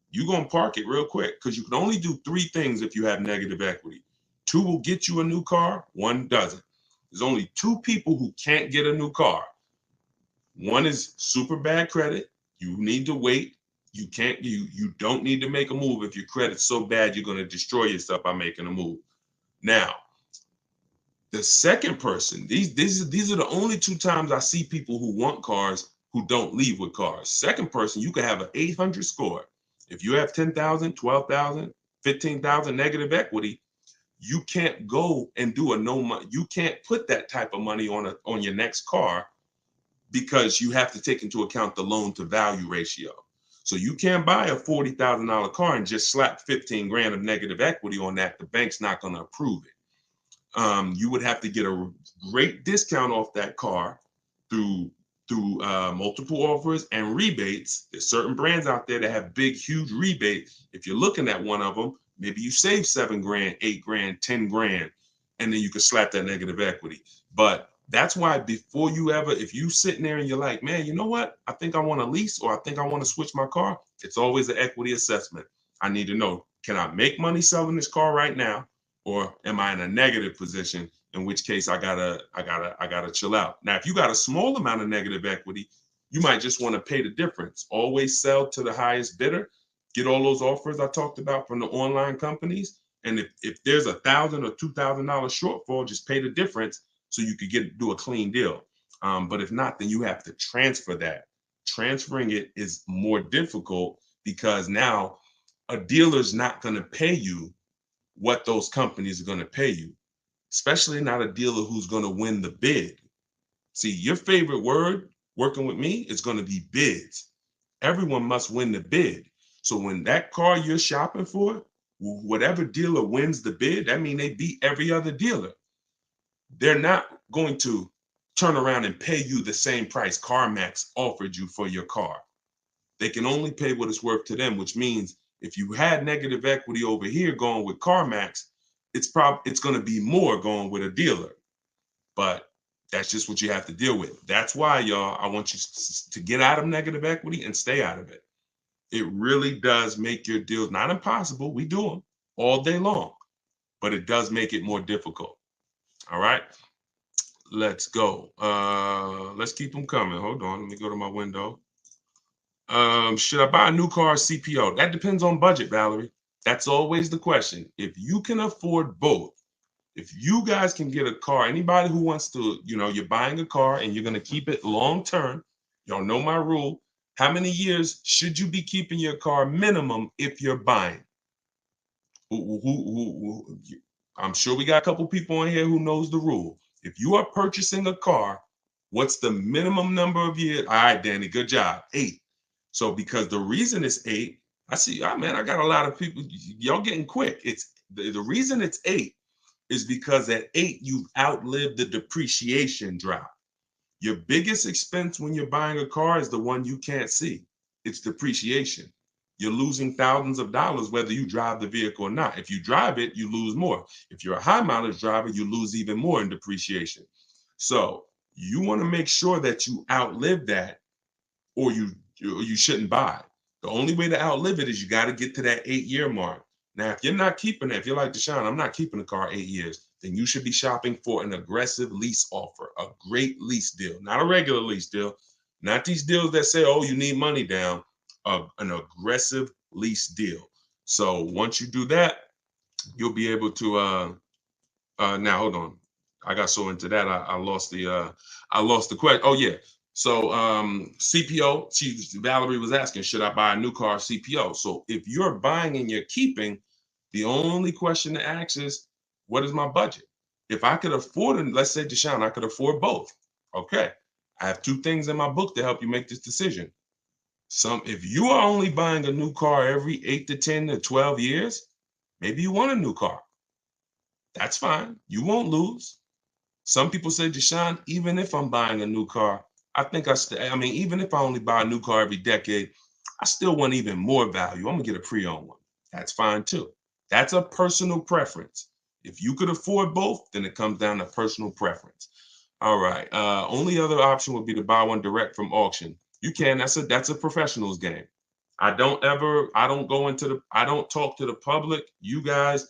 you're going to park it real quick because you can only do 3 things if you have negative equity. 2 will get you a new car, 1 doesn't. There's only 2 people who can't get a new car. One is super bad credit. You need to wait. You don't need to make a move if your credit's so bad you're going to destroy yourself by making a move. Now, the second person, these are the only 2 times I see people who want cars who don't leave with cars. Second person, you could have an 800 score. If you have 10,000, 12,000, 15,000 negative equity, you can't go and do a no money. You can't put that type of money on your next car because you have to take into account the loan to value ratio. So you can't buy a $40,000 car and just slap 15 grand of negative equity on that. The bank's not going to approve it. You would have to get a great discount off that car through multiple offers and rebates. There's certain brands out there that have big, huge rebates. If you're looking at one of them, maybe you save 7 grand, 8 grand, 10 grand, and then you can slap that negative equity. But that's why before you ever, if you sitting there and you're like, man, you know what? I think I want to lease or I think I want to switch my car. It's always an equity assessment. I need to know, can I make money selling this car right now? Or am I in a negative position? In which case I gotta chill out. Now, if you got a small amount of negative equity, you might just want to pay the difference. Always sell to the highest bidder. Get all those offers I talked about from the online companies. And if there's $1,000 or $2,000 shortfall, just pay the difference so you could do a clean deal. But if not, then you have to transfer that. Transferring it is more difficult because now a dealer's not going to pay you what those companies are going to pay you, especially not a dealer who's going to win the bid. See, your favorite word working with me is going to be bids. Everyone must win the bid. So when that car you're shopping for, whatever dealer wins the bid, that means they beat every other dealer. They're not going to turn around and pay you the same price CarMax offered you for your car. They can only pay what it's worth to them, which means if you had negative equity over here going with CarMax, it's going to be more going with a dealer. But that's just what you have to deal with. That's why, y'all, I want you to get out of negative equity and stay out of it. It really does make your deals not impossible. We do them all day long, but it does make it more difficult. All right, let's go. Let's keep them coming. Hold on, let me go to my window. Should I buy a new car or CPO? That depends on budget, Valerie. That's always the question. If you can afford both, if you guys can get a car, anybody who wants to, you're buying a car and you're going to keep it long term, y'all know my rule. How many years should you be keeping your car minimum if you're buying? I'm sure we got a couple people in here who knows the rule. If you are purchasing a car, what's the minimum number of years? All right, Danny, good job. 8. So because the reason it's 8, I see, man, I got a lot of people, y'all getting quick. It's the reason it's 8 is because at 8, you've outlived the depreciation drop. Your biggest expense when you're buying a car is the one you can't see. It's depreciation. You're losing thousands of dollars whether you drive the vehicle or not. If you drive it, you lose more. If you're a high mileage driver, you lose even more in depreciation. So you want to make sure that you outlive that, or you shouldn't buy. The only way to outlive it is you got to get to that 8-year mark. Now, if you're not keeping it, if you're like Deshone, I'm not keeping the car 8 years, then you should be shopping for an aggressive lease offer, a great lease deal, not a regular lease deal, not these deals that say, oh, you need money down. an aggressive lease deal. So once you do that, you'll be able to now hold on. I got so into that I lost the question. Oh yeah. So CPO, Valerie was asking, should I buy a new car CPO? So if you're buying and you're keeping, the only question to ask is, what is my budget? If I could afford it, let's say Deshone, I could afford both. Okay. I have two things in my book to help you make this decision. If you are only buying a new car every 8 to 10 to 12 years, maybe you want a new car. That's fine. You won't lose. Some people say, Deshone, even if I'm buying a new car, I think even if I only buy a new car every decade, I still want even more value. I'm gonna get a pre-owned one. That's fine too. That's a personal preference. If you could afford both, then it comes down to personal preference. All right. Only other option would be to buy one direct from auction. You can. That's a professional's game. I don't talk to the public, you guys,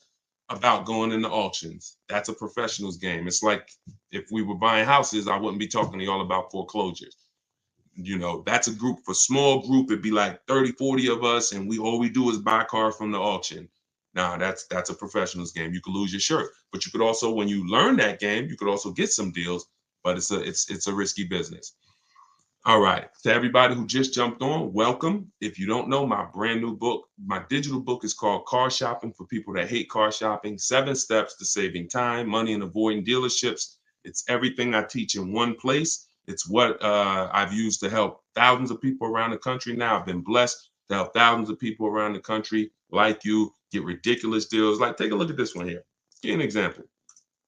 about going into auctions. That's a professional's game. It's like if we were buying houses, I wouldn't be talking to y'all about foreclosures. That's a group, for small group, it'd be like 30, 40 of us, and all we do is buy cars from the auction. Now that's a professional's game. You could lose your shirt, but you could also, when you learn that game, you could also get some deals, but it's a risky business. All right, to everybody who just jumped on, welcome. If you don't know, my brand new book, my digital book is called Car Shopping for People That Hate Car Shopping, 7 Steps to Saving Time, Money, and Avoiding Dealerships. It's everything I teach in one place. It's what I've used to help thousands of people around the country now. I've been blessed to help thousands of people around the country like you get ridiculous deals. Like, take a look at this one here. Give you an example,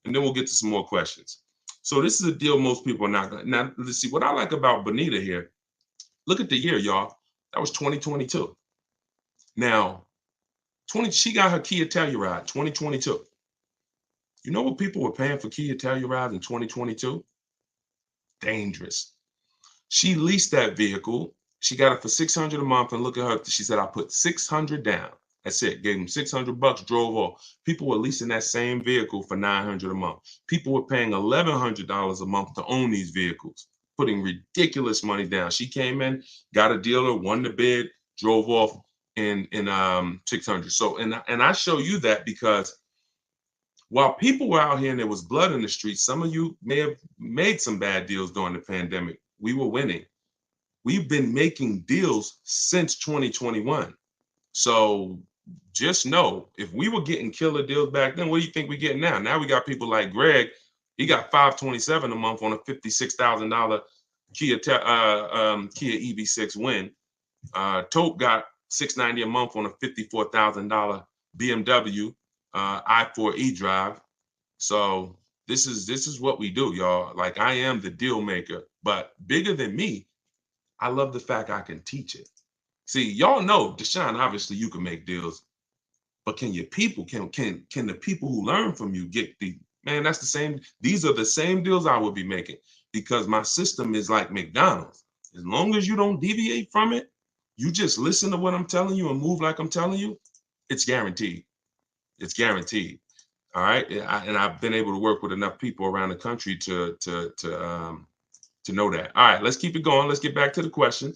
and then we'll get to some more questions. So this is a deal most people are not going to. Now, let's see. What I like about Bonita here, look at the year, y'all. That was 2022. Now, she got her Kia Telluride, 2022. You know what people were paying for Kia Telluride in 2022? Dangerous. She leased that vehicle. She got it for $600 a month, and look at her. She said, I put $600 down. That's it. Gave them $600, drove off. People were leasing that same vehicle for $900 a month. People were paying $1,100 a month to own these vehicles, putting ridiculous money down. She came in, got a dealer, won the bid, drove off in 600. So, and I show you that because while people were out here and there was blood in the streets, some of you may have made some bad deals during the pandemic. We were winning. We've been making deals since 2021. So just know, if we were getting killer deals back then, what do you think we're getting now? Now we got people like Greg. He got $527 a month on a $56,000 Kia EV6 win. Tope got $690 a month on a $54,000 BMW i4 e-drive. So this is what we do, y'all. Like, I am the deal maker, but bigger than me, I love the fact I can teach it. See, y'all know, Deshone, obviously you can make deals, but can the people who learn from you get that's the same. These are the same deals I would be making, because my system is like McDonald's. As long as you don't deviate from it, you just listen to what I'm telling you and move like I'm telling you, it's guaranteed. It's guaranteed. All right. And I've been able to work with enough people around the country to know that. All right, let's keep it going. Let's get back to the question.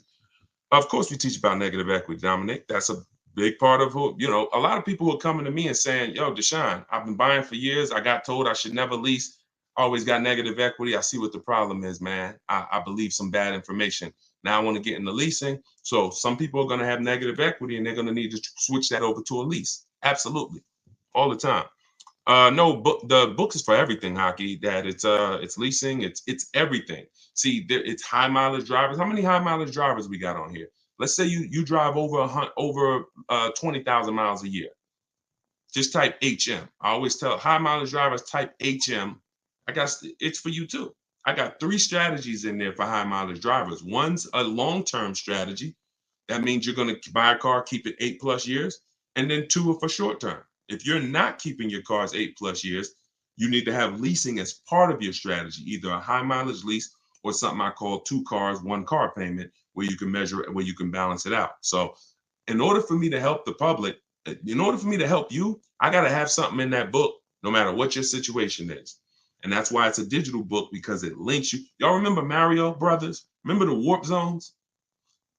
Of course, we teach about negative equity, Dominic. That's a big part of a lot of people who are coming to me and saying, yo, Deshone, I've been buying for years. I got told I should never lease. Always got negative equity. I see what the problem is, man. I believe some bad information. Now I want to get into leasing. So some people are going to have negative equity and they're going to need to switch that over to a lease. Absolutely. All the time. No, the book is for everything, Hockey. That it's leasing, it's everything. See, it's high mileage drivers. How many high mileage drivers we got on here? Let's say you drive over 20,000 miles a year. Just type HM. I always tell high mileage drivers, type HM. It's for you too. I got 3 strategies in there for high mileage drivers. One's a long-term strategy. That means you're going to buy a car, keep it 8+ years, and then 2 are for short term. If you're not keeping your cars 8+ years, you need to have leasing as part of your strategy, either a high mileage lease or something I call 2 cars, 1 car payment, where you can measure it, where you can balance it out. So in order for me to help the public, in order for me to help you, I got to have something in that book, no matter what your situation is. And that's why it's a digital book, because it links you. Y'all remember Mario Brothers? Remember the warp zones?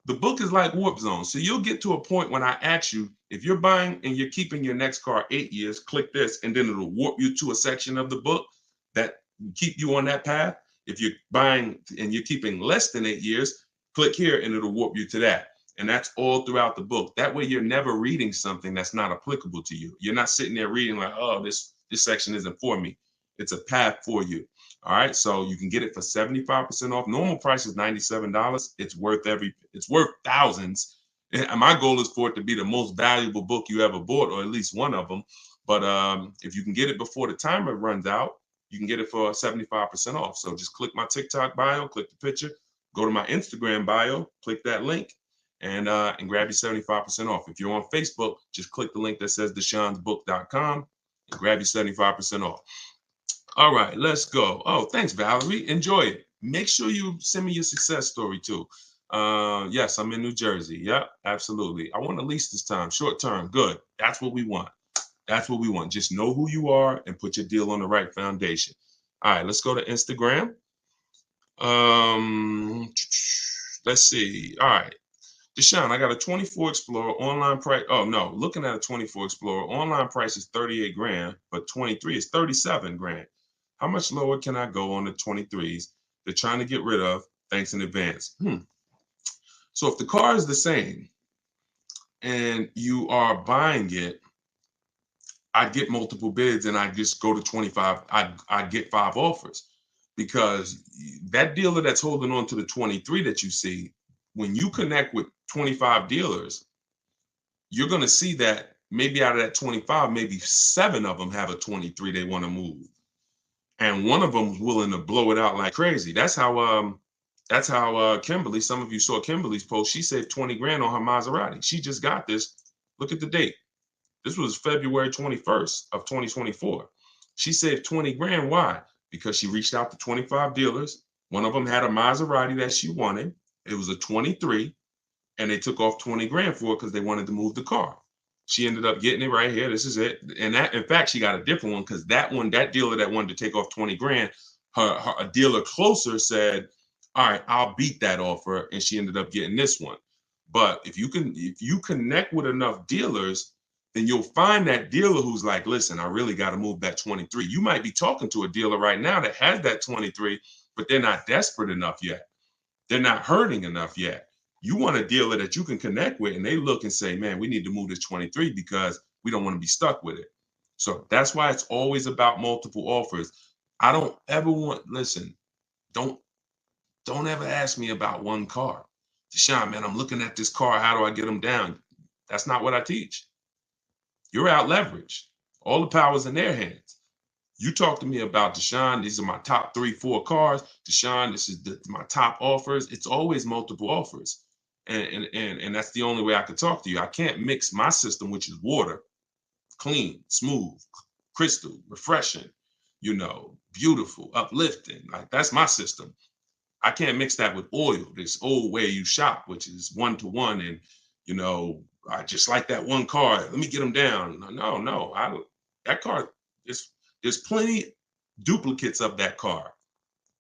The book is like Warp Zone. So you'll get to a point when I ask you, if you're buying and you're keeping your next car 8 years, click this, and then it'll warp you to a section of the book that keep you on that path. If you're buying and you're keeping less than 8 years, click here and it'll warp you to that. And that's all throughout the book. That way you're never reading something that's not applicable to you. You're not sitting there reading like, oh, this section isn't for me. It's a path for you. All right. So you can get it for 75% off. Normal price is $97. It's worth thousands. And my goal is for it to be the most valuable book you ever bought, or at least one of them. But if you can get it before the timer runs out, you can get it for 75% off. So just click my TikTok bio, click the picture, go to my Instagram bio, click that link, and grab your 75% off. If you're on Facebook, just click the link that says deshonsbook.com and grab your 75% off. All right, let's go. Oh, thanks, Valerie. Enjoy it. Make sure you send me your success story too. Yes, I'm in New Jersey. Yep, absolutely. I want to lease this time, short term. Good. That's what we want. That's what we want. Just know who you are and put your deal on the right foundation. All right, let's go to Instagram. Let's see. All right. Deshone, I got a 24 Explorer online price. Oh no, looking at a 24 Explorer online price is 38 grand, but 23 is 37 grand. How much lower can I go on the 23s? They're trying to get rid of. Thanks in advance. So if the car is the same and you are buying it, I'd get multiple bids and I just go to 25. I'd get 5 offers, because that dealer that's holding on to the 23 that you see, when you connect with 25 dealers, you're going to see that maybe out of that 25, maybe 7 of them have a 23 they want to move. And one of them is willing to blow it out like crazy. That's how Kimberly, some of you saw Kimberly's post. She saved 20 grand on her Maserati. She just got this. Look at the date. This was February 21st of 2024. She saved 20 grand. Why? Because she reached out to 25 dealers. One of them had a Maserati that she wanted. It was a 23, and they took off 20 grand for it because they wanted to move the car. She ended up getting it right here. This is it. And that, in fact, she got a different one, because that dealer that wanted to take off 20 grand, a dealer closer said, all right, I'll beat that offer. And she ended up getting this one. But if you connect with enough dealers, then you'll find that dealer who's like, listen, I really got to move that 23. You might be talking to a dealer right now that has that 23, but they're not desperate enough yet. They're not hurting enough yet. You want a dealer that you can connect with, and they look and say, man, we need to move this 23 because we don't want to be stuck with it. So that's why it's always about multiple offers. I don't ever listen, don't ever ask me about one car. Deshone, man, I'm looking at this car. How do I get them down? That's not what I teach. You're out leveraged. All the power's in their hands. You talk to me about, Deshone, these are my top 3, 4 cars. Deshone, this is my top offers. It's always multiple offers. And that's the only way I could talk to you. I can't mix my system, which is water, clean, smooth, crystal, refreshing, beautiful, uplifting. Like, that's my system. I can't mix that with oil, this old way you shop, which is 1-to-1. And, I just like that one car. Let me get them down. No. That car, there's plenty duplicates of that car.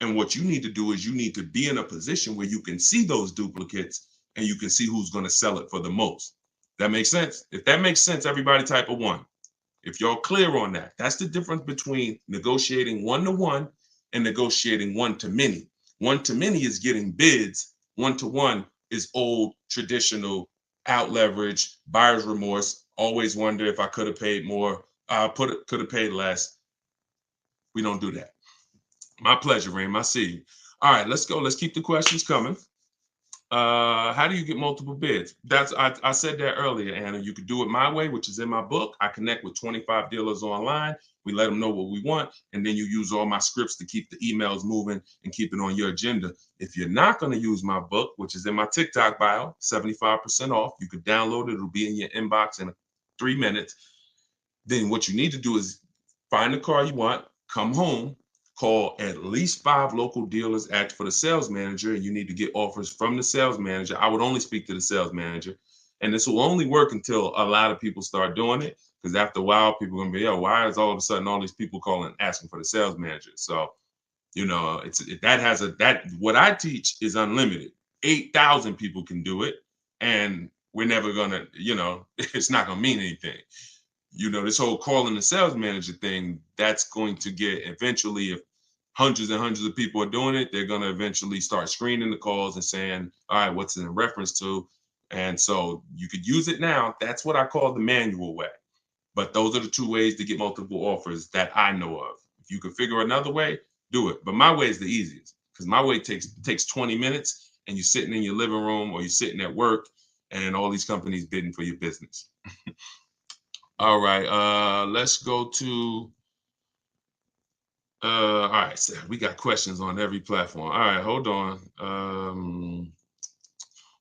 And what you need to do is you need to be in a position where you can see those duplicates and you can see who's going to sell it for the most. That makes sense? If that makes sense, everybody type a 1. If you're clear on that, that's the difference between negotiating 1-to-1 and negotiating 1-to-many. 1-to-many is getting bids. 1-to-1 is old, traditional, out leverage, buyer's remorse. Always wonder if I could have paid more, could have paid less. We don't do that. My pleasure, Reem. I see you. All right, let's go. Let's keep the questions coming. How do you get multiple bids? I said that earlier, Anna. You could do it my way, which is in my book. I connect with 25 dealers online. We let them know what we want, and then you use all my scripts to keep the emails moving and keep it on your agenda. If you're not going to use my book, which is in my TikTok bio, 75% off, you could download it. It'll be in your inbox in 3 minutes. Then what you need to do is find the car you want, come home, call at least 5 local dealers, ask for the sales manager, and you need to get offers from the sales manager. I would only speak to the sales manager. And this will only work until a lot of people start doing it, because after a while, people are going to be, yo, why is all of a sudden all these people calling asking for the sales manager? So, what I teach is unlimited. 8,000 people can do it, and we're never gonna, it's not gonna mean anything. This whole calling the sales manager thing, that's going to get eventually, if hundreds and hundreds of people are doing it, they're going to eventually start screening the calls and saying, all right, what's it in reference to? And so you could use it now. That's what I call the manual way. But those are the two ways to get multiple offers that I know of. If you could figure another way, do it. But my way is the easiest, because my way takes 20 minutes, and you're sitting in your living room or you're sitting at work, and all these companies bidding for your business. All right, let's go to, all right, so we got questions on every platform. All right, hold on.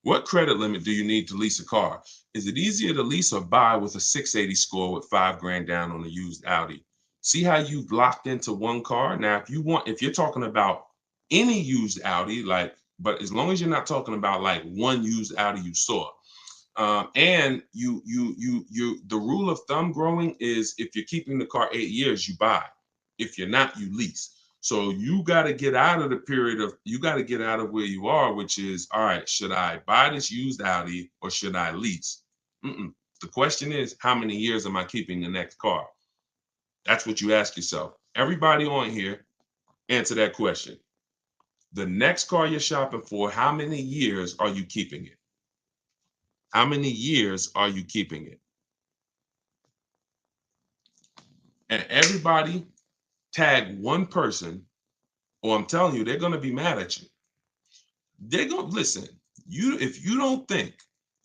What credit limit do you need to lease a car? Is it easier to lease or buy with a 680 score with $5,000 down on a used Audi? See how you've locked into one car? Now, if you're talking about any used Audi, but as long as you're not talking about like one used Audi you saw. And the rule of thumb growing is, if you're keeping the car 8 years, you buy. If you're not, you lease. So you got to get out of where you are, which is, all right, should I buy this used Audi or should I lease? The question is, how many years am I keeping the next car? That's what you ask yourself. Everybody on here, answer that question. The next car you're shopping for, how many years are you keeping it? How many years are you keeping it? And everybody tag one person, or I'm telling you, they're going to be mad at you. They're going to listen. If you don't think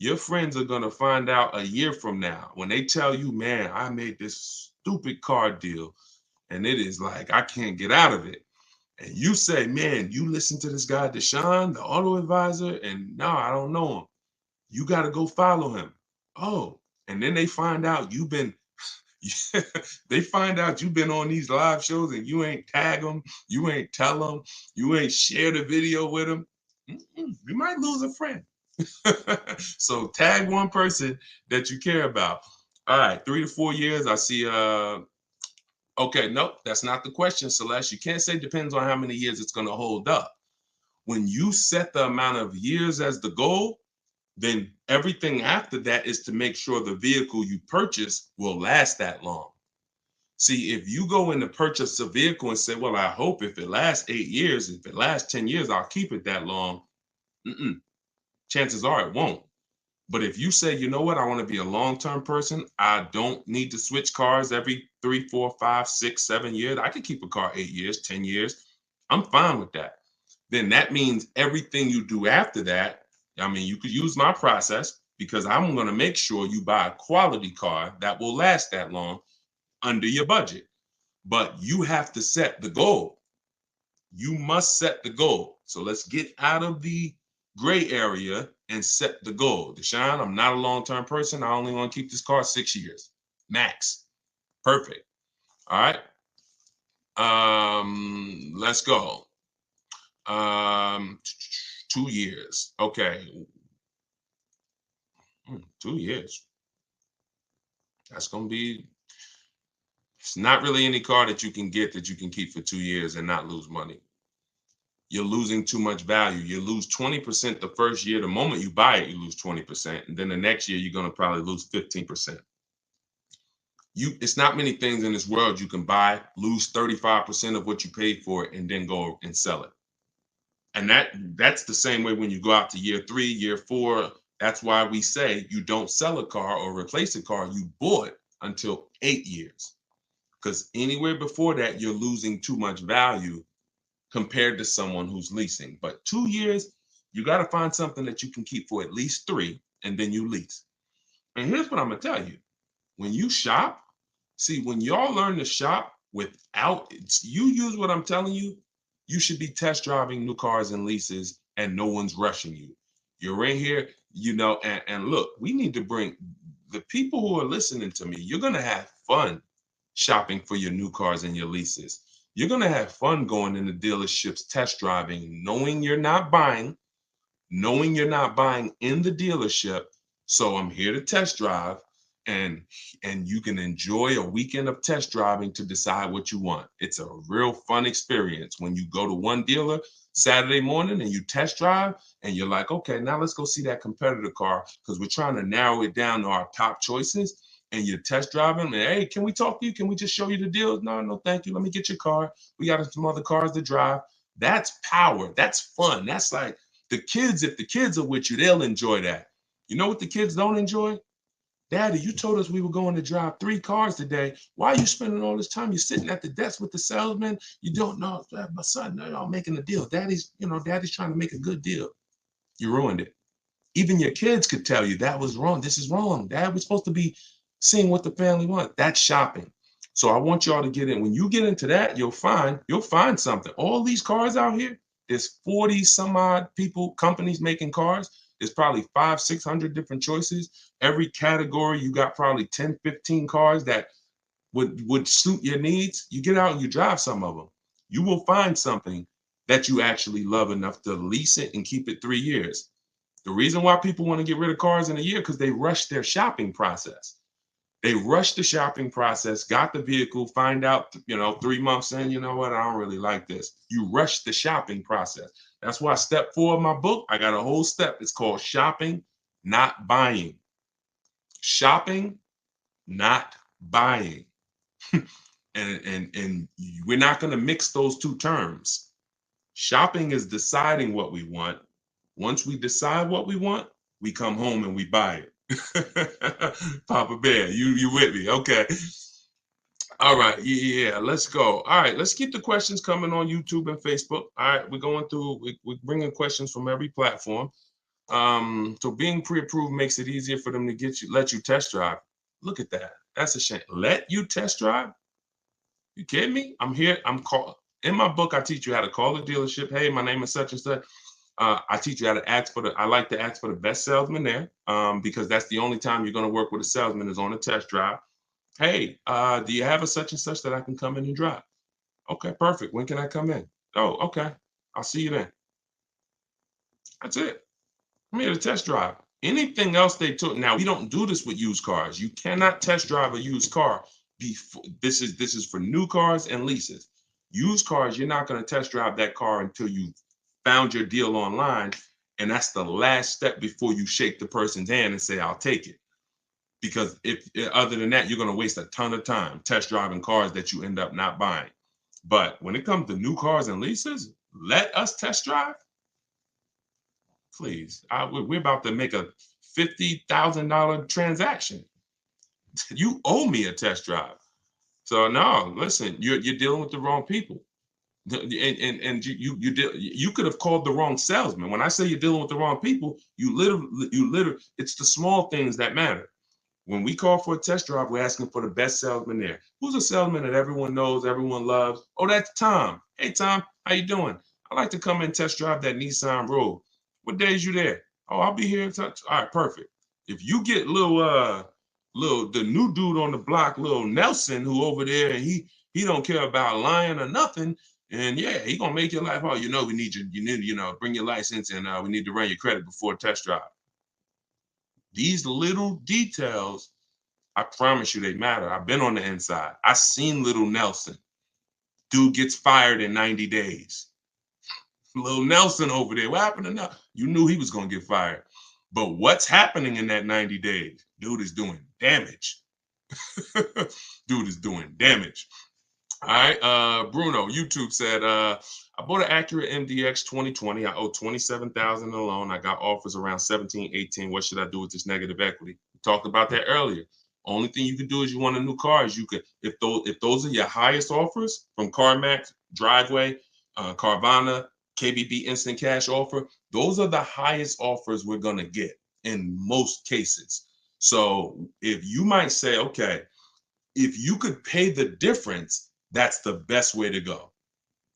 your friends are going to find out a year from now when they tell you, man, I made this stupid car deal and it is like, I can't get out of it. And you say, man, you listen to this guy, Deshone, the Auto Advisor, and no, I don't know him. You got to go follow him. Oh, and then they find out you've been on these live shows and you ain't tag them, you ain't tell them, you ain't share the video with them. You might lose a friend. So tag one person that you care about. All right, 3 to 4 years. I see. Okay, nope, that's not the question, Celeste. You can't say depends on how many years it's going to hold up. When you set the amount of years as the goal, then everything after that is to make sure the vehicle you purchase will last that long. See, if you go in to purchase a vehicle and say, well, I hope if it lasts 8 years, if it lasts 10 years, I'll keep it that long. Chances are it won't. But if you say, you know what, I want to be a long-term person, I don't need to switch cars every 3, 4, 5, 6, 7 years. I could keep a car 8 years, 10 years. I'm fine with that. Then that means everything you do after that, I mean, you could use my process, because I'm going to make sure you buy a quality car that will last that long under your budget. But you have to set the goal. You must set the goal. So let's get out of the gray area and set the goal. Deshone, I'm not a long-term person. I only want to keep this car 6 years max. Perfect. All right. Let's go. 2 years. Okay. 2 years. That's going to be, it's not really any car that you can get that you can keep for 2 years and not lose money. You're losing too much value. You lose 20% the first year. The moment you buy it, you lose 20%. And then the next year, you're going to probably lose 15%. It's not many things in this world you can buy, lose 35% of what you paid for it, and then go and sell it. And that's the same way when you go out to year 3, year 4. That's why we say you don't sell a car or replace a car you bought until 8 years. Because anywhere before that, you're losing too much value compared to someone who's leasing. But 2 years, you got to find something that you can keep for at least 3, and then you lease. And here's what I'm going to tell you. When you shop, see, when y'all learn to shop without, you use what I'm telling you, you should be test driving new cars and leases, and no one's rushing you. You're in here, and look, we need to bring the people who are listening to me, you're going to have fun shopping for your new cars and your leases. You're going to have fun going into dealerships, test driving, knowing you're not buying in the dealership. So I'm here to test drive. and you can enjoy a weekend of test driving to decide what you want. It's a real fun experience when you go to one dealer Saturday morning and you test drive and you're like, okay, now let's go see that competitor car because we're trying to narrow it down to our top choices. And you're test driving and, hey, can we talk to you? Can we just show you the deals? No, no, thank you. Let me get your car. We got some other cars to drive. That's power. That's fun. That's like the kids. If the kids are with you, they'll enjoy that. You know what the kids don't enjoy? Daddy, you told us we were going to drive 3 cars today. Why are you spending all this time? You're sitting at the desk with the salesman. You don't know. My son, they're all making a deal. Daddy's trying to make a good deal. You ruined it. Even your kids could tell you that was wrong. This is wrong. Dad, we're supposed to be seeing what the family wants. That's shopping. So I want y'all to get in. When you get into that, you'll find something. All these cars out here, there's 40 some odd companies making cars. There's probably 500, 600 different choices. Every category, you got probably 10, 15 cars that would suit your needs. You get out and you drive some of them. You will find something that you actually love enough to lease it and keep it 3 years. The reason why people want to get rid of cars in a year because they rush their shopping process. They rush the shopping process, got the vehicle, find out, 3 months in, you know what, I don't really like this. You rush the shopping process. That's why step 4 of my book, I got a whole step. It's called shopping, not buying. Shopping, not buying. and we're not going to mix those two terms. Shopping is deciding what we want. Once we decide what we want, we come home and we buy it. Papa Bear, you with me? Okay. All right. Yeah, let's go. All right, let's keep the questions coming on YouTube and Facebook. All right, we're going through, we're bringing questions from every platform. So being pre-approved makes it easier for them to let you test drive. Look at that. That's a shame. Let you test drive? You kidding me? I'm here. In my book, I teach you how to call the dealership. Hey, my name is such and such. I teach you how to I like to ask for the best salesman there because that's the only time you're going to work with a salesman is on a test drive. Hey, do you have a such and such that I can come in and drive? Okay, perfect. When can I come in? Oh, okay. I'll see you then. That's it. I'm here to test drive. Anything else they took. Now, we don't do this with used cars. You cannot test drive a used car. This is for new cars and leases. Used cars, you're not going to test drive that car until you found your deal online. And that's the last step before you shake the person's hand and say, I'll take it. Because if other than that, you're going to waste a ton of time test driving cars that you end up not buying. But when it comes to new cars and leases, let us test drive. Please, we're about to make a $50,000 transaction. You owe me a test drive. So no, listen, you're dealing with the wrong people. And you could have called the wrong salesman. When I say you're dealing with the wrong people, you literally, it's the small things that matter. When we call for a test drive, we're asking for the best salesman there. Who's a salesman that everyone knows, everyone loves? Oh, that's Tom. Hey, Tom, how you doing? I'd like to come and test drive that Nissan Rogue. What days you there? Oh, I'll be here. All right, perfect. If you get the new dude on the block, little Nelson, who over there, and he don't care about lying or nothing, and yeah, he gonna make your life. Oh, we need you. Bring your license, and we need to run your credit before test drive. These little details, I promise you, they matter. I've been on the inside. I seen little Nelson. Dude gets fired in 90 days. Little Nelson over there. What happened to Nelson? You knew he was gonna get fired. But what's happening in that 90 days? Dude is doing damage. Dude is doing damage. All right, Bruno, YouTube said, I bought an Acura MDX 2020. I owe $27,000 in a loan. I got offers around 17, 18. What should I do with this negative equity? We talked about that earlier. Only thing you can do is you want a new car. Is you could, if those are your highest offers from CarMax, Driveway, Carvana, KBB Instant Cash Offer, those are the highest offers we're gonna get in most cases. So if you might say, okay, if you could pay the difference, that's the best way to go.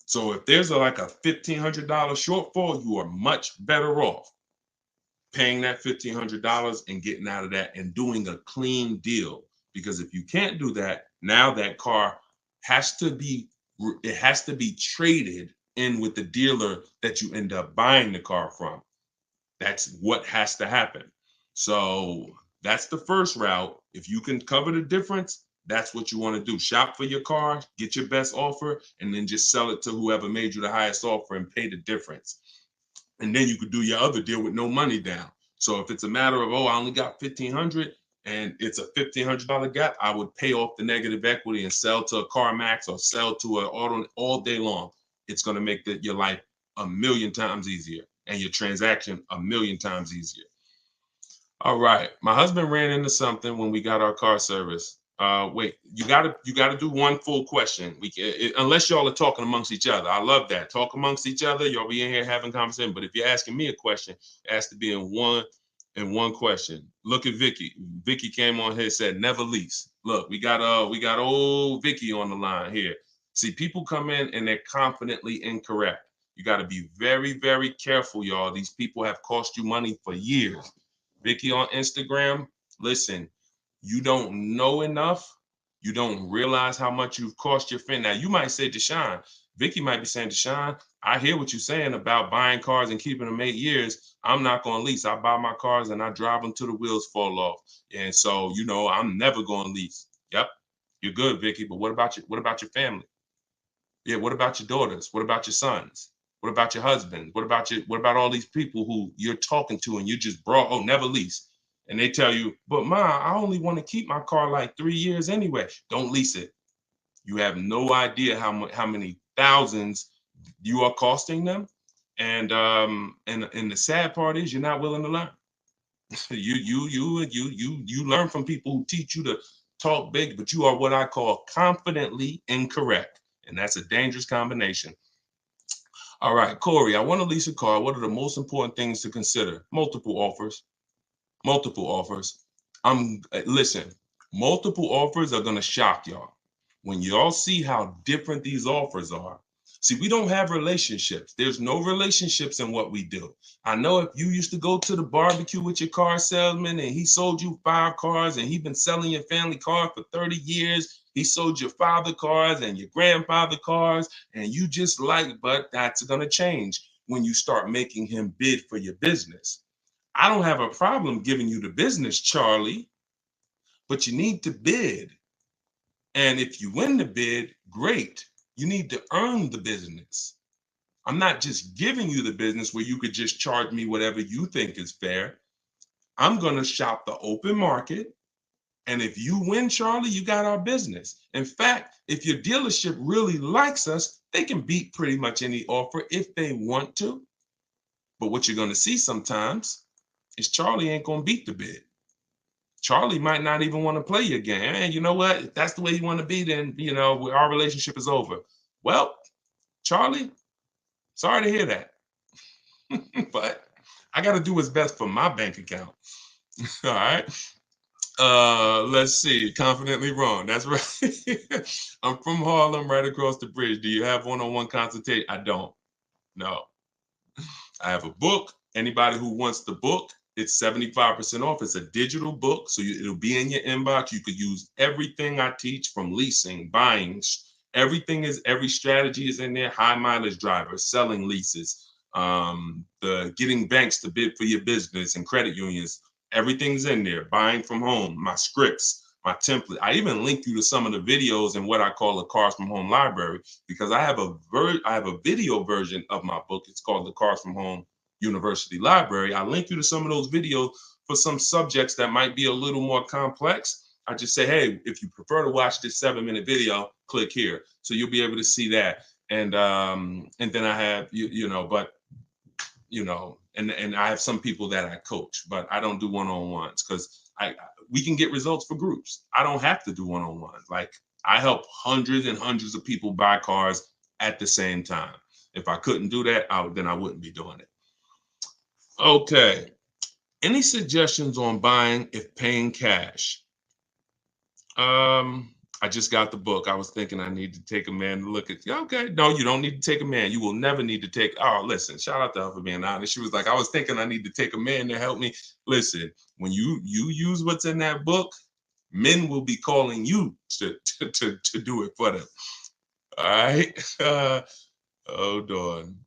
So if there's like a $1,500 shortfall, you are much better off paying that $1,500 and getting out of that and doing a clean deal. Because if you can't do that, now that car has to be traded in with the dealer that you end up buying the car from. That's what has to happen. So That's the first route. If you can cover the difference, that's what you want to do. Shop for your car, get your best offer, and then just sell it to whoever made you the highest offer and pay the difference. And then you could do your other deal with no money down. So if it's a matter of, oh, I only got 1,500 and it's a $1,500 gap, I would pay off the negative equity and sell to a CarMax or sell to an auto all day long. It's going to make your life a million times easier and your transaction a million times easier. All right, my husband ran into something when we got our car service. Wait, you gotta do one full question. Unless y'all are talking amongst each other. I love that. Talk amongst each other. Y'all be in here having conversation. But if you're asking me a question, it has to be in one question. Look at Vicky. Vicky came on here and said never lease. Look, we got old Vicky on the line here. See, people come in and they're confidently incorrect. You got to be very, very careful, y'all. These people have cost you money for years. Vicky on Instagram, listen, you don't know enough. You don't realize how much you've cost your friend. Now, you might say, Deshone, Vicky might be saying, Deshone, I hear what you're saying about buying cars and keeping them 8 years. I'm not going to lease. I buy my cars and I drive them till the wheels fall off. And so, I'm never going to lease. Yep, you're good, Vicky. But what about your family? Yeah, what about your daughters? What about your sons? What about your husband? What about all these people who you're talking to and you just brought, oh, never lease. And they tell you, but Ma, I only want to keep my car like 3 years anyway. Don't lease it. You have no idea how many thousands you are costing them. And the sad part is you're not willing to learn. You learn from people who teach you to talk big, but you are what I call confidently incorrect. And that's a dangerous combination. All right, Corey, I want to lease a car. What are the most important things to consider? Multiple offers. Listen, multiple offers are going to shock y'all. When y'all see how different these offers are. See, we don't have relationships. There's no relationships in what we do. I know if you used to go to the barbecue with your car salesman and he sold you 5 cars and he's been selling your family car for 30 years, he sold your father cars and your grandfather cars, and you just but that's going to change when you start making him bid for your business. I don't have a problem giving you the business, Charlie, but you need to bid. And if you win the bid, great. You need to earn the business. I'm not just giving you the business where you could just charge me whatever you think is fair. I'm going to shop the open market. And if you win, Charlie, you got our business. In fact, if your dealership really likes us, they can beat pretty much any offer if they want to. But what you're going to see sometimes is Charlie ain't going to beat the bid. Charlie might not even want to play your game. And you know what? If that's the way you want to be, then, our relationship is over. Well, Charlie, sorry to hear that. But I got to do what's best for my bank account. All right. Let's see. Confidently wrong. That's right. I'm from Harlem, right across the bridge. Do you have one-on-one consultation? I don't. No. I have a book. Anybody who wants the book, it's 75% off. It's a digital book, so it'll be in your inbox. You could use everything I teach from leasing, buying. Every strategy is in there. High mileage drivers, selling leases, the getting banks to bid for your business and credit unions. Everything's in there. Buying from home, my scripts, my template. I even link you to some of the videos in what I call a Cars from Home library, because I have a video version of my book. It's called the Cars from Home University Library. I link you to some of those videos for some subjects that might be a little more complex. I just say, hey, if you prefer to watch this 7-minute video, click here. So you'll be able to see that. And then I have, and I have some people that I coach, but I don't do one-on-ones because we can get results for groups. I don't have to do one-on-ones. Like, I help hundreds and hundreds of people buy cars at the same time. If I couldn't do that, then I wouldn't be doing it. Okay. Any suggestions on buying if paying cash? I just got the book. I was thinking I need to take a man to look at. Okay, no, you don't need to take a man. You will never need to take. Oh, listen, shout out to her for being honest. She was like, I was thinking I need to take a man to help me. Listen, when you use what's in that book, men will be calling you to do it for them. All right. Hold on.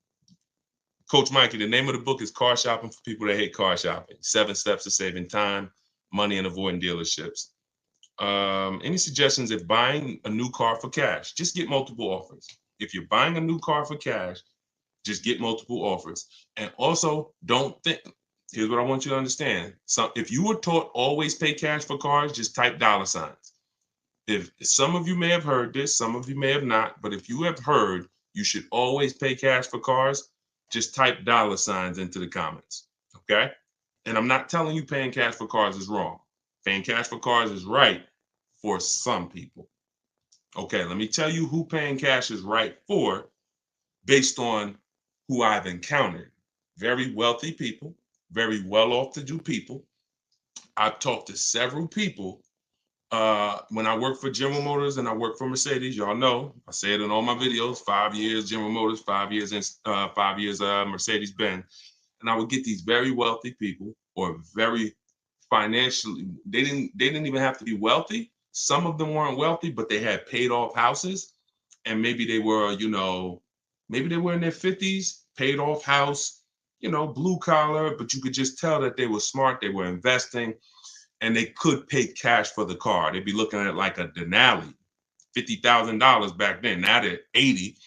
Coach Mikey, the name of the book is Car Shopping for People That Hate Car Shopping. 7 Steps to Saving Time, money and avoiding dealerships. Any suggestions if buying a new car for cash? Just get multiple offers. If you're buying a new car for cash, just get multiple offers. And also, don't think. Here's what I want you to understand. So, if you were taught always pay cash for cars, just type $signs. If some of you may have heard this, some of you may have not, but if you have heard you should always pay cash for cars, just type $signs into the comments. Okay? And I'm not telling you paying cash for cars is wrong. Paying cash for cars is right for some people. Okay, let me tell you who paying cash is right for based on who I've encountered. Very wealthy people, very well-off to do people. I've talked to several people when I worked for General Motors and I worked for Mercedes. Y'all know, I say it in all my videos, 5 years General Motors, 5 years in 5 years Mercedes-Benz. And I would get these very wealthy people or very financially, they didn't even have to be wealthy. Some of them weren't wealthy, but they had paid off houses. And maybe they were, maybe they were in their 50s, paid off house, blue collar, but you could just tell that they were smart, they were investing, and they could pay cash for the car. They'd be looking at like a Denali, $50,000 back then. Now they're 80.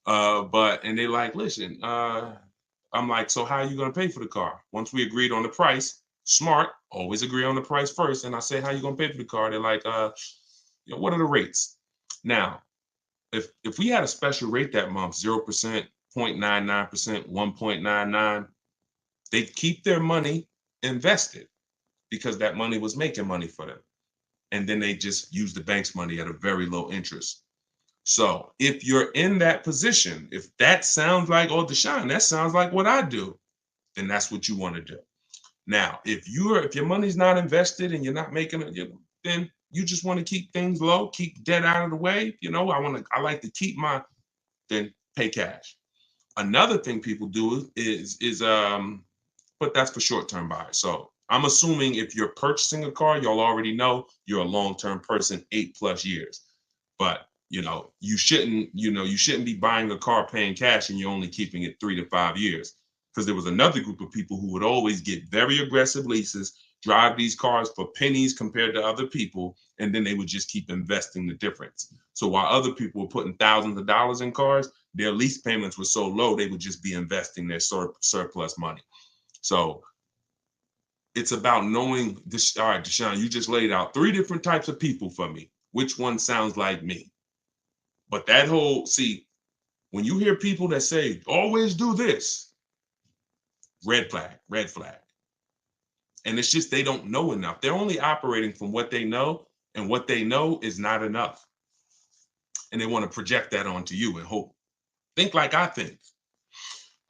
And they're like, listen, I'm like, so how are you going to pay for the car? Once we agreed on the price, smart, always agree on the price first. And I say, how are you going to pay for the car? They're like, what are the rates? Now, if we had a special rate that month, 0%, 0.99%, 1.99, they'd keep their money invested because that money was making money for them. And then they just use the bank's money at a very low interest. So if you're in that position, if that sounds like, oh, Deshone, that sounds like what I do, then that's what you want to do. Now, if your money's not invested and you're not making it, then you just want to keep things low, keep debt out of the way. I like to keep then pay cash. Another thing people do is but that's for short-term buyers. So I'm assuming if you're purchasing a car, y'all already know you're a long-term person, 8+ years. But you shouldn't be buying a car paying cash and you're only keeping it 3 to 5 years. Because there was another group of people who would always get very aggressive leases, drive these cars for pennies compared to other people, and then they would just keep investing the difference. So while other people were putting thousands of dollars in cars, their lease payments were so low, they would just be investing their surplus money. So it's about knowing this. All right, Deshone, you just laid out 3 different types of people for me. Which one sounds like me? But when you hear people that say, always do this, red flag. And it's just they don't know enough. They're only operating from what they know, and what they know is not enough. And they want to project that onto you and hope. Think like I think.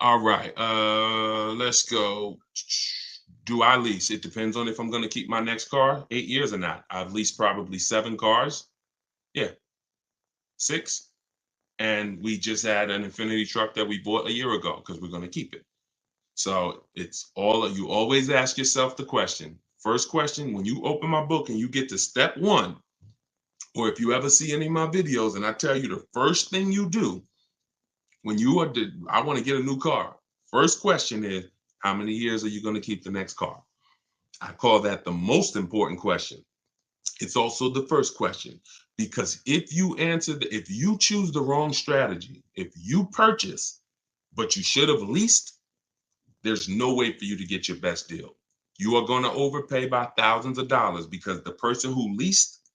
All right, let's go. Do I lease? It depends on if I'm going to keep my next car 8 years or not. I've leased probably 7 cars. Yeah, 6. And we just had an Infinity truck that we bought a year ago because we're going to keep it. So it's you always ask yourself the question. First question, when you open my book and you get to step 1, or if you ever see any of my videos and I tell you the first thing you do when I want to get a new car, first question is, how many years are you going to keep the next car? I call that the most important question. It's also the first question, because if you choose the wrong strategy, if you purchase, but you should have leased, there's no way for you to get your best deal. You are going to overpay by thousands of dollars because the person who leased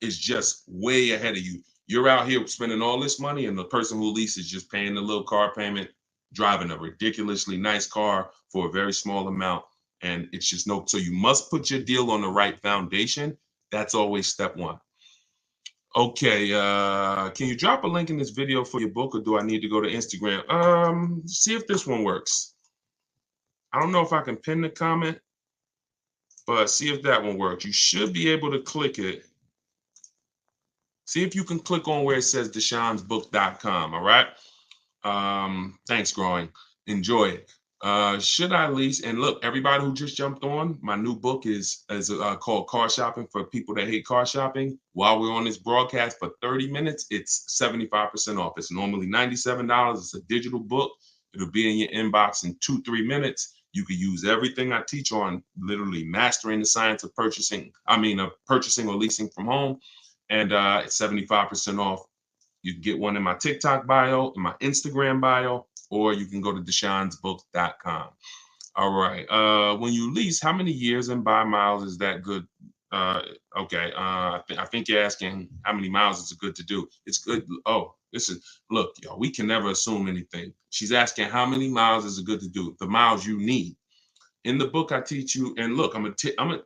is just way ahead of you. You're out here spending all this money, and the person who leased is just paying the little car payment, driving a ridiculously nice car for a very small amount. And it's just so you must put your deal on the right foundation. That's always step 1. Okay, can you drop a link in this video for your book, or do I need to go to Instagram? See if this one works. I don't know if I can pin the comment, but see if that one works. You should be able to click it. See if you can click on where it says deshonesbook.com. All right. Thanks, Growing. Enjoy it. Should I lease? And look, everybody who just jumped on, my new book is called Car Shopping for People That Hate Car Shopping. While we're on this broadcast for 30 minutes, it's 75% off. It's normally $97. It's a digital book. It'll be in your inbox in 2-3 minutes. You could use everything I teach on literally mastering the science of purchasing. Purchasing or leasing from home. And it's 75% off. You can get one in my TikTok bio, in my Instagram bio, or you can go to deshonesbook.com. All right. When you lease, how many years and by miles is that good? Okay. I think you're asking how many miles is it good to do. It's good. Oh, look, y'all, we can never assume anything. She's asking how many miles is it good to do? The miles you need. In the book, I teach you, and look,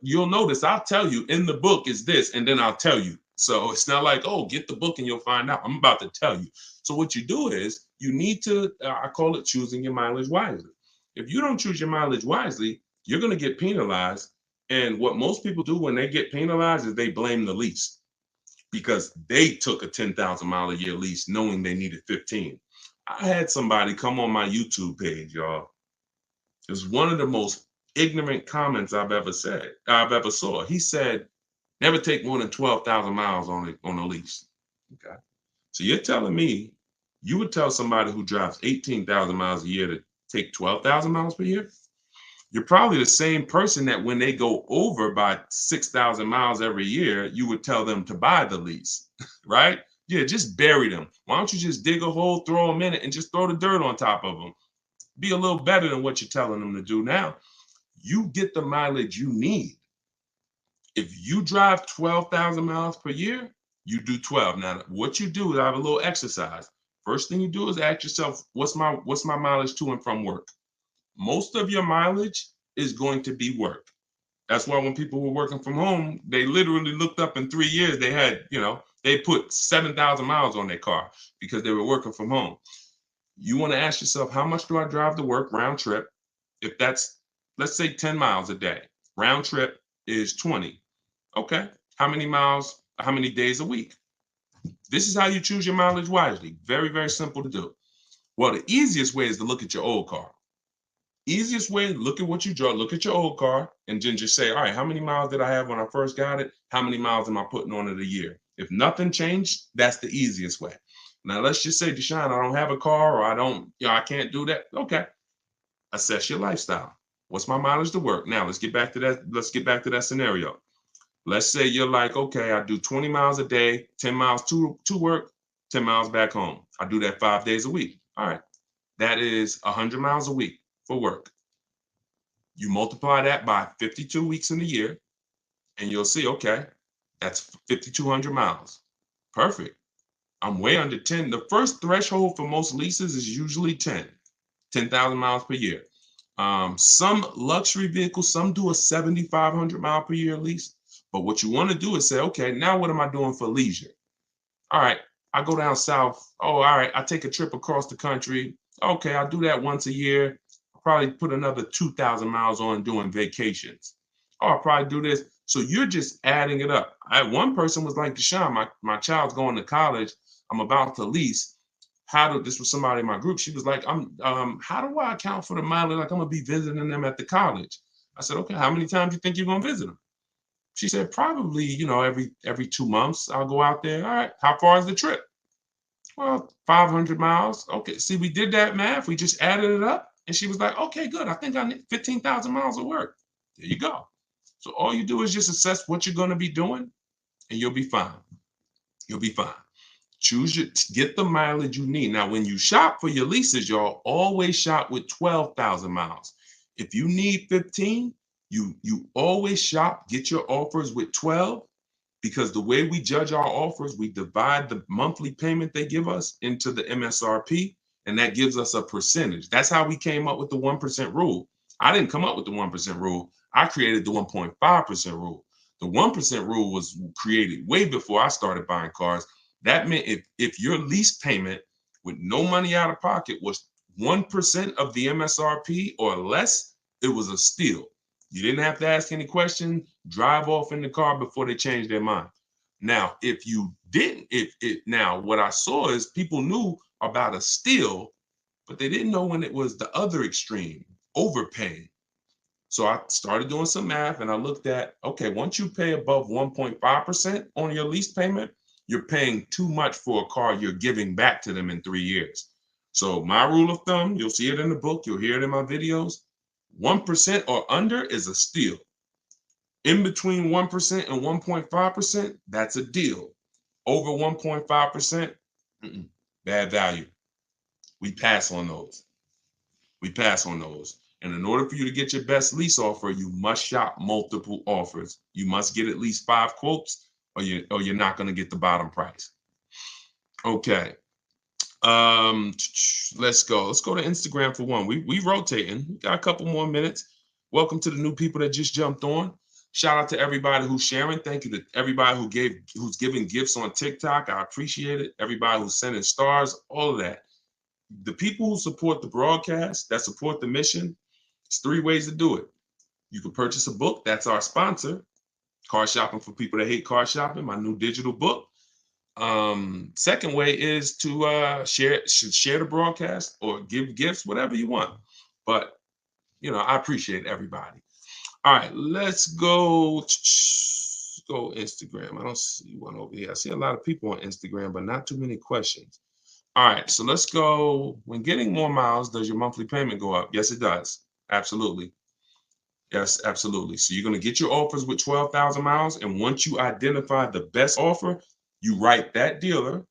you'll notice I'll tell you in the book is this, and then I'll tell you. So it's not like, oh, get the book and you'll find out. I'm about to tell you. So what you do is you need to, I call it choosing your mileage wisely. If you don't choose your mileage wisely, you're going to get penalized. And what most people do when they get penalized is they blame the lease because they took a 10,000 mile a year lease knowing they needed 15. I had somebody come on my YouTube page, y'all. It was one of the most ignorant comments I've ever saw. He said, never take more than 12,000 miles on a lease. Okay. So you're telling me you would tell somebody who drives 18,000 miles a year to take 12,000 miles per year? You're probably the same person that when they go over by 6,000 miles every year, you would tell them to buy the lease, right? Yeah, just bury them. Why don't you just dig a hole, throw them in it, and just throw the dirt on top of them? Be a little better than what you're telling them to do now. You get the mileage you need. If you drive 12,000 miles per year, you do 12. Now, what you do is I have a little exercise. First thing you do is ask yourself, what's my mileage to and from work? Most of your mileage is going to be work. That's why when people were working from home, they literally looked up in 3 years, they had, they put 7,000 miles on their car because they were working from home. You want to ask yourself, how much do I drive to work round trip? If that's, let's say 10 miles a day, round trip is 20. Okay. How many miles, how many days a week? This is how you choose your mileage wisely. Very, very simple to do. Well, the easiest way is to look at your old car. Easiest way, look at what you draw, look at your old car, and then just say, all right, how many miles did I have when I first got it? How many miles am I putting on it a year? If nothing changed, that's the easiest way. Now, let's just say, Deshone, I don't have a car or I can't do that. Okay. Assess your lifestyle. What's my mileage to work? Now, let's get back to that scenario. Let's say you're like, okay, I do 20 miles a day, 10 miles to work, 10 miles back home. I do that 5 days a week. All right. That is 100 miles a week for work. You multiply that by 52 weeks in the year, and you'll see, okay, that's 5,200 miles. Perfect. I'm way under 10. The first threshold for most leases is usually 10,000 miles per year. Some luxury vehicles, some do a 7,500 mile per year lease. But what you want to do is say, okay, now what am I doing for leisure? All right, I go down south. Oh, all right, I take a trip across the country. Okay, I'll do that once a year. I'll probably put another 2,000 miles on doing vacations. Oh, I'll probably do this. So you're just adding it up. One person was like, Deshone, my child's going to college. I'm about to lease. This was somebody in my group. She was like, how do I account for the mileage? Like, I'm gonna be visiting them at the college. I said, okay, how many times do you think you're gonna visit them? She said, probably, every 2 months I'll go out there. All right, how far is the trip? Well, 500 miles. Okay, see, we did that math. We just added it up. And she was like, okay, good. I think I need 15,000 miles of work. There you go. So all you do is just assess what you're gonna be doing and you'll be fine. You'll be fine. Get the mileage you need. Now, when you shop for your leases, y'all always shop with 12,000 miles. If you need 15, you always get your offers with 12, because the way we judge our offers, we divide the monthly payment they give us into the MSRP, and that gives us a percentage. That's how we came up with the 1% rule. I didn't come up with the 1% rule. I created the 1.5% rule. The 1% rule was created way before I started buying cars. That meant if your lease payment with no money out of pocket was 1% of the MSRP or less, it was a steal. You didn't have to ask any questions, drive off in the car before they changed their mind. Now, if you didn't, now what I saw is people knew about a steal, but they didn't know when it was the other extreme, overpaying. So I started doing some math and I looked at, okay, once you pay above 1.5% on your lease payment, you're paying too much for a car you're giving back to them in 3 years. So my rule of thumb, you'll see it in the book, you'll hear it in my videos, 1% or under is a steal. In between 1% and 1.5%, that's a deal. Over 1.5%, bad value. We pass on those. We pass on those. And in order for you to get your best lease offer, you must shop multiple offers. You must get at least 5 quotes, or you're not going to get the bottom price. Okay. Let's go. Let's go to Instagram for one. We rotating. We got a couple more minutes. Welcome to the new people that just jumped on. Shout out to everybody who's sharing. Thank you to everybody who's giving gifts on TikTok. I appreciate it. Everybody who's sending stars, all of that. The people who support the broadcast, that support the mission, it's 3 ways to do it. You can purchase a book. That's our sponsor. Car Shopping for People That Hate Car Shopping, my new digital book. Second way is to share the broadcast or give gifts, whatever you want. But, I appreciate everybody. All right, let's go Instagram. I don't see one over here. I see a lot of people on Instagram, but not too many questions. All right, so let's go. When getting more miles, does your monthly payment go up? Yes, it does. Absolutely. Yes, absolutely. So you're going to get your offers with 12,000 miles. And once you identify the best offer, you write that dealer.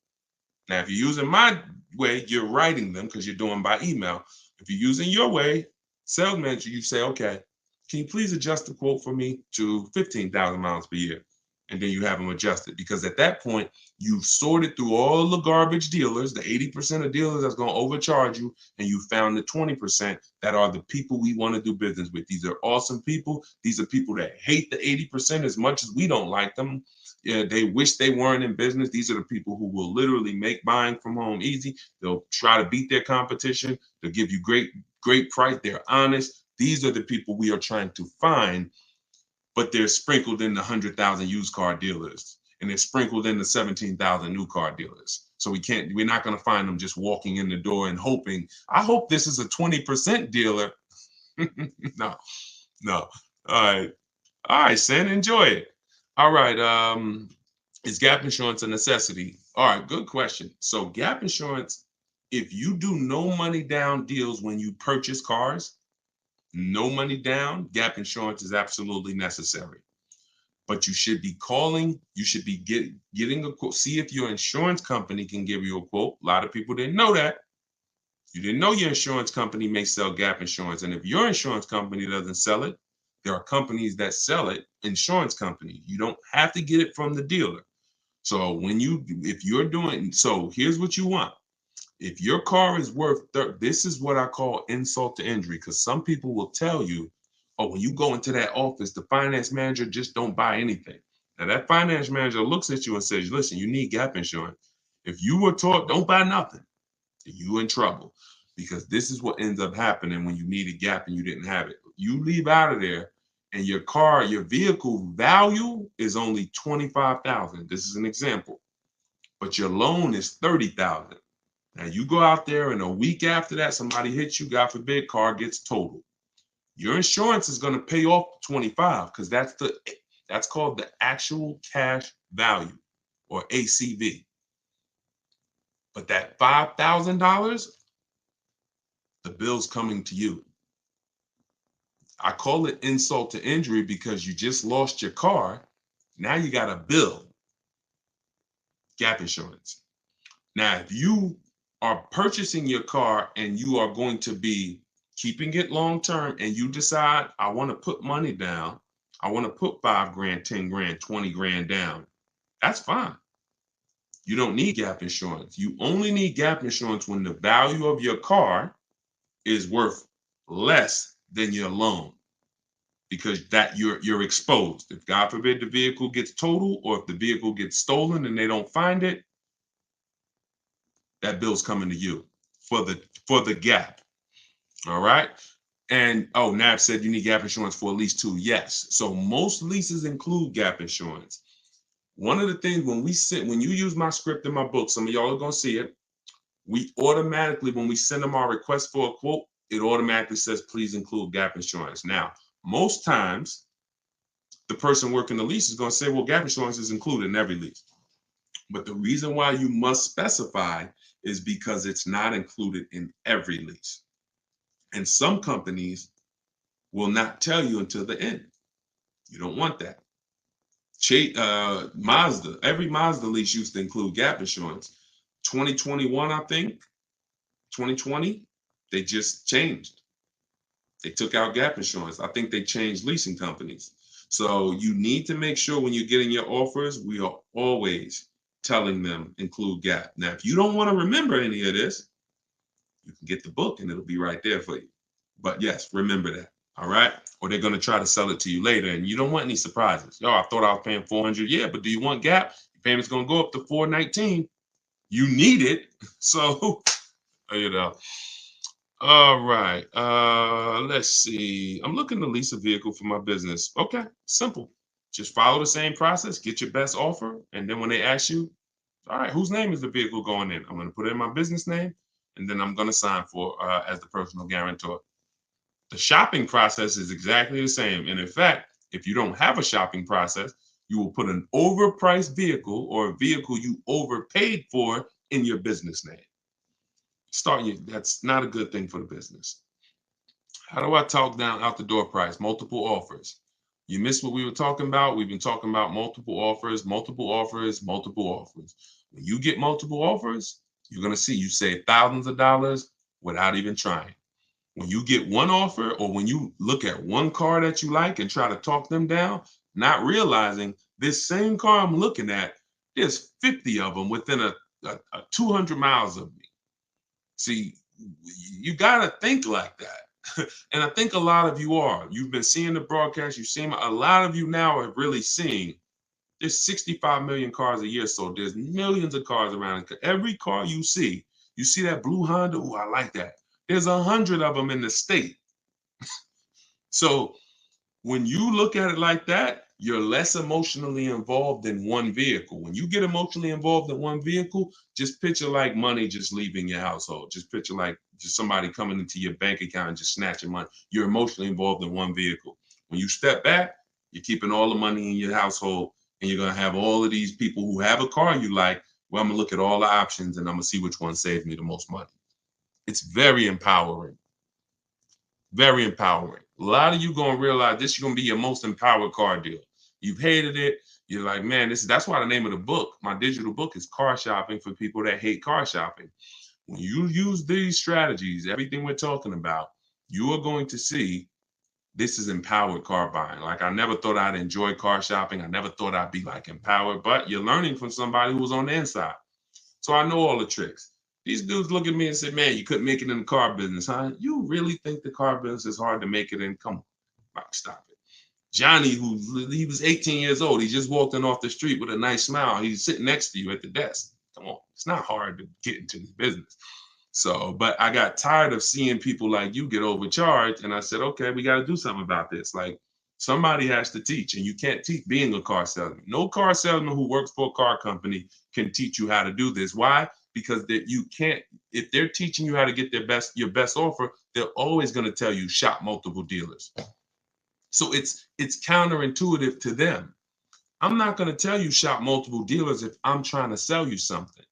Now, if you're using my way, you're writing them because you're doing by email. If you're using your way, sales manager, you say, okay, can you please adjust the quote for me to 15,000 miles per year? And then you have them adjusted, because at that point, you've sorted through all the garbage dealers, the 80% of dealers that's going to overcharge you, and you found the 20% that are the people we want to do business with. These are awesome people. These are people that hate the 80% as much as we don't like them. Yeah, they wish they weren't in business. These are the people who will literally make buying from home easy. They'll try to beat their competition. They'll give you great price. They're honest. These are the people we are trying to find, but they're sprinkled in the 100,000 used car dealers, and they're sprinkled in the 17,000 new car dealers. So we're not going to find them just walking in the door and hoping, I hope this is a 20% dealer. No. All right, Sen, enjoy it. All right. Is gap insurance a necessity? All right, good question. So gap insurance, if you do no money down deals when you purchase cars, no money down, gap insurance is absolutely necessary. But you should be calling, you should be getting a quote. See if your insurance company can give you a quote. A lot of people didn't know that. You didn't know your insurance company may sell gap insurance. And if your insurance company doesn't sell it, there are companies that sell it, insurance companies. You don't have to get it from the dealer. So here's what you want. If your car is worth, this is what I call insult to injury, because some people will tell you, oh, when you go into that office, the finance manager just don't buy anything. Now that finance manager looks at you and says, listen, you need gap insurance. If you were taught, don't buy nothing, you're in trouble, because this is what ends up happening when you need a gap and you didn't have it. You leave out of there and your vehicle value is only 25,000. This is an example, but your loan is 30,000. Now you go out there and a week after that, somebody hits you, God forbid, car gets totaled. Your insurance is going to pay off 25, because that's called the actual cash value, or ACV. But that $5,000, the bill's coming to you. I call it insult to injury because you just lost your car. Now you got a bill. Gap insurance. Now, if you are purchasing your car and you are going to be keeping it long term, and you decide, I want to put money down, I want to put 5 grand, 10 grand, 20 grand down, that's fine. You don't need gap insurance. You only need gap insurance when the value of your car is worth less than your loan, because that you're exposed. If God forbid the vehicle gets totaled, or if the vehicle gets stolen and they don't find it, that bill's coming to you for the gap. All right. And Nav said you need gap insurance for at least 2. Yes. So most leases include gap insurance. One of the things when you use my script in my book, some of y'all are gonna see it. We automatically, when we send them our request for a quote, it automatically says, please include gap insurance. Now, most times the person working the lease is gonna say, well, gap insurance is included in every lease. But the reason why you must specify is because it's not included in every lease. And some companies will not tell you until the end. You don't want that. Mazda, every Mazda lease used to include gap insurance. 2021, I think, 2020, they just changed. They took out gap insurance. I think they changed leasing companies. So you need to make sure when you're getting your offers, we are always telling them include gap. Now, if you don't want to remember any of this, you can get the book and it'll be right there for you. But yes, remember that. All right. Or they're going to try to sell it to you later and you don't want any surprises. Yo, I thought I was paying $400. Yeah, but do you want gap? Your payment's going to go up to $419. You need it. So, you know. All right. Let's see. I'm looking to lease a vehicle for my business. Okay, simple. Just follow the same process, get your best offer, and then when they ask you, all right, whose name is the vehicle going in? I'm going to put in my business name, and then I'm going to sign for as the personal guarantor. The shopping process is exactly the same. And in fact, if you don't have a shopping process, you will put an overpriced vehicle or a vehicle you overpaid for in your business name. That's not a good thing for the business. How do I talk down out the door price? Multiple offers. You missed what we were talking about. We've been talking about multiple offers, multiple offers, multiple offers. When you get multiple offers, you're going to see you save thousands of dollars without even trying. When you get one offer or when you look at one car that you like and try to talk them down, not realizing this same car I'm looking at, there's 50 of them within a 200 miles of me. See, you got to think like that. And I think a lot of you are. You've been seeing the broadcast. You've seen a lot of you now are really seeing there's 65 million cars a year. So there's millions of cars around. Every car you see that blue Honda. Oh, I like that. There's 100 of them in the state. So when you look at it like that, you're less emotionally involved in one vehicle. When you get emotionally involved in one vehicle, just picture like money just leaving your household. Just picture like just somebody coming into your bank account and just snatching money. You're emotionally involved in one vehicle. When you step back, you're keeping all the money in your household and you're going to have all of these people who have a car you like. Well, I'm going to look at all the options and I'm going to see which one saves me the most money. It's very empowering. Very empowering. A lot of you going to realize this is going to be your most empowered car deal. You've hated it. You're like, man, that's why the name of the book, my digital book, is Car Shopping for people that hate car shopping. When you use these strategies, everything we're talking about, you are going to see this is empowered car buying. Like I never thought I'd enjoy car shopping. I never thought I'd be like empowered, but you're learning from somebody who was on the inside. So I know all the tricks. These dudes look at me and say, man, you couldn't make it in the car business, huh? You really think the car business is hard to make it in? Come on, stop it. Johnny, he was 18 years old. He just walked in off the street with a nice smile. He's sitting next to you at the desk. Come on, it's not hard to get into this business. So, but I got tired of seeing people like you get overcharged. And I said, okay, we got to do something about this. Like somebody has to teach, and you can't teach being a car salesman. No car salesman who works for a car company can teach you how to do this. Why? Because you can't, if they're teaching you how to get your best offer, they're always going to tell you shop multiple dealers. So it's counterintuitive to them. I'm not going to tell you shop multiple dealers if I'm trying to sell you something.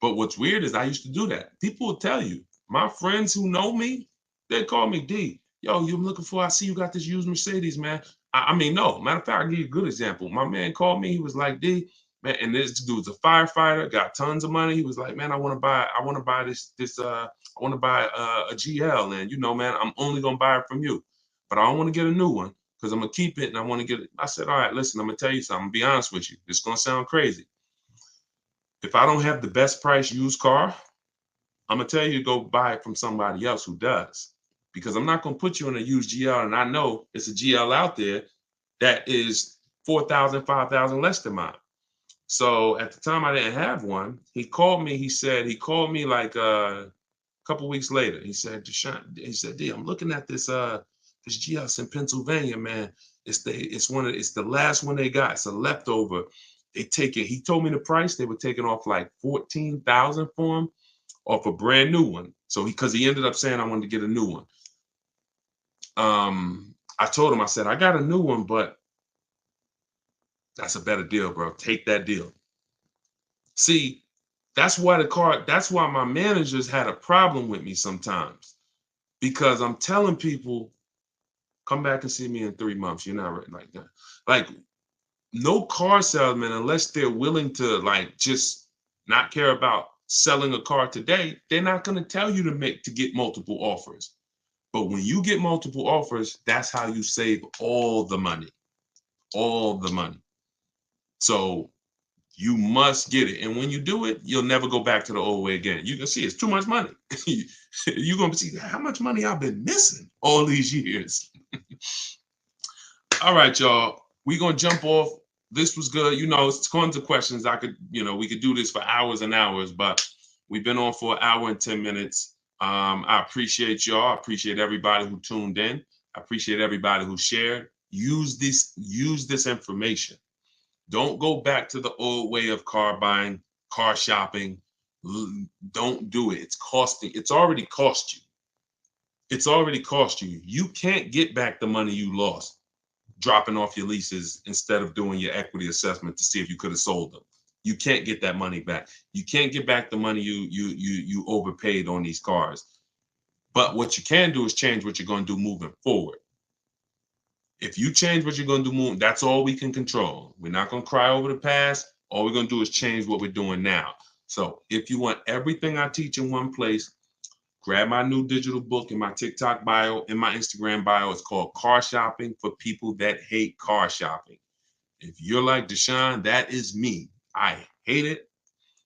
But what's weird is I used to do that. People will tell you, my friends who know me, they call me D. Yo, you're looking for, I see you got this used Mercedes, man. I mean, no, matter of fact, I'll give you a good example. My man called me, he was like, D, man, and this dude's a firefighter, got tons of money. He was like, man, I want to buy a GL. And you know, man, I'm only gonna buy it from you. But I don't want to get a new one because I'm gonna keep it and I want to get it. I said, all right, listen, I'm gonna tell you something. I'm gonna be honest with you. It's gonna sound crazy. If I don't have the best price used car, I'm gonna tell you to go buy it from somebody else who does. Because I'm not gonna put you in a used GL and I know it's a GL out there that is 4,000, 5,000 less than mine. So at the time I didn't have one. He called me like a couple weeks later. He said, Deshone, he said, D, I'm looking at this GS in Pennsylvania, man. It's the last one they got. It's a leftover. They take it. He told me the price. They were taking off like 14,000 for him off a brand new one. So because he ended up saying I wanted to get a new one. I told him, I said, I got a new one, but that's a better deal, bro. Take that deal. See, that's why my managers had a problem with me sometimes, because I'm telling people Come back and see me in 3 months. You're not ready like that. Like, no car salesman, unless they're willing to like just not care about selling a car today, they're not going to tell you to get multiple offers. But when you get multiple offers, that's how you save all the money. All the money. So you must get it. And when you do it, you'll never go back to the old way again. You can see it's too much money. You're going to see how much money I've been missing all these years. All right, y'all. We're going to jump off. This was good. You know, it's tons of questions. We could do this for hours and hours, but we've been on for an hour and 10 minutes. I appreciate y'all. I appreciate everybody who tuned in. I appreciate everybody who shared. Use this information. Don't go back to the old way of car buying, car shopping. Don't do it. It's already cost you. It's already cost you. You can't get back the money you lost dropping off your leases instead of doing your equity assessment to see if you could have sold them. You can't get that money back. You can't get back the money you overpaid on these cars. But what you can do is change what you're going to do moving forward. If you change what you're going to do, that's all we can control. We're not going to cry over the past. All we're going to do is change what we're doing now. So if you want everything I teach in one place, grab my new digital book in my TikTok bio, in my Instagram bio. It's called Car Shopping for People That Hate Car Shopping. If you're like Deshone, that is me. I hate it.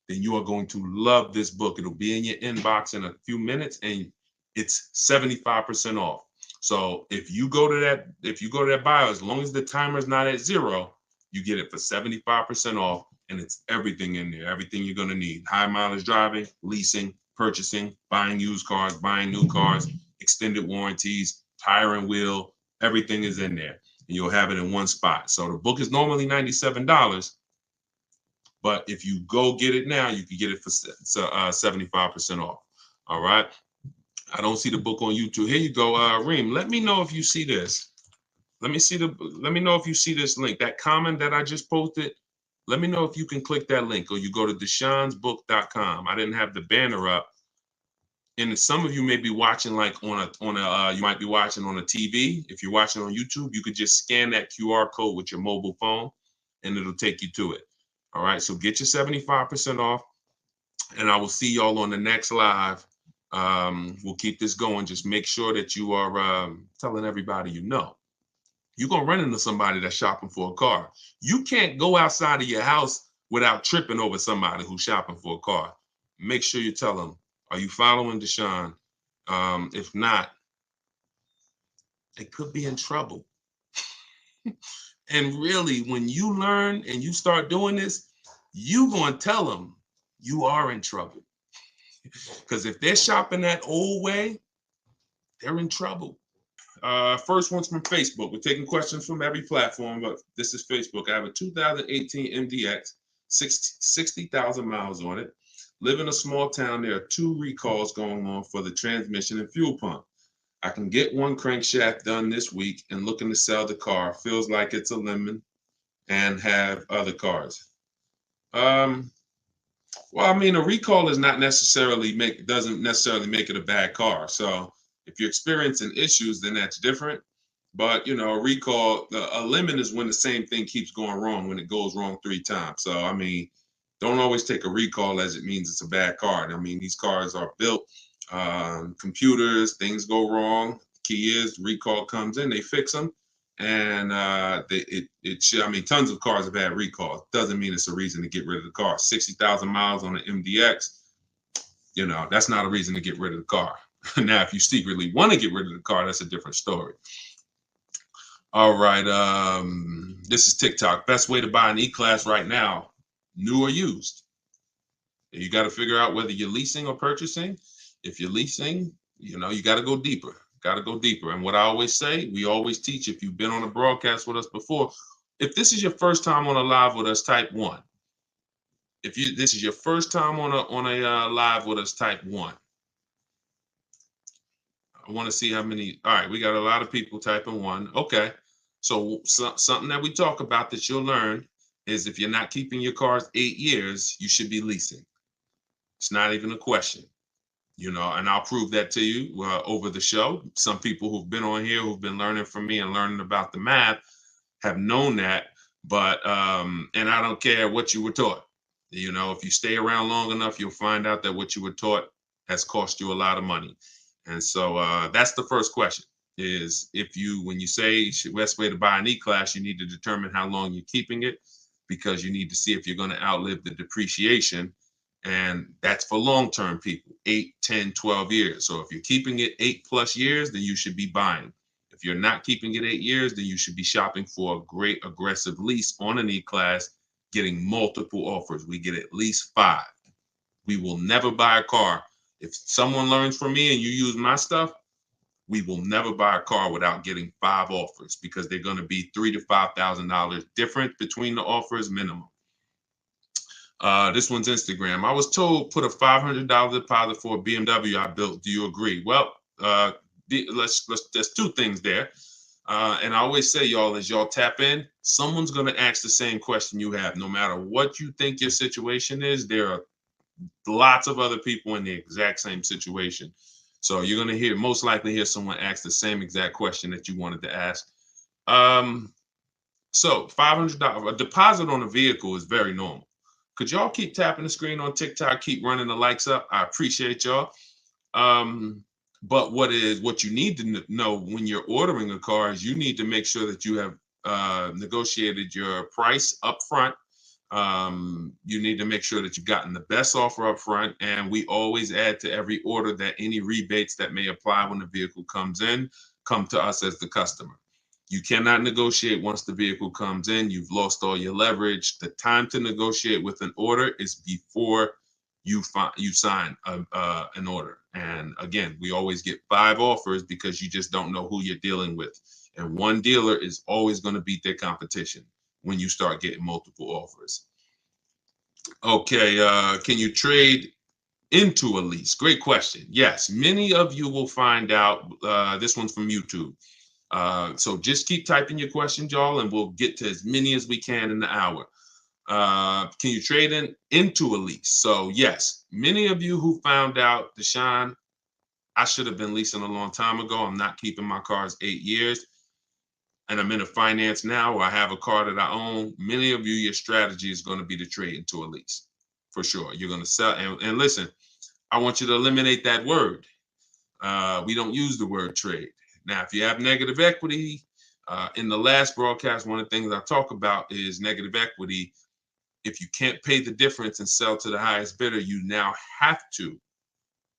Then you are going to love this book. It'll be in your inbox in a few minutes, and it's 75% off. So if you go to that bio, as long as the timer is not at 0, you get it for 75% off, and it's everything in there, everything you're going to need. High mileage driving, leasing, purchasing, buying used cars, buying new cars, extended warranties, tire and wheel, everything is in there. And you'll have it in one spot. So the book is normally $97, but if you go get it now, you can get it for 75% off. All right. I don't see the book on YouTube. Here you go, Reem. Let me know if you see this. Let me know if you see this link. That comment that I just posted. Let me know if you can click that link, or you go to deshonsbook.com. I didn't have the banner up. And some of you may be watching like you might be watching on a TV. If you're watching on YouTube, you could just scan that QR code with your mobile phone and it'll take you to it. All right, so get your 75% off, and I will see y'all on the next live. We'll keep this going. Just make sure that you are telling everybody you know. You're going to run into somebody that's shopping for a car. You can't go outside of your house without tripping over somebody who's shopping for a car. Make sure you tell them, are you following Deshone? If not, they could be in trouble. And really, when you learn and you start doing this, you're going to tell them you are in trouble. Because if they're shopping that old way, they're in trouble. First one's from Facebook. We're taking questions from every platform, but this is Facebook. I have a 2018 MDX, 60,000 miles on it. Live in a small town. There are 2 recalls going on for the transmission and fuel pump. I can get one crankshaft done this week and looking to sell the car. Feels like it's a lemon and have other cars. Well, I mean, a recall is not necessarily doesn't necessarily make it a bad car. So if you're experiencing issues, then that's different. But you know, a recall, a lemon is when the same thing keeps going wrong, when it goes wrong 3 times. So I mean, don't always take a recall as it means it's a bad car. I mean, these cars are built, computers, things go wrong. Key is recall comes in, they fix them, and tons of cars have had recalls. Doesn't mean it's a reason to get rid of the car. 60,000 miles on an MDX, you know, that's not a reason to get rid of the car. Now, if you secretly want to get rid of the car, that's a different story. All right, this is TikTok. Best way to buy an E-Class right now, new or used. You got to figure out whether you're leasing or purchasing. If you're leasing, you know, you got to go deeper. And what I always say, we always teach, if you've been on a broadcast with us before, if this is your first time on a live with us, type 1. If this is your first time on a live with us, type 1. I want to see how many. All right, we got a lot of people typing 1. Okay, so something that we talk about that you'll learn is if you're not keeping your cars 8 years, you should be leasing. It's not even a question. and I'll prove that to you over the show. Some people who've been on here, who've been learning from me and learning about the math, have known that. But and I don't care what you were taught. If you stay around long enough, you'll find out that what you were taught has cost you a lot of money. And so that's the first question: is when you say best way to buy an E-Class, you need to determine how long you're keeping it, because you need to see if you're going to outlive the depreciation. And that's for long-term people, 8, 10, 12 years. So if you're keeping it 8+ years, then you should be buying. If you're not keeping it 8 years, then you should be shopping for a great aggressive lease on an E-Class, getting multiple offers. We get at least 5. We will never buy a car. If someone learns from me and you use my stuff, we will never buy a car without getting 5 offers, because they're going to be $3,000 to $5,000 different between the offers minimum. This one's Instagram. I was told put a $500 deposit for a BMW I built. Do you agree? Well, there's 2 things there. And I always say, y'all, as y'all tap in, someone's going to ask the same question you have. No matter what you think your situation is, there are lots of other people in the exact same situation. So you're going to most likely hear someone ask the same exact question that you wanted to ask. So $500, a deposit on a vehicle is very normal. Could y'all keep tapping the screen on TikTok, keep running the likes up? I appreciate y'all. But what you need to know when you're ordering a car is you need to make sure that you have negotiated your price up front. You need to make sure that you've gotten the best offer up front. And we always add to every order that any rebates that may apply when the vehicle comes in come to us as the customer. You cannot negotiate once the vehicle comes in. You've lost all your leverage. The time to negotiate with an order is before you sign an order. And again, we always get 5 offers because you just don't know who you're dealing with. And one dealer is always going to beat their competition when you start getting multiple offers. Okay, can you trade into a lease? Great question. Yes, many of you will find out. This one's from YouTube. So just keep typing your questions, y'all, and we'll get to as many as we can in the hour. Can you trade into a lease? So yes, many of you who found out, Deshone, I should have been leasing a long time ago. I'm not keeping my cars 8 years. And I'm in a finance now, or I have a car that I own. Many of you, your strategy is going to be to trade into a lease. For sure. You're going to sell. And listen, I want you to eliminate that word. We don't use the word trade. Now, if you have negative equity, in the last broadcast, one of the things I talk about is negative equity. If you can't pay the difference and sell to the highest bidder, you now have to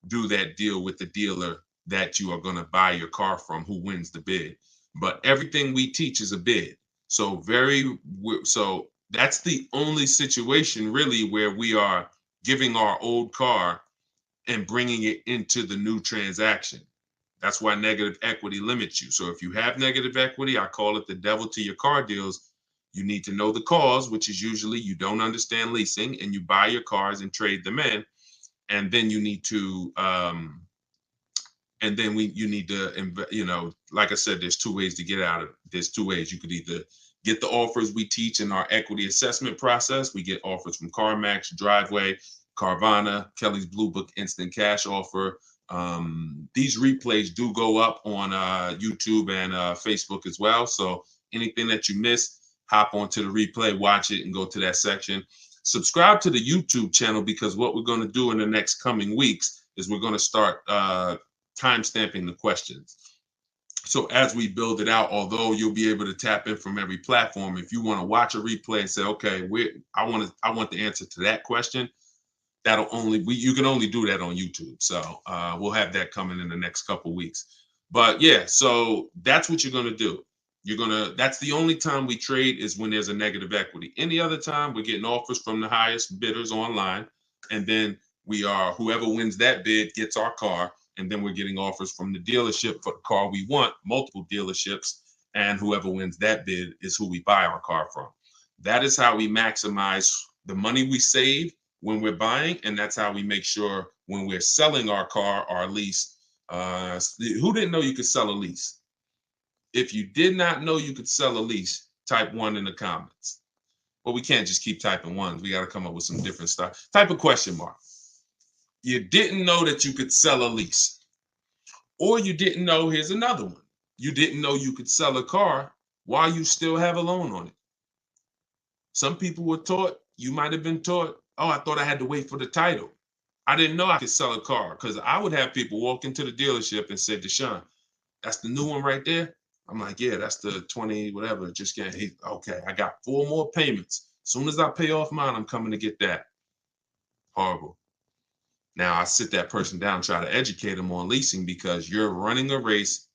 do that deal with the dealer that you are going to buy your car from, who wins the bid. But everything we teach is a bid. So that's the only situation really where we are giving our old car and bringing it into the new transaction. That's why negative equity limits you. So if you have negative equity, I call it the devil to your car deals. You need to know the cause, which is usually you don't understand leasing and you buy your cars and trade them in. And then you need to, like I said, there's 2 ways to get out of it. There's 2 ways. You could either get the offers we teach in our equity assessment process. We get offers from CarMax, Driveway, Carvana, Kelly's Blue Book Instant Cash Offer. These replays do go up on YouTube and Facebook as well. So anything that you miss, hop onto the replay, watch it, and go to that section. Subscribe to the YouTube channel, because what we're going to do in the next coming weeks is we're going to start time-stamping the questions. So as we build it out, although you'll be able to tap in from every platform, if you want to watch a replay and say, okay, I want the answer to that question, you can only do that on YouTube. So we'll have that coming in the next couple weeks. But yeah, so that's what you're going to do. That's the only time we trade, is when there's a negative equity. Any other time, we're getting offers from the highest bidders online. And then whoever wins that bid gets our car. And then we're getting offers from the dealership for the car we want, multiple dealerships. And whoever wins that bid is who we buy our car from. That is how we maximize the money we save when we're buying. And that's how we make sure when we're selling our car, our lease. Who didn't know you could sell a lease? If you did not know you could sell a lease, type 1 in the comments. But we can't just keep typing ones. We got to come up with some different stuff. Type a question mark. You didn't know that you could sell a lease. Or you didn't know, here's another one. You didn't know you could sell a car while you still have a loan on it. Some people were taught, you might have been taught, oh, I thought I had to wait for the title. I didn't know I could sell a car because I would have people walk into the dealership and say, Deshone, that's the new one right there. I'm like, yeah, that's the 20, whatever. Just getting, okay, I got 4 more payments. As soon as I pay off mine, I'm coming to get that. Horrible. Now I sit that person down, try to educate them on leasing because you're running a race,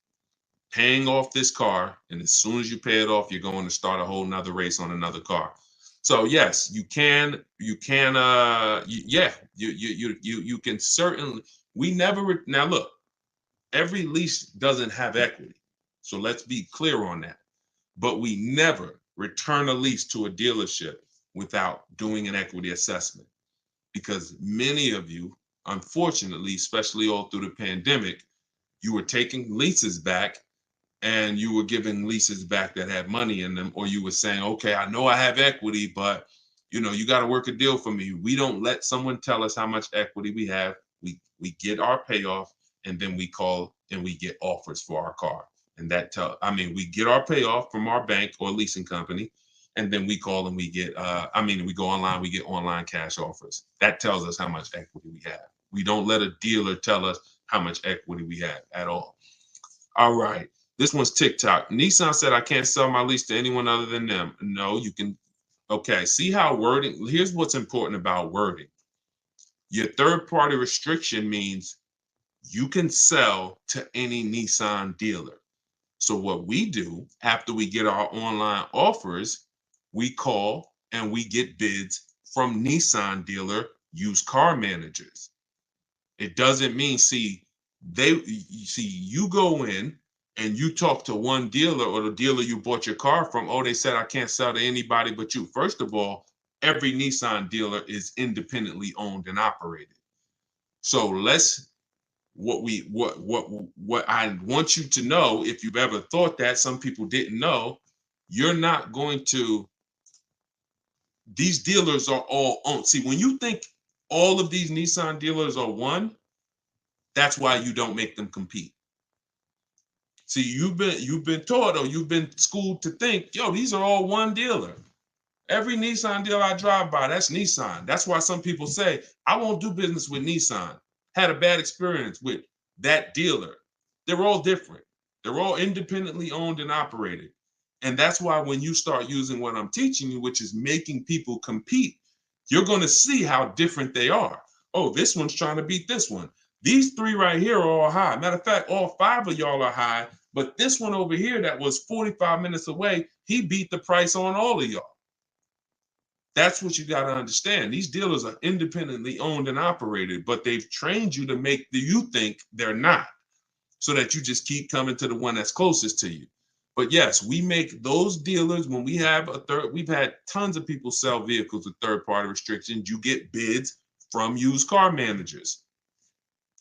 paying off this car, and as soon as you pay it off, you're going to start a whole nother race on another car. So yes, you can, you can, you can certainly. We never now look. Every lease doesn't have equity, so let's be clear on that. But we never return a lease to a dealership without doing an equity assessment, because many of you, unfortunately, especially all through the pandemic, you were taking leases back and you were giving leases back that had money in them, or you were saying, okay, I know I have equity, but you got to work a deal for me. We don't let someone tell us how much equity we have. We get our payoff, and then we call and we get offers for our car. And we get our payoff from our bank or leasing company, and then we call and we get, we go online, we get online cash offers. That tells us how much equity we have. We don't let a dealer tell us how much equity we have at all. All right. This one's TikTok. Nissan said I can't sell my lease to anyone other than them. No, you can. Okay. See how wording, here's what's important about wording. Your third party restriction means you can sell to any Nissan dealer. So what we do after we get our online offers, we call and we get bids from Nissan dealer used car managers. It doesn't mean, you go in and you talk to one dealer or the dealer you bought your car from. Oh, they said I can't sell to anybody but you. First of all, every Nissan dealer is independently owned and operated. So what I want you to know, if you've ever thought that, some people didn't know, you're not going to, these dealers are all owned. See, when you think all of these Nissan dealers are one, that's why you don't make them compete. See, you've been taught, or you've been schooled to think, yo, these are all one dealer. Every Nissan dealer I drive by, that's Nissan. That's why some people say, I won't do business with Nissan. Had a bad experience with that dealer. They're all different. They're all independently owned and operated. And that's why when you start using what I'm teaching you, which is making people compete, you're going to see how different they are. Oh, this one's trying to beat this one. These 3 right here are all high. Matter of fact, all 5 of y'all are high, but this one over here that was 45 minutes away, he beat the price on all of y'all. That's what you got to understand. These dealers are independently owned and operated, but they've trained you to make you think they're not, so that you just keep coming to the one that's closest to you. But yes, we make those dealers, when we have we've had tons of people sell vehicles with third-party restrictions. You get bids from used car managers.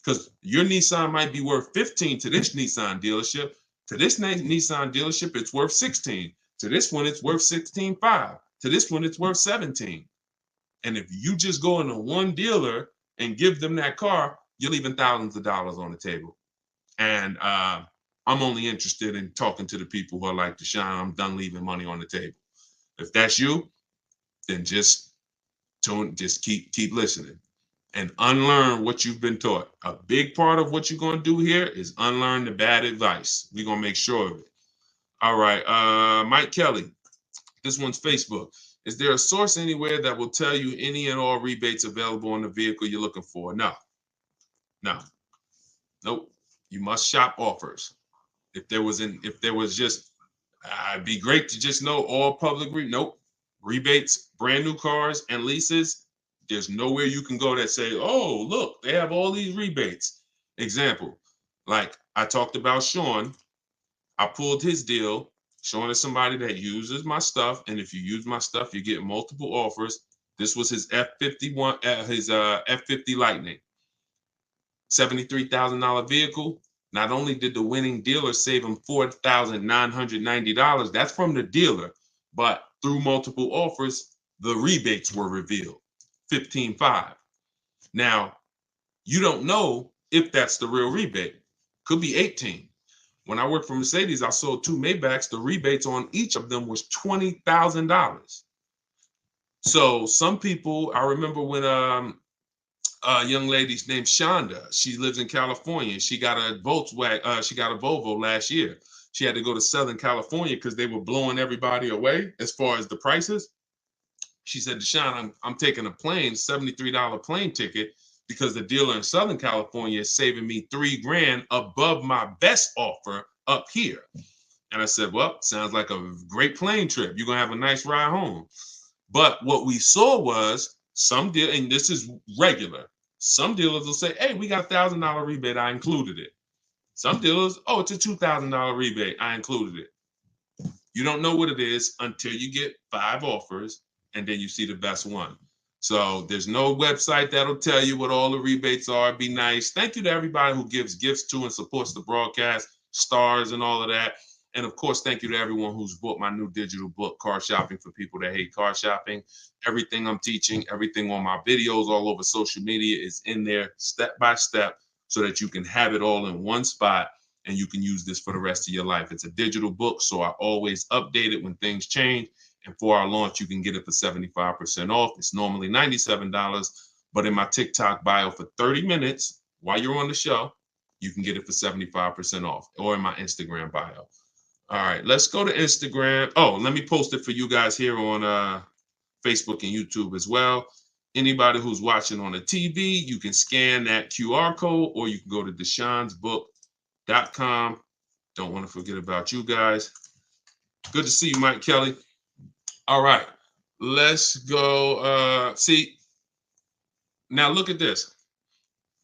Because your Nissan might be worth 15 to this Nissan dealership. To this Nissan dealership, it's worth 16. To this one, it's worth 16.5. To this one, it's worth 17. And if you just go into one dealer and give them that car, you're leaving thousands of dollars on the table. And I'm only interested in talking to the people who are like, Deshone, I'm done leaving money on the table. If that's you, then just keep listening and unlearn what you've been taught. A big part of what you're going to do here is unlearn the bad advice. We're going to make sure of it. All right. Mike Kelly, this one's Facebook. Is there a source anywhere that will tell you any and all rebates available on the vehicle you're looking for? No. Nope. You must shop offers. If there was just, it'd be great to just know all public nope. Rebates, brand new cars and leases. There's nowhere you can go that say, oh, look, they have all these rebates. Example, like I talked about Sean, I pulled his deal. Sean is somebody that uses my stuff, and if you use my stuff, you get multiple offers. This was his F51, his F50 Lightning, $73,000 vehicle. Not only did the winning dealer save him $4,990, that's from the dealer, but through multiple offers, the rebates were revealed, 15.5. Now, You don't know if that's the real rebate. Could be 18. When I worked for Mercedes, I sold 2 Maybachs. The rebates on each of them was $20,000. So some people, I remember when a young lady named Shonda, she lives in California. She got a Volkswagen, she got a Volvo last year. She had to go to Southern California because they were blowing everybody away as far as the prices. She said, Deshaun, I'm taking a plane, $73 plane ticket, because the dealer in Southern California is saving me $3,000 above my best offer up here. And I said, well, sounds like a great plane trip. You're going to have a nice ride home. But what we saw was some deal, and this is regular. Some dealers will say, hey, we got $1,000 rebate. I included it. Some dealers, oh, it's a $2,000 rebate. I included it. You don't know what it is until you get 5 offers, and then you see the best one. So there's no website that'll tell you what all the rebates are. Be nice. Thank you to everybody who gives gifts to and supports the broadcast, stars and all of that. And of course, thank you to everyone who's bought my new digital book, Car Shopping for People That Hate Car Shopping. Everything I'm teaching, everything on my videos all over social media is in there step by step so that you can have it all in one spot and you can use this for the rest of your life. It's a digital book, so I always update it when things change. And for our launch, you can get it for 75% off. It's normally $97, but in my TikTok bio for 30 minutes while you're on the show, you can get it for 75% off, or in my Instagram bio. All right, let's go to Instagram. Oh, let me post it for you guys here on Facebook and YouTube as well. Anybody who's watching on the TV, you can scan that QR code, or you can go to deshonsbook.com. Don't want to forget about you guys. Good to see you, Mike Kelly. All right, let's go. See, now look at this.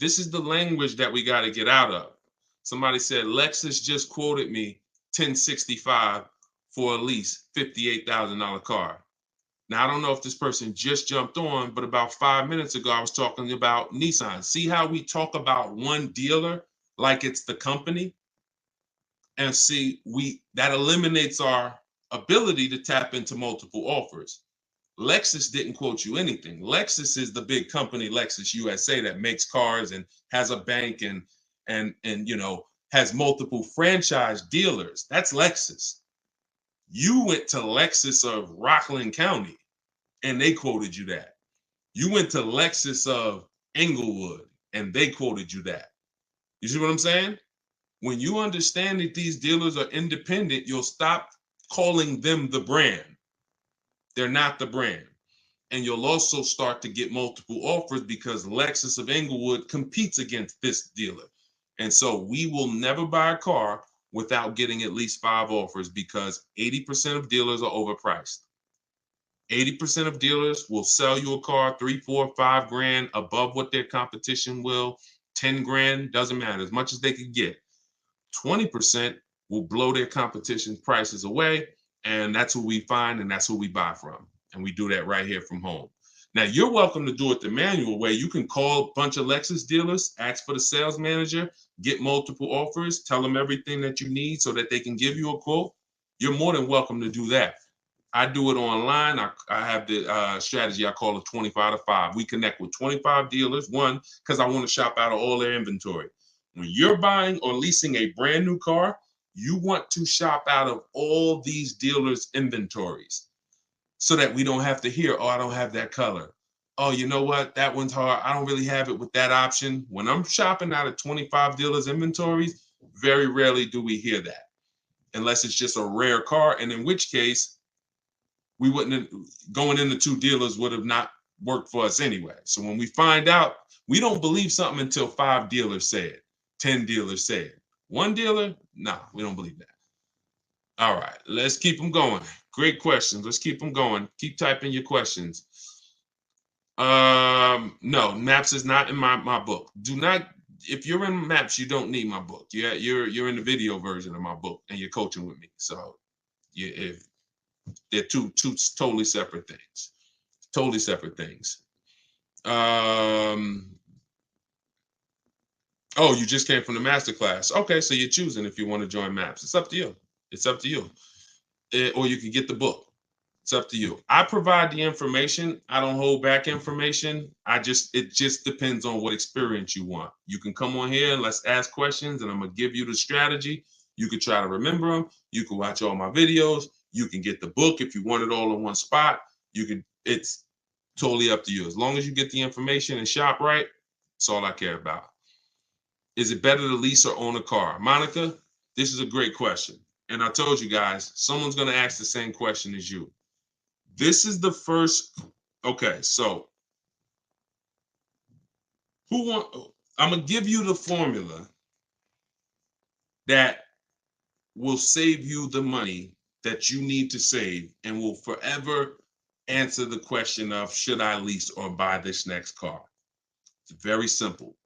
This is the language that we got to get out of. Somebody said, Lexus just quoted me $1,065 for a lease, $58,000 car. Now, I don't know if this person just jumped on, but about 5 minutes ago, I was talking about Nissan. See how we talk about one dealer like it's the company? And see, that eliminates our ability to tap into multiple offers. Lexus didn't quote you anything. Lexus is the big company, Lexus USA, that makes cars and has a bank and you know, has multiple franchise dealers. That's Lexus. You went to Lexus of Rockland County and they quoted you that. You went to Lexus of Englewood and they quoted you that. You see what I'm saying? When you understand that these dealers are independent, you'll stop calling them the brand. They're not the brand. And you'll also start to get multiple offers because Lexus of Englewood competes against this dealer. And so we will never buy a car without getting at least 5 offers, because 80% of dealers are overpriced. 80% of dealers will sell you a car 3, 4, 5 grand above what their competition will. 10 grand, doesn't matter, as much as they can get. 20% will blow their competition's prices away. And that's who we find, and that's who we buy from. And we do that right here from home. Now, you're welcome to do it the manual way. You can call a bunch of Lexus dealers, ask for the sales manager, get multiple offers, tell them everything that you need so that they can give you a quote. You're more than welcome to do that. I do it online. I have the strategy I call it 25 to 5. We connect with 25 dealers, one, because I want to shop out of all their inventory. When you're buying or leasing a brand new car, you want to shop out of all these dealers' inventories so that we don't have to hear, oh, I don't have that color. Oh, you know what? That one's hard. I don't really have it with that option. When I'm shopping out of 25 dealers' inventories, very rarely do we hear that, unless it's just a rare car, and in which case, we wouldn't have, going into 2 dealers would have not worked for us anyway. So when we find out, we don't believe something until 5 dealers say it, 10 dealers say it. 1 dealer, no, we don't believe that. All right, let's keep them going. Great questions. Let's keep them going. Keep typing your questions. No, maps is not in my book. Do not, if you're in maps, you don't need my book. You're in the video version of my book and you're coaching with me. So if they're two totally separate things. Totally separate things. Oh, you just came from the masterclass. Okay, so you're choosing if you want to join MAPS. It's up to you. It's up to you. Or you can get the book. It's up to you. I provide the information. I don't hold back information. It just depends on what experience you want. You can come on here and let's ask questions, and I'm gonna give you the strategy. You can try to remember them. You can watch all my videos. You can get the book if you want it all in one spot. It's totally up to you. As long as you get the information and shop right, that's all I care about. Is it better to lease or own a car? Monica, this is a great question. And I told you guys, someone's gonna ask the same question as you. This is the first. Okay, so I'm gonna give you the formula that will save you the money that you need to save and will forever answer the question of should I lease or buy this next car? It's very simple.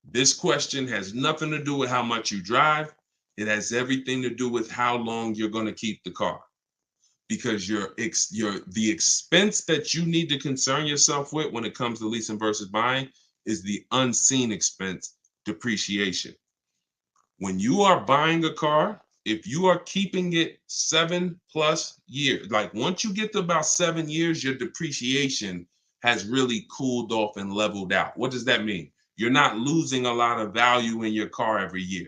This question has nothing to do with how much you drive. It has everything to do with how long you're going to keep the car. Because the expense that you need to concern yourself with when it comes to leasing versus buying is the unseen expense, depreciation. When you are buying a car, if you are keeping it 7+ years, like once you get to about 7 years, your depreciation has really cooled off and leveled out. What does that mean? You're not losing a lot of value in your car every year.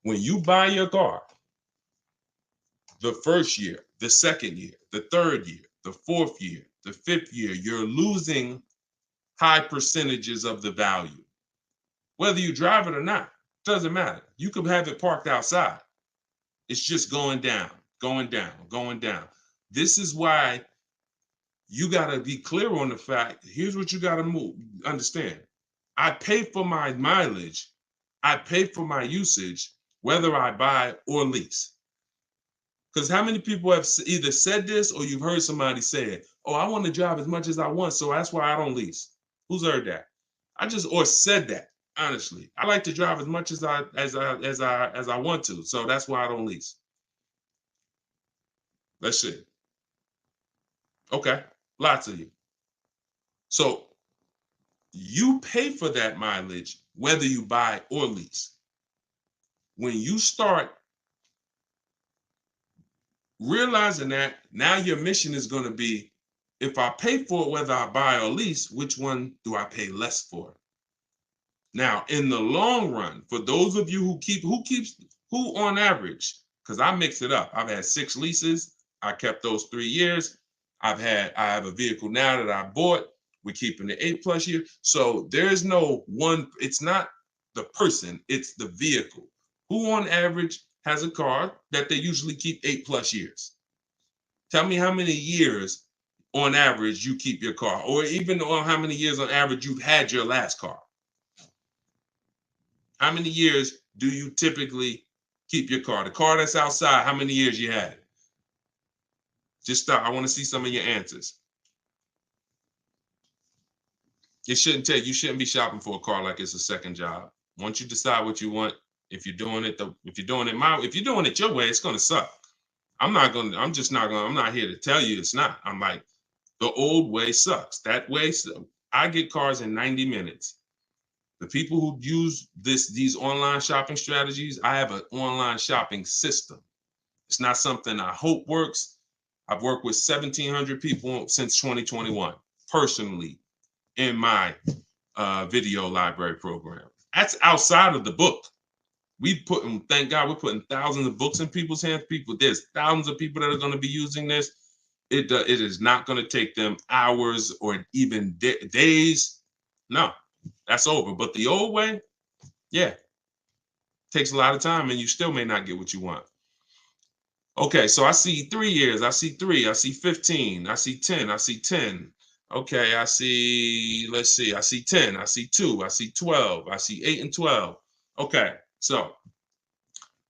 When you buy your car, the first year, the second year, the third year, the fourth year, the fifth year, you're losing high percentages of the value. Whether you drive it or not, doesn't matter. You could have it parked outside. It's just going down, going down, going down. This is why you got to be clear on the fact, here's what you got to understand. I pay for my mileage. I pay for my usage, whether I buy or lease. Because how many people have either said this or you've heard somebody say it? Oh, I want to drive as much as I want, so that's why I don't lease. Who's heard that? Or said that. Honestly, I like to drive as much as I want to, so that's why I don't lease. Let's see. Okay, lots of you. So you pay for that mileage whether you buy or lease. When you start realizing that, now your mission is going to be, if I pay for it whether I buy or lease, which one do I pay less for? Now, in the long run, for those of you who on average, because I mix it up. I've had 6 leases. I kept those 3 years. I have a vehicle now that I bought. We're keeping it 8+ years. So there's no one, it's not the person, it's the vehicle. Who on average has a car that they usually keep 8+ years? Tell me how many years on average you keep your car, or even on how many years on average you've had your last car. How many years do you typically keep your car? The car that's outside, how many years you had it? Just stop. I want to see some of your answers. You shouldn't be shopping for a car like it's a second job. Once you decide what you want, if you're doing it your way, it's gonna suck. I'm not here to tell you it's not. I'm like, the old way sucks. That way, I get cars in 90 minutes. The people who use these online shopping strategies, I have an online shopping system. It's not something I hope works. I've worked with 1,700 people since 2021, personally, in my video library program. That's outside of the book. Thank God, we're putting thousands of books in people's hands. There's thousands of people that are going to be using this. It is not going to take them hours or even days. No, that's over. But the old way, yeah, takes a lot of time, and you still may not get what you want. Okay, so I see 3 years. I see 3. I see 15. I see 10. I see 10. Okay, let's see. I see 10. I see 2. I see 12. I see 8 and 12. Okay, so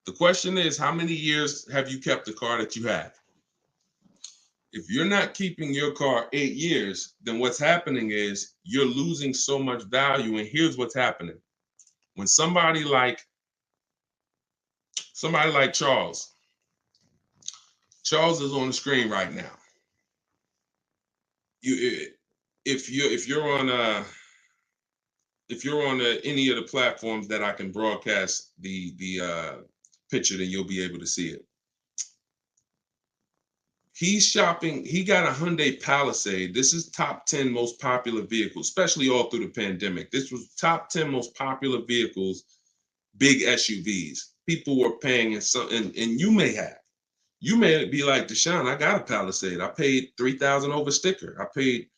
the question is, how many years have you kept the car that you have? If you're not keeping your car 8 years, then what's happening is you're losing so much value. And here's what's happening. When somebody like Charles is on the screen right now. If you're on any of the platforms that I can broadcast the picture, then you'll be able to see it. He's shopping. He got a Hyundai Palisade. This is top 10 most popular vehicles, especially all through the pandemic. This was top 10 most popular vehicles, big SUVs. People were paying in some, and you may be like, Deshone, I got a Palisade. I paid 3,000 over sticker. I paid,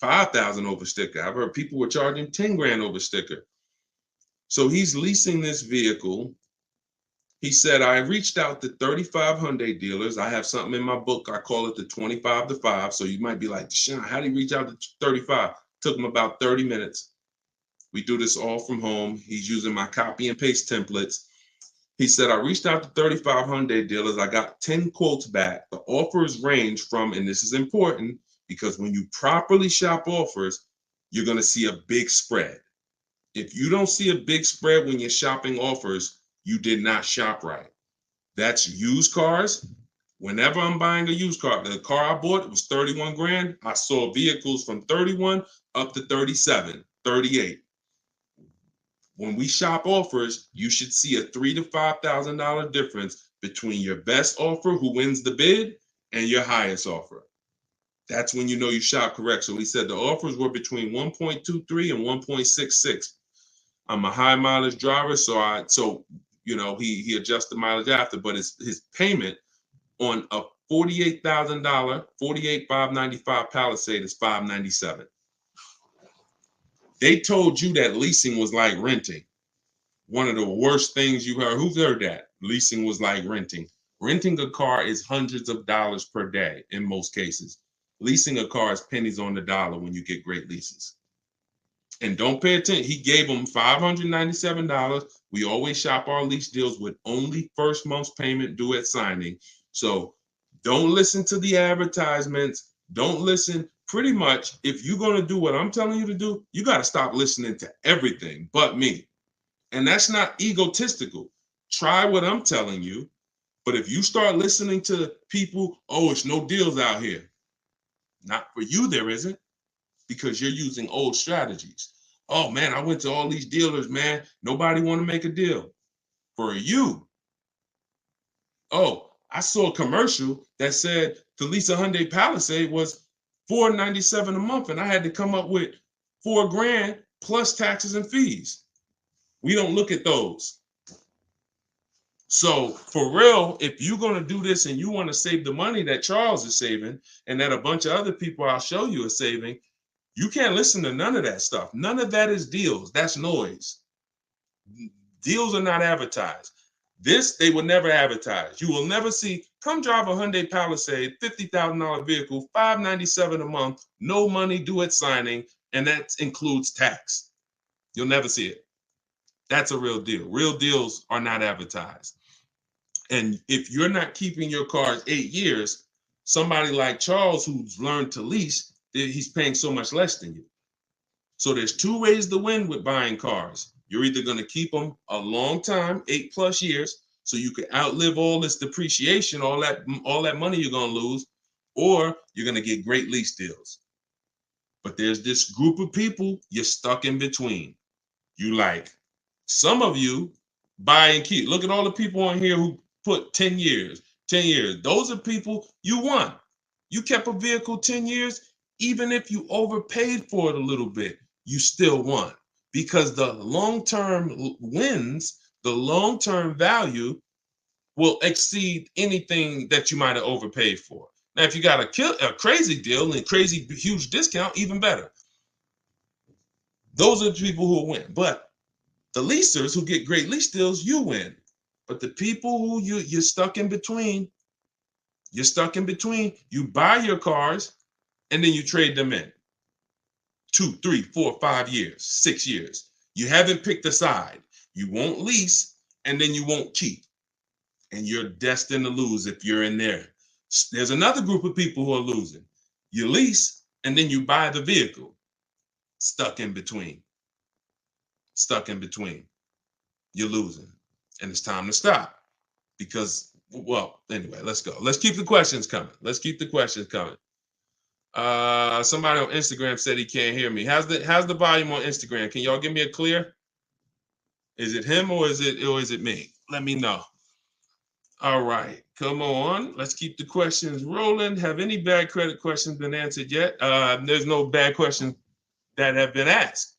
5,000 over sticker. I've heard people were charging 10 grand over sticker. So he's leasing this vehicle. He said, I reached out to 35 Hyundai dealers. I have something in my book. I call it the 25 to 5. So you might be like, Deshone, how do you reach out to 35? Took him about 30 minutes. We do this all from home. He's using my copy and paste templates. He said, I reached out to 35 Hyundai dealers. I got 10 quotes back. The offers range from, and this is important because when you properly shop offers, you're going to see a big spread. If you don't see a big spread when you're shopping offers, you did not shop right. That's used cars. Whenever I'm buying a used car, the car I bought, it was 31 grand. I saw vehicles from 31 up to 37, 38. When we shop offers, you should see a $3,000 to $5,000 difference between your best offer, who wins the bid, and your highest offer. That's when you know you shop correct. So he said the offers were between 1.23 and 1.66. I'm a high mileage driver, so he adjusts the mileage after, but his payment on a $48,000, $48,595 Palisade is $597. They told you that leasing was like renting. One of the worst things you heard. Who's heard that? Leasing was like renting. Renting a car is hundreds of dollars per day in most cases. Leasing a car is pennies on the dollar when you get great leases. And don't pay attention. He gave them $597. We always shop our lease deals with only first month's payment due at signing. So don't listen to the advertisements. Don't listen. Pretty much, if you're going to do what I'm telling you to do, you got to stop listening to everything but me. And that's not egotistical. Try what I'm telling you. But if you start listening to people, oh, it's no deals out here. Not for you, there isn't, because you're using old strategies. Oh man, I went to all these dealers, man. Nobody want to make a deal. For you, oh, I saw a commercial that said to lease a Hyundai Palisade was $497 a month, and I had to come up with $4 grand plus taxes and fees. We don't look at those. So for real, if you're going to do this and you want to save the money that Charles is saving and that a bunch of other people I'll show you are saving, you can't listen to none of that stuff. None of that is deals. That's noise. Deals are not advertised. This, they will never advertise. You will never see, come drive a Hyundai Palisade, $50,000 vehicle, $597 a month, no money due at signing, and that includes tax. You'll never see it. That's a real deal. Real deals are not advertised. And if you're not keeping your cars 8 years, somebody like Charles, who's learned to lease, he's paying so much less than you. So there's two ways to win with buying cars. You're either going to keep them a long time, 8+ years, so you can outlive all this depreciation, all that money you're going to lose, or you're going to get great lease deals. But there's this group of people you're stuck in between. You like, some of you buy and keep. Look at all the people on here who put 10 years, 10 years. Those are people you won. You kept a vehicle 10 years, even if you overpaid for it a little bit, you still won, because the long-term wins, the long-term value will exceed anything that you might have overpaid for. Now, if you got a crazy deal and crazy huge discount, even better. Those are the people who will win. But the leasers who get great lease deals, you win. But the people who you're stuck in between, you buy your cars and then you trade them in. 2, 3, 4, 5 years, 6 years. You haven't picked a side. You won't lease and then you won't keep. And you're destined to lose if you're in there. There's another group of people who are losing. You lease and then you buy the vehicle. Stuck in between. You're losing. And it's time to stop. Because, well, anyway, let's go. Let's keep the questions coming. Somebody on Instagram said he can't hear me. How's the volume on Instagram? Can y'all give me a clear? Is it him or is it me? Let me know. All right, come on. Let's keep the questions rolling. Have any bad credit questions been answered yet? There's no bad questions that have been asked.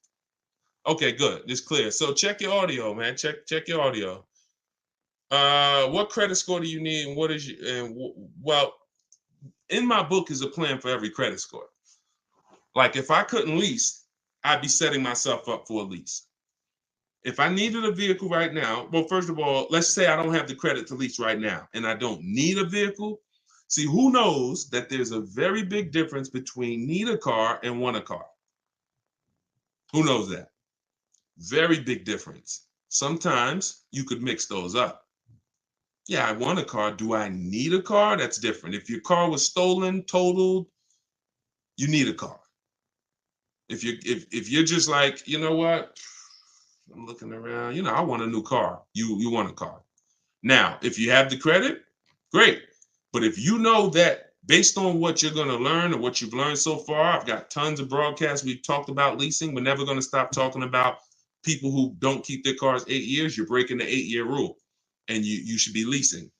Okay, good. It's clear. So check your audio, man. Check your audio. What credit score do you need, and what is your? Well, in my book is a plan for every credit score. Like if I couldn't lease, I'd be setting myself up for a lease. If I needed a vehicle right now, well, first of all, let's say I don't have the credit to lease right now and I don't need a vehicle. See, who knows that there's a very big difference between need a car and want a car? Who knows that? Very big difference. Sometimes you could mix those up. Yeah, I want a car. Do I need a car? That's different. If your car was stolen, totaled, you need a car. If you're just like, you know what? I'm looking around, I want a new car. You want a car. Now, if you have the credit, great. But if you know that based on what you're going to learn or what you've learned so far, I've got tons of broadcasts. We've talked about leasing. We're never going to stop talking about people who don't keep their cars 8 years. You're breaking the 8-year rule and you should be leasing.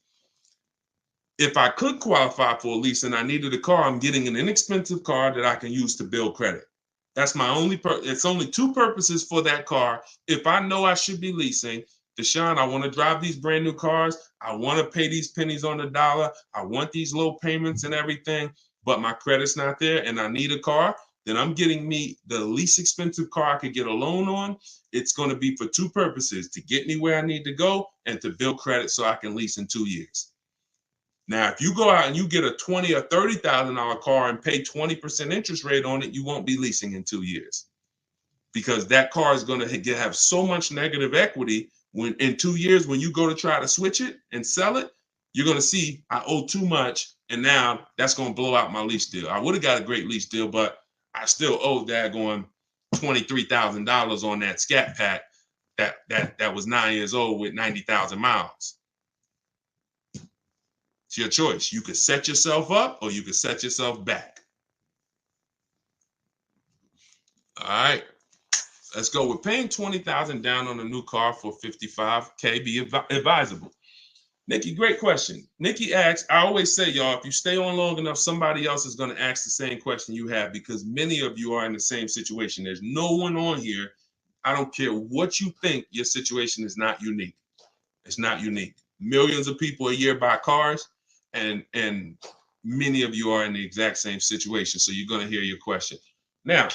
If I could qualify for a lease and I needed a car, I'm getting an inexpensive car that I can use to build credit. That's my only it's only two purposes for that car. If I know I should be leasing, Deshone, I want to drive these brand new cars. I want to pay these pennies on the dollar. I want these low payments and everything, but my credit's not there and I need a car. Then I'm getting me the least expensive car I could get a loan on. It's going to be for two purposes: to get me where I need to go and to build credit so I can lease in 2 years. Now, if you go out and you get a $20,000 or $30,000 car and pay 20% interest rate on it, you won't be leasing in 2 years because that car is going to have so much negative equity. When in 2 years, when you go to try to switch it and sell it, you're going to see I owe too much, and now that's going to blow out my lease deal. I would have got a great lease deal, but I still owe daggone $23,000 on that Scat Pack that was 9 years old with 90,000 miles. It's your choice. You could set yourself up or you could set yourself back. All right. Let's go. We're paying $20,000 down on a new car for $55K. Be advisable. Nikki, great question. Nikki asks, I always say, y'all, if you stay on long enough, somebody else is going to ask the same question you have because many of you are in the same situation. There's no one on here. I don't care what you think. Your situation is not unique. It's not unique. Millions of people a year buy cars. And many of you are in the exact same situation. So you're going to hear your question. Now,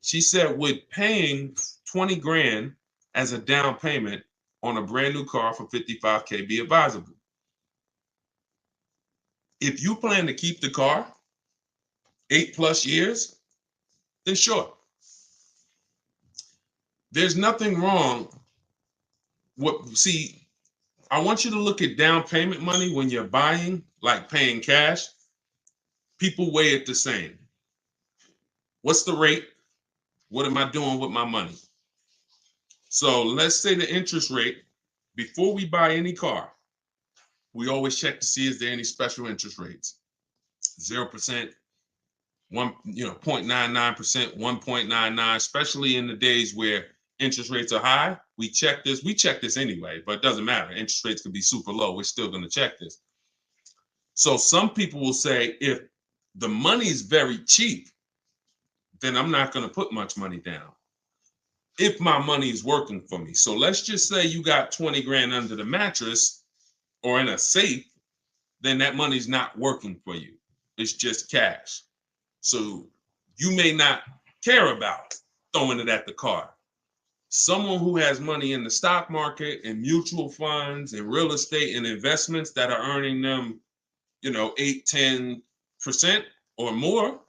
she said, would paying 20 grand as a down payment on a brand new car for $55K be advisable? If you plan to keep the car 8+ years, then sure. There's nothing wrong. See, I want you to look at down payment money when you're buying, like paying cash. People weigh it the same. What's the rate? What am I doing with my money? So let's say the interest rate, before we buy any car, we always check to see is there any special interest rates. 0%, 0.99%, 1.99, especially in the days where interest rates are high. We check this. We check this anyway, but it doesn't matter. Interest rates could be super low. We're still going to check this. So some people will say, if the money is very cheap, then I'm not going to put much money down if my money is working for me. So let's just say you got 20 grand under the mattress or in a safe, then that money's not working for you. It's just cash. So you may not care about throwing it at the car. Someone who has money in the stock market and mutual funds and real estate and investments that are earning them, 8-10% or more,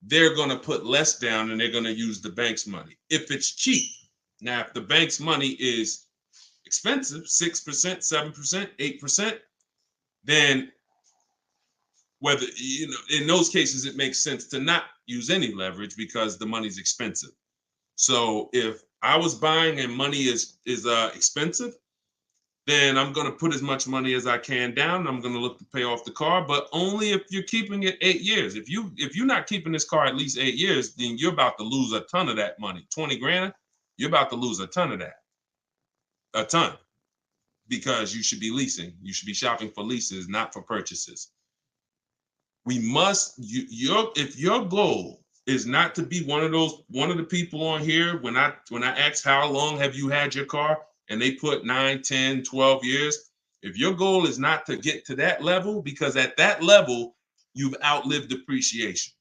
they're going to put less down and they're going to use the bank's money if it's cheap. Now, if the bank's money is expensive, 6%, 7%, 8%, then whether, in those cases, it makes sense to not use any leverage because the money's expensive. So if I was buying and money is expensive, then I'm going to put as much money as I can down. I'm going to look to pay off the car, but only if you're keeping it 8 years. If you're not keeping this car at least 8 years, then you're about to lose a ton of that money. 20 grand, you're about to lose a ton of that. A ton. because you should be leasing. You should be shopping for leases, not for purchases. We must, if your goal is not to be one of the people on here, when I ask how long have you had your car and they put 9, 10, 12 years, if your goal is not to get to that level, because at that level, you've outlived depreciation.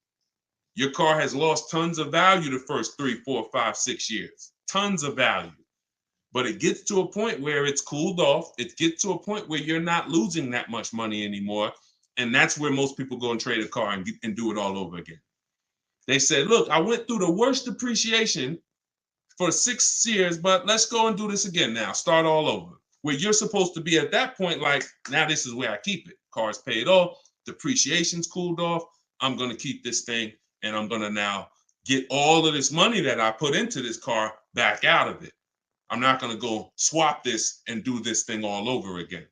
Your car has lost tons of value the first 3, 4, 5, 6 years, tons of value. But it gets to a point where it's cooled off. It gets to a point where you're not losing that much money anymore. And that's where most people go and trade a car and do it all over again. They said, look, I went through the worst depreciation for 6 years, but let's go and do this again now. Start all over. Where you're supposed to be at that point, like, now this is where I keep it. Car's paid off, depreciation's cooled off. I'm going to keep this thing, and I'm going to now get all of this money that I put into this car back out of it. I'm not going to go swap this and do this thing all over again.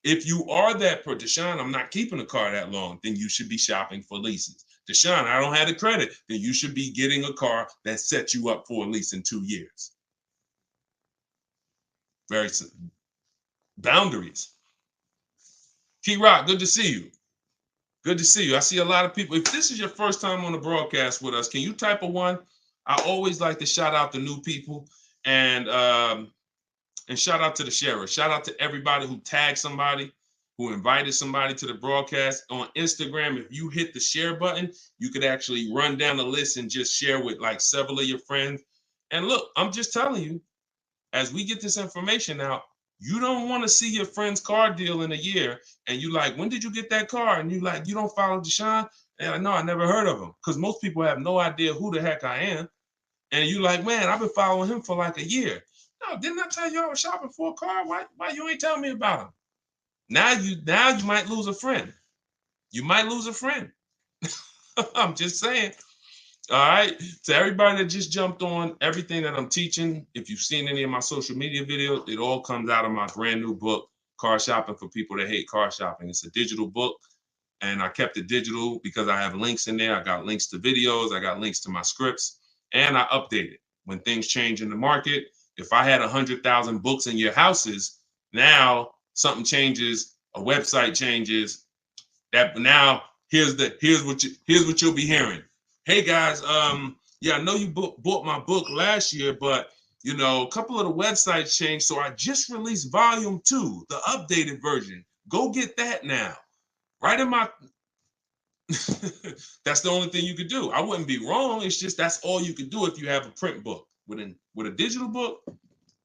If you are that per Deshone, I'm not keeping a car that long, then you should be shopping for leases. Deshone, I don't have the credit, then you should be getting a car that sets you up for a lease in 2 years. Very simple. Boundaries. T-Rock, good to see you. Good to see you. I see a lot of people. If this is your first time on the broadcast with us, can you type a 1? I always like to shout out the new people and shout out to the sharers. Shout out to everybody who tagged somebody, who invited somebody to the broadcast. On Instagram, if you hit the share button, you could actually run down the list and just share with like several of your friends. And look, I'm just telling you, as we get this information out, you don't want to see your friend's car deal in a year. And you like, when did you get that car? And you like, you don't follow Deshone? And I know, I never heard of him. Because most people have no idea who the heck I am. And you like, man, I've been following him for like a year. No, didn't I tell you I was shopping for a car? Why you ain't telling me about him? Now you might lose a friend. You might lose a friend. I'm just saying. All right. To everybody that just jumped on, everything that I'm teaching, if you've seen any of my social media videos, it all comes out of my brand new book, Car Shopping for People That Hate Car Shopping. It's a digital book, and I kept it digital because I have links in there. I got links to videos. I got links to my scripts, and I update it when things change in the market. If I had 100,000 books in your houses, now something changes, a website changes. That now here's what you'll be hearing. Hey guys, yeah, I know you bought my book last year, but you know, a couple of the websites changed, so I just released volume 2, the updated version. Go get that now. Right in my that's the only thing you could do. I wouldn't be wrong. It's just that's all you could do if you have a print book. With a digital book,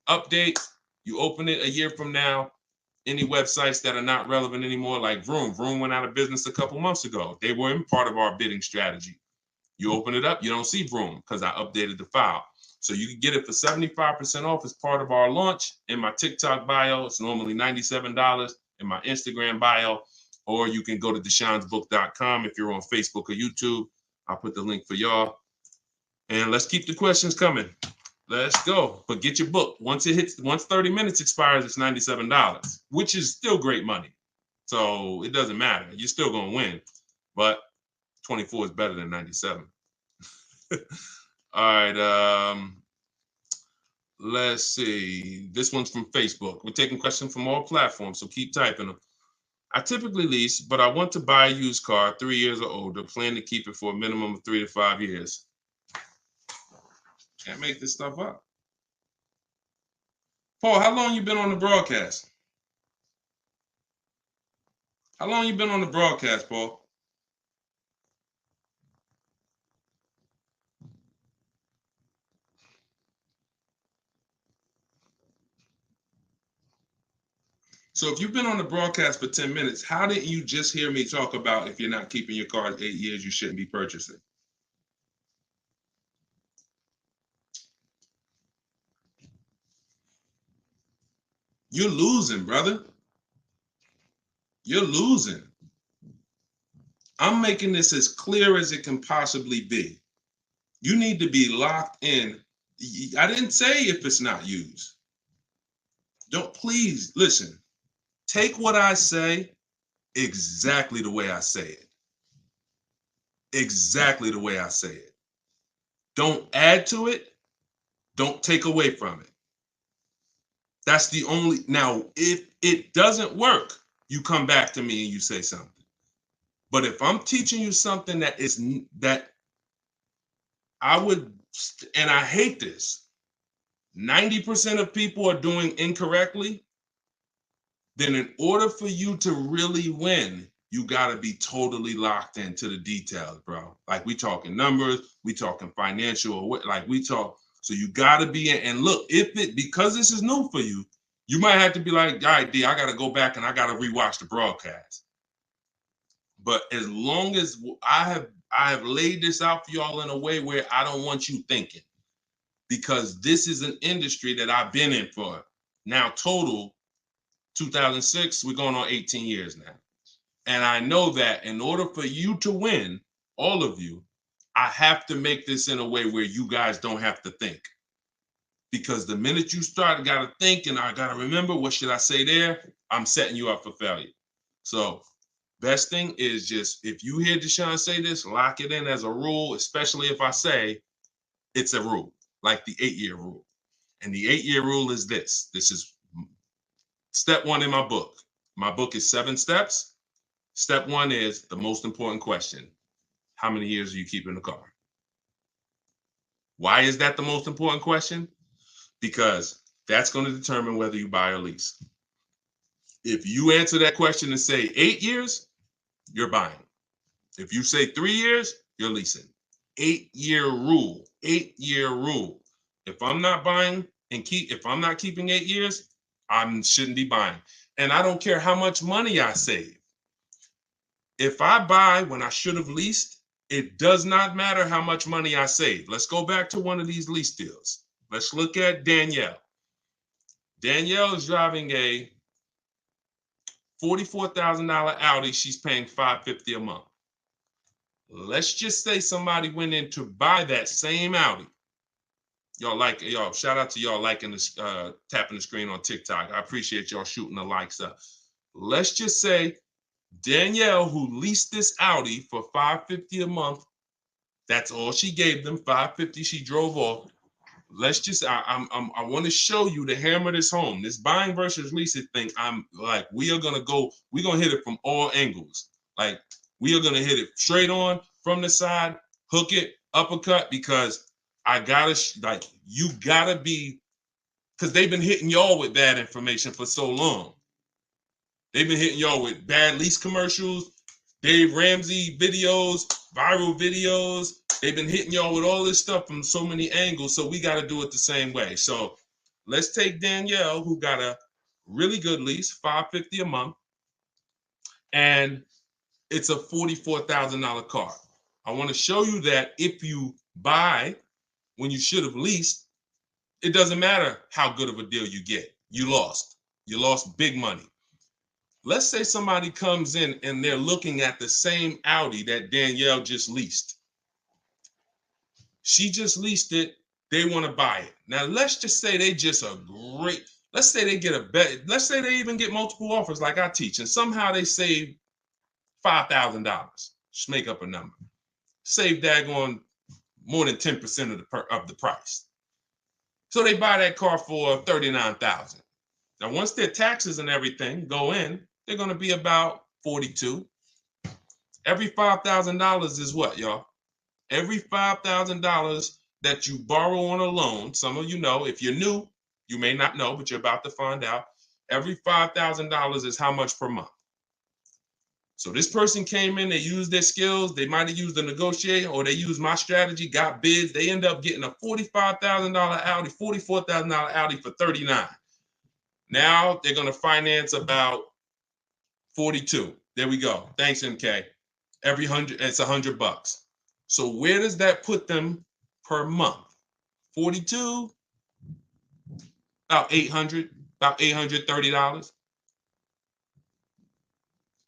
update, you open it a year from now. Any websites that are not relevant anymore, like Vroom went out of business a couple months ago. They weren't part of our bidding strategy. You open it up, you don't see Vroom because I updated the file. So you can get it for 75% off as part of our launch. In my TikTok bio, it's normally $97. In my Instagram bio, or you can go to deshonsbook.com if you're on Facebook or YouTube. I'll put the link for y'all. And let's keep the questions coming. Let's go. But get your book. Once 30 minutes expires, it's $97, which is still great money. So it doesn't matter. You're still going to win. But 24 is better than 97. All right. Let's see. This one's from Facebook. We're taking questions from all platforms, so keep typing them. I typically lease, but I want to buy a used car 3 years or older. Plan to keep it for a minimum of 3 to 5 years. Can't make this stuff up. Paul, how long you been on the broadcast? How long you been on the broadcast, Paul? So if you've been on the broadcast for 10 minutes, how did you just hear me talk about if you're not keeping your car 8 years, you shouldn't be purchasing? You're losing, brother. You're losing. I'm making this as clear as it can possibly be. You need to be locked in. I didn't say if it's not used. Don't, please listen. Take what I say exactly the way I say it. Exactly the way I say it. Don't add to it. Don't take away from it. That's the only, now, if it doesn't work, you come back to me and you say something. But if I'm teaching you something that I would, and I hate this, 90% of people are doing incorrectly, then in order for you to really win, you got to be totally locked into the details, bro. Like we talking numbers, we talking financial, like we talk. So you got to be in, and look, because this is new for you, you might have to be like, all right, D, I got to go back and I got to rewatch the broadcast. But as long as I have laid this out for y'all in a way where I don't want you thinking, because this is an industry that I've been in for now total 2006, we're going on 18 years now. And I know that in order for you to win, all of you, I have to make this in a way where you guys don't have to think. Because the minute you start, I got to think and I got to remember, what should I say there? I'm setting you up for failure. So best thing is just, if you hear Deshone say this, lock it in as a rule, especially if I say it's a rule, like the 8-year rule. And the 8-year rule is this. This is step 1 in my book. My book is 7 steps. Step 1 is the most important question. How many years are you keeping the car? Why is that the most important question? Because that's going to determine whether you buy or lease. If you answer that question and say 8 years, you're buying. If you say 3 years, you're leasing. 8-year rule. 8-year rule. If I'm not buying if I'm not keeping 8 years, I shouldn't be buying. And I don't care how much money I save. If I buy when I should have leased, it does not matter how much money I save. Let's go back to one of these lease deals. Let's look at Danielle. Danielle is driving a $44,000 Audi. She's paying $550 a month. Let's just say somebody went in to buy that same Audi. Y'all, shout out to y'all liking this, tapping the screen on TikTok. I appreciate y'all shooting the likes up. Let's just say Danielle, who leased this Audi for $550 a month, that's all she gave them, $550. She drove off. Let's just, I want to show you to hammer this home. This buying versus leasing thing. I'm like, we're gonna hit it from all angles. Like, we are gonna hit it straight on from the side, hook it, uppercut, because you gotta be, because they've been hitting y'all with bad information for so long. They've been hitting y'all with bad lease commercials, Dave Ramsey videos, viral videos. They've been hitting y'all with all this stuff from so many angles, so we got to do it the same way. So let's take Danielle, who got a really good lease, $550 a month, and it's a $44,000 car. I want to show you that if you buy when you should have leased, it doesn't matter how good of a deal you get. You lost. You lost big money. Let's say somebody comes in and they're looking at the same Audi that Danielle just leased. She just leased it. They want to buy it. Now, let's just say let's say they get let's say they even get multiple offers like I teach, and somehow they save $5,000. Just make up a number. Save daggone more than 10% of the price. So they buy that car for $39,000. Now, once their taxes and everything go in, they're going to be about $42,000. Every $5,000 is what, y'all? Every $5,000 that you borrow on a loan, some of you know, if you're new, you may not know, but you're about to find out. Every $5,000 is how much per month? So this person came in, they used their skills, they might have used a negotiator, or they used my strategy, got bids. They end up getting a $45,000 Audi, $44,000 Audi for $39,000. Now they're going to finance about $42,000. There we go. Thanks, MK. Every 100, it's $100. So where does that put them per month? 42, about $830.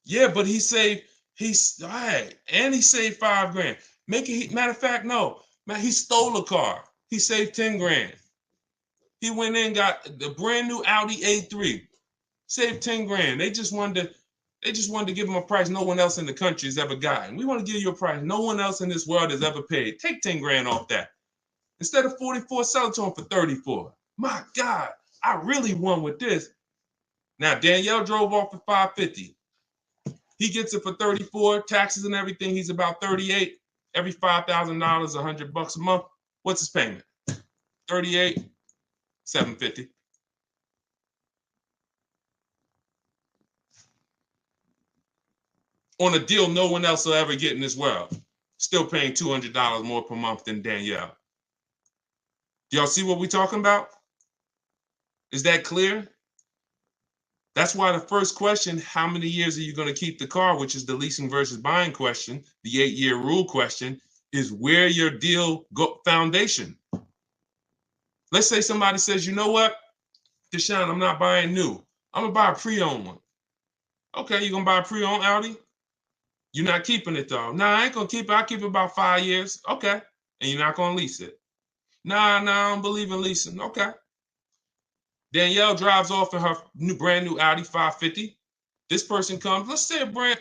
Yeah, but he saved $5,000. Matter of fact, no, man, he stole a car. He saved $10,000. He went in, got the brand new Audi A3, saved $10,000. They just wanted to give him a price no one else in the country has ever gotten. We want to give you a price no one else in this world has ever paid. Take $10,000 off that. Instead of 44, sell it to him for 34. My God, I really won with this. Now, Danielle drove off for $550. He gets it for $34, taxes and everything. He's about $38. Every $5,000, $100 a month. What's his payment? $38, $750. On a deal no one else will ever get in this world. Still paying $200 more per month than Danielle. Do y'all see what we're talking about? Is that clear? That's why the first question, how many years are you going to keep the car, which is the leasing versus buying question, the 8-year rule question, is where your deal foundation. Let's say somebody says, you know what, Deshone, I'm not buying new. I'm going to buy a pre-owned one. Okay, you're going to buy a pre-owned Audi? You're not keeping it, though. Nah, I ain't going to keep it. I'll keep it about 5 years. Okay. And you're not going to lease it. Nah, I don't believe in leasing. Okay. Danielle drives off in her brand new Audi 550. This person comes, let's say a brand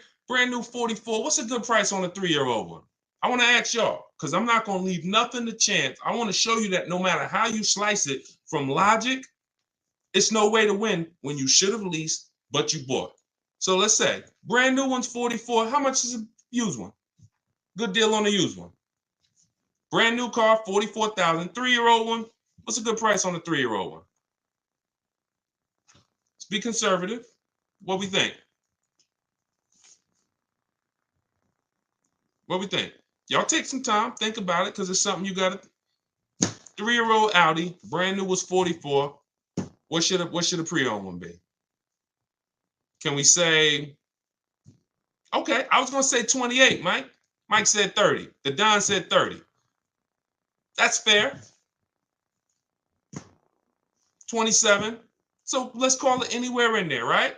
new 44. What's a good price on a 3-year-old one? I want to ask y'all, because I'm not going to leave nothing to chance. I want to show you that no matter how you slice it from logic, it's no way to win when you should have leased, but you bought. So let's say brand new one's 44. How much is a used one? Good deal on a used one. Brand new car, 44,000. 3-year-old one. What's a good price on a 3-year-old one? Let's be conservative. What we think? What we think? Y'all take some time, think about it, because it's something you got to. 3-year-old Audi, brand new was 44. What should a pre-owned one be? Can we say, okay, I was going to say 28, Mike. Mike said 30. The Don said 30. That's fair. 27. So let's call it anywhere in there, right?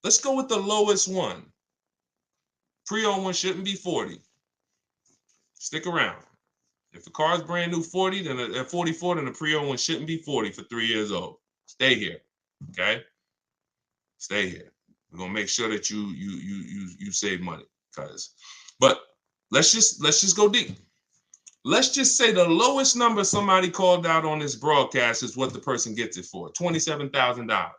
Let's go with the lowest one. Pre-owned one shouldn't be 40. Stick around. If the car is brand new 40, then at 44, then the pre-owned one shouldn't be 40 for 3 years old. Stay here, okay? Stay here. We're gonna make sure that you save money, but let's just go deep. Let's just say the lowest number somebody called out on this broadcast is what the person gets it for, $27,000.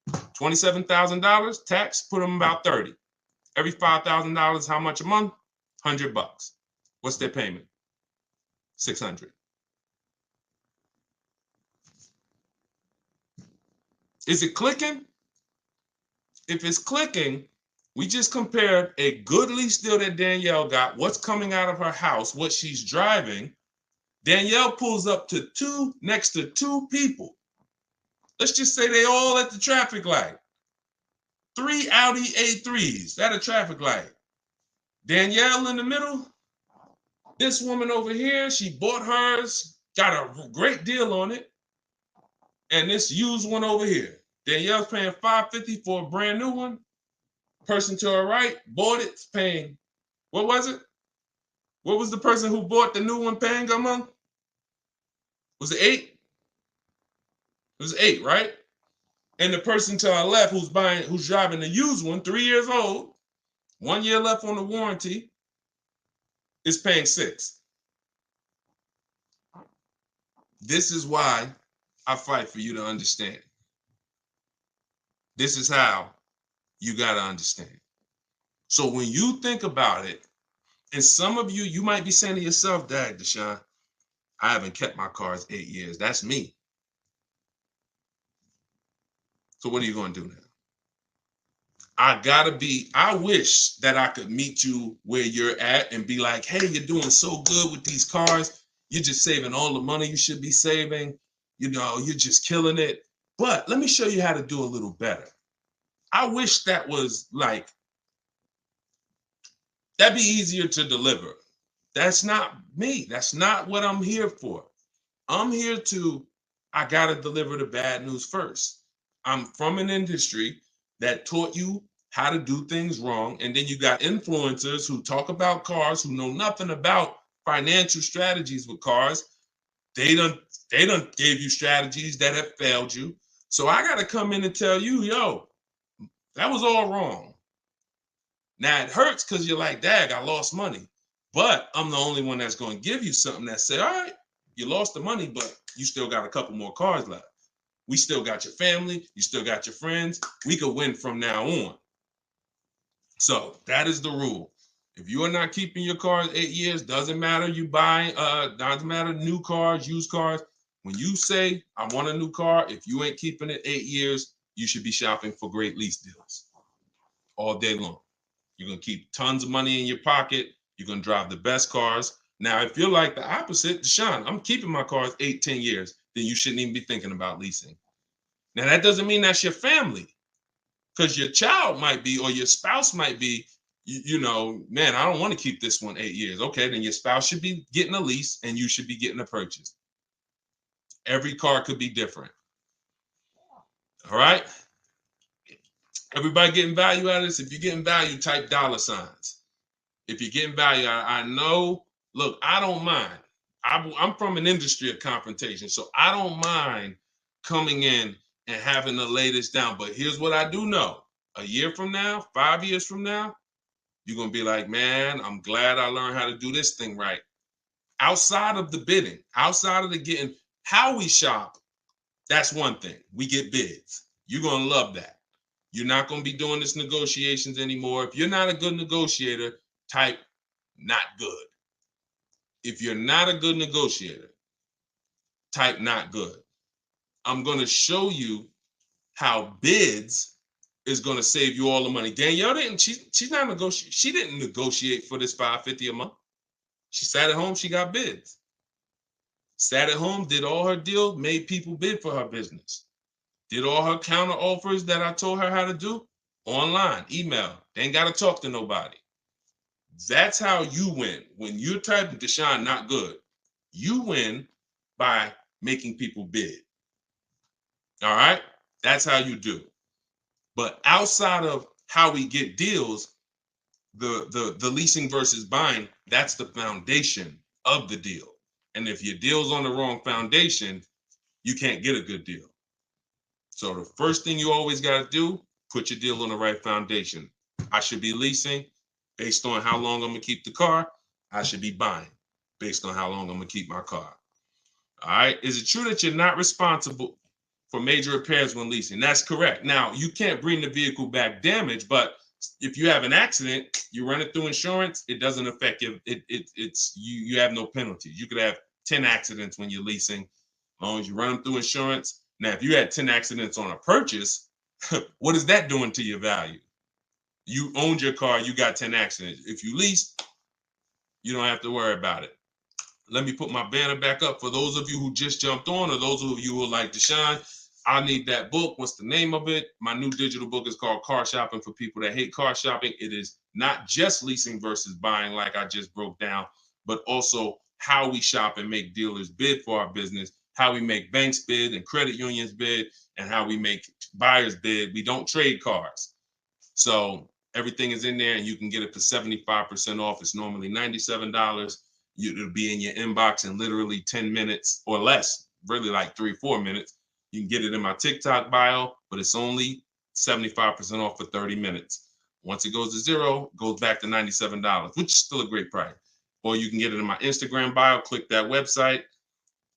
$27,000 tax, put them about 30. Every $5,000, how much a month? $100. What's their payment? $600. Is it clicking? If it's clicking, we just compared a good lease deal that Danielle got, what's coming out of her house, what she's driving. Danielle pulls up to next to two people. Let's just say they all at the traffic light. 3 Audi A3s at a traffic light. Danielle in the middle. This woman over here, she bought hers, got a great deal on it. And this used one over here. Danielle's paying $550 for a brand new one. Person to her right bought it, paying, what was it? What was the person who bought the new one paying a month? Was it 8? It was 8, right? And the person to our left who's driving the used one, 3 years old, 1 year left on the warranty, is paying 6. This is why I fight for you to understand. This is how you got to understand. So when you think about it, and some of you might be saying to yourself, Dad, Deshone, I haven't kept my cars 8 years. That's me. So what are you going to do now? I wish that I could meet you where you're at and be like, hey, you're doing so good with these cars. You're just saving all the money you should be saving. You know, you're just killing it. But let me show you how to do a little better. I wish that was like, that'd be easier to deliver. That's not me. That's not what I'm here for. I'm here I got to deliver the bad news first. I'm from an industry that taught you how to do things wrong. And then you got influencers who talk about cars, who know nothing about financial strategies with cars. They done gave you strategies that have failed you. So I got to come in and tell you, yo, that was all wrong. Now it hurts because you're like, Dag, I lost money. But I'm the only one that's going to give you something that say, all right, You lost the money, but you still got a couple more cars left. We still got your family. You still got your friends. We could win from now on. So that is the rule. If you are not keeping your cars 8 years, doesn't matter you buy, doesn't matter new cars, used cars. When you say, I want a new car, if you ain't keeping it 8 years, you should be shopping for great lease deals all day long. You're going to keep tons of money in your pocket. You're going to drive the best cars. Now, if you're like the opposite, Deshone, I'm keeping my cars 8, 10 years, then you shouldn't even be thinking about leasing. Now, that doesn't mean that's your family, because your child might be, or your spouse might be, you know, man, I don't want to keep this one 8 years. Okay, then your spouse should be getting a lease and you should be getting a purchase. Every car could be different. All right. Everybody getting value out of this? If you're getting value, type $signs. If you're getting value, I know, look, I don't mind. I'm from an industry of confrontation, so I don't mind coming in and having the latest down. But here's what I do know. A year from now, 5 years from now, you're going to be like, man, I'm glad I learned how to do this thing right. Outside of the bidding, outside of the getting, how we shop, that's one thing. We get bids. You're going to love that. You're not going to be doing this negotiations anymore. If you're not a good negotiator, type not good. If you're not a good negotiator, type not good. I'm going to show you how bids is going to save you all the money. Danielle didn't, she's not negotiating. She didn't negotiate for this $550 a month. She sat at home, she got bids. Sat at home, did all her deals, made people bid for her business. Did all her counter offers that I told her how to do online, email. They ain't got to talk to nobody. That's how you win. When you're typing Deshone not good, you win by making people bid. All right? That's how you do. But outside of how we get deals, the leasing versus buying, that's the foundation of the deal. And if your deal's on the wrong foundation, you can't get a good deal. So the first thing you always got to do, put your deal on the right foundation. I should be leasing based on how long I'm going to keep the car. I should be buying based on how long I'm going to keep my car. All right. Is it true that you're not responsible for major repairs when leasing? That's correct. Now, you can't bring the vehicle back damaged, but if you have an accident, you run it through insurance, it doesn't affect you. You have no penalties. You could have 10 accidents when you're leasing, as long as you run them through insurance. Now, if you had 10 accidents on a purchase, what is that doing to your value? You owned your car, you got 10 accidents. If you lease, you don't have to worry about it. Let me put my banner back up for those of you who just jumped on, or those of you who are like Deshone. I need that book. What's the name of it? My new digital book is called Car Shopping for People That Hate Car Shopping. It is not just leasing versus buying like I just broke down, but also how we shop and make dealers bid for our business, how we make banks bid and credit unions bid, and how we make buyers bid. We don't trade cars. So everything is in there, and you can get it for 75% off. It's normally $97. It'll be in your inbox in literally 10 minutes or less, really like 3-4 minutes. You can get it in my TikTok bio, but it's only 75% off for 30 minutes. Once it goes to zero, it goes back to $97, which is still a great price. Or you can get it in my Instagram bio, click that website,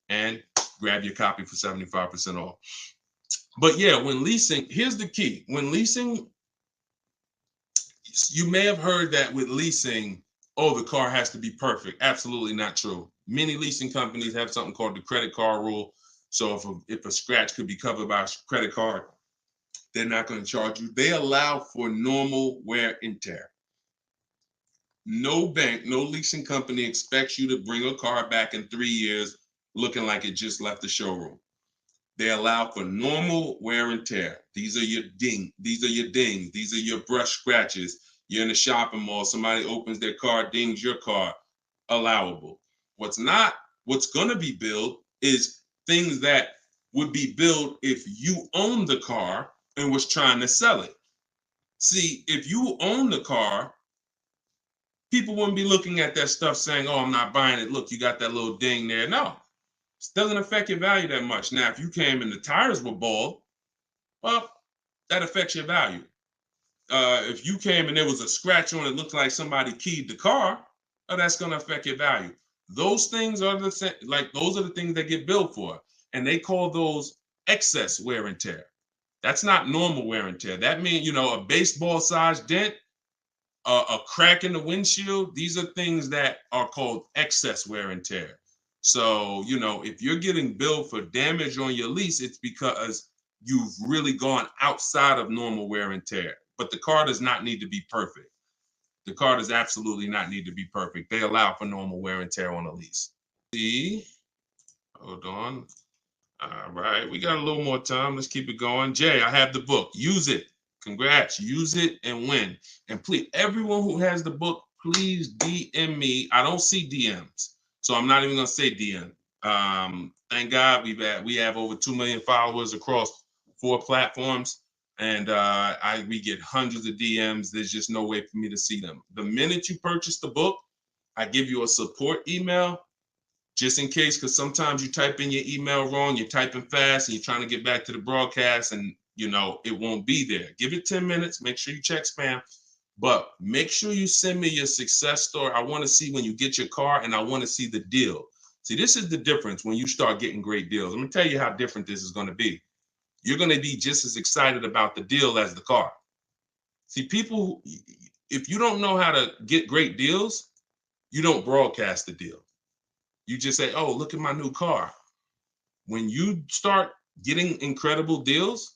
and grab your copy for 75% off. But yeah, when leasing, here's the key. When leasing, you may have heard that with leasing, oh, the car has to be perfect. Absolutely not true. Many leasing companies have something called the credit card rule. So if a scratch could be covered by a credit card, they're not going to charge you. They allow for normal wear and tear. No bank, no leasing company expects you to bring a car back in 3 years looking like it just left the showroom. They allow for normal wear and tear. These are your dings. These are your brush scratches. You're in a shopping mall, somebody opens their car, dings your car, allowable. What's going to be billed is things that would be billed if you owned the car and was trying to sell it. See, if you own the car, people wouldn't be looking at that stuff saying, oh, I'm not buying it. Look, you got that little ding there. No, it doesn't affect your value that much. Now, if you came and the tires were bald, well, that affects your value. If you came and there was a scratch on it, looked like somebody keyed the car, oh, that's going to affect your value. Those things are those are the things that get billed for, and they call those excess wear and tear. That's not normal wear and tear. That means, a baseball-sized dent, a crack in the windshield. These are things that are called excess wear and tear. So, if you're getting billed for damage on your lease, it's because you've really gone outside of normal wear and tear. But the car does not need to be perfect. The car does absolutely not need to be perfect. They allow for normal wear and tear on a lease. See, hold on. All right, we got a little more time. Let's keep it going. Jay, I have the book. Use it. Congrats. Use it and win. And please, everyone who has the book, please DM me. I don't see DMs, so I'm not even gonna say DM. Thank God we have over 2 million followers across 4 platforms. And we get hundreds of DMs. There's just no way for me to see them. The minute you purchase the book, I give you a support email just in case, because sometimes you type in your email wrong, you're typing fast, and you're trying to get back to the broadcast, and it won't be there. Give it 10 minutes. Make sure you check spam, but make sure you send me your success story. I want to see when you get your car, and I want to see the deal. See, this is the difference when you start getting great deals. Let me tell you how different this is going to be. You're going to be just as excited about the deal as the car. See, people, if you don't know how to get great deals, you don't broadcast the deal. You just say, oh, look at my new car. When you start getting incredible deals,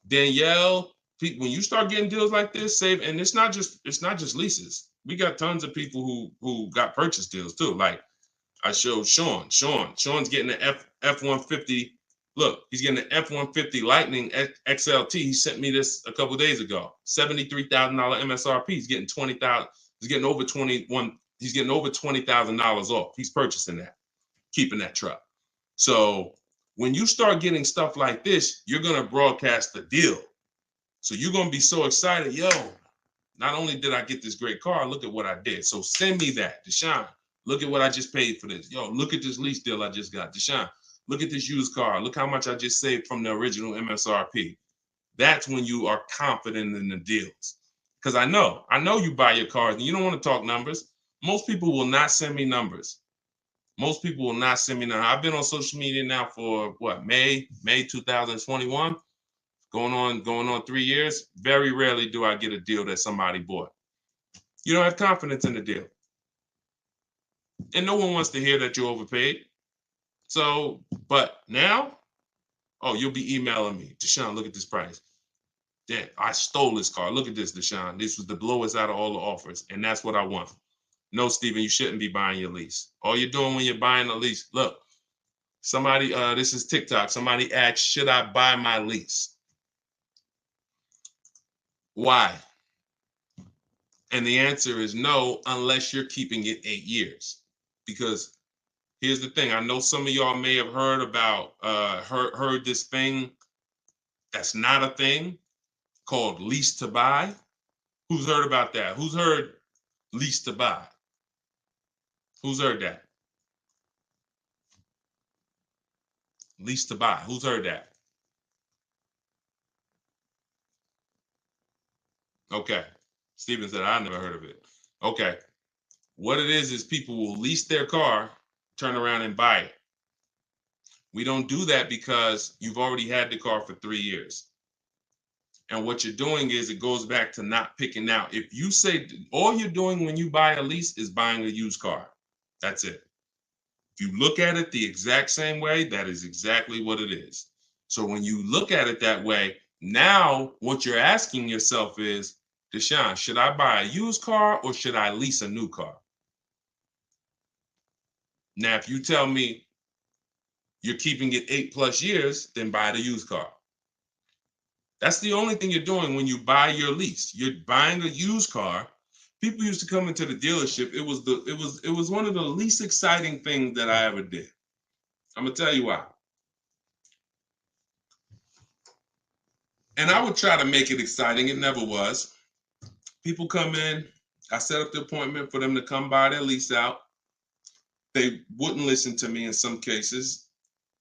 Danielle, when you start getting deals like this, save, and it's not just leases. We got tons of people who got purchase deals too. Like I showed Sean. Sean's getting an F-150. Look, he's getting an F-150 Lightning XLT. He sent me this a couple days ago. $73,000 MSRP. He's getting $20,000. He's getting over $20,000 off. He's purchasing that, keeping that truck. So when you start getting stuff like this, you're gonna broadcast the deal. So you're gonna be so excited, yo. Not only did I get this great car, look at what I did. So send me that, Deshone. Look at what I just paid for this. Yo, look at this lease deal I just got. Deshone, look at this used car. Look how much I just saved from the original MSRP. That's when you are confident in the deals. Because I know you buy your cars and you don't want to talk numbers. Most people will not send me numbers. Most people will not send me numbers. I've been on social media now for what, May 2021, going on 3 years. Very rarely do I get a deal that somebody bought. You don't have confidence in the deal. And no one wants to hear that you overpaid. So, but now, oh, you'll be emailing me, Deshone, look at this price. Damn, I stole this car. Look at this, Deshone. This was the lowest out of all the offers, and that's what I want. No, Steven, you shouldn't be buying your lease. All you're doing when you're buying a lease, look, somebody, this is TikTok. Somebody asked, should I buy my lease? Why? And the answer is no, unless you're keeping it 8 years. Because here's the thing. I know some of y'all may have heard about, heard this thing that's not a thing called lease to buy. Who's heard about that? Who's heard lease to buy? Who's heard that? Lease to buy. Who's heard that? Okay. Steven said, I never heard of it. Okay. What it is people will lease their car, turn around and buy it. We don't do that because you've already had the car for 3 years. And what you're doing is it goes back to not picking out. If you say all you're doing when you buy a lease is buying a used car, that's it. If you look at it the exact same way, that is exactly what it is. So when you look at it that way, now what you're asking yourself is, Deshone, should I buy a used car or should I lease a new car? Now, if you tell me you're keeping it 8+ years, then buy the used car. That's the only thing you're doing when you buy your lease. You're buying a used car. People used to come into the dealership. It was one of the least exciting things that I ever did. I'm gonna tell you why. And I would try to make it exciting. It never was. People come in. I set up the appointment for them to come buy their lease out. They wouldn't listen to me in some cases.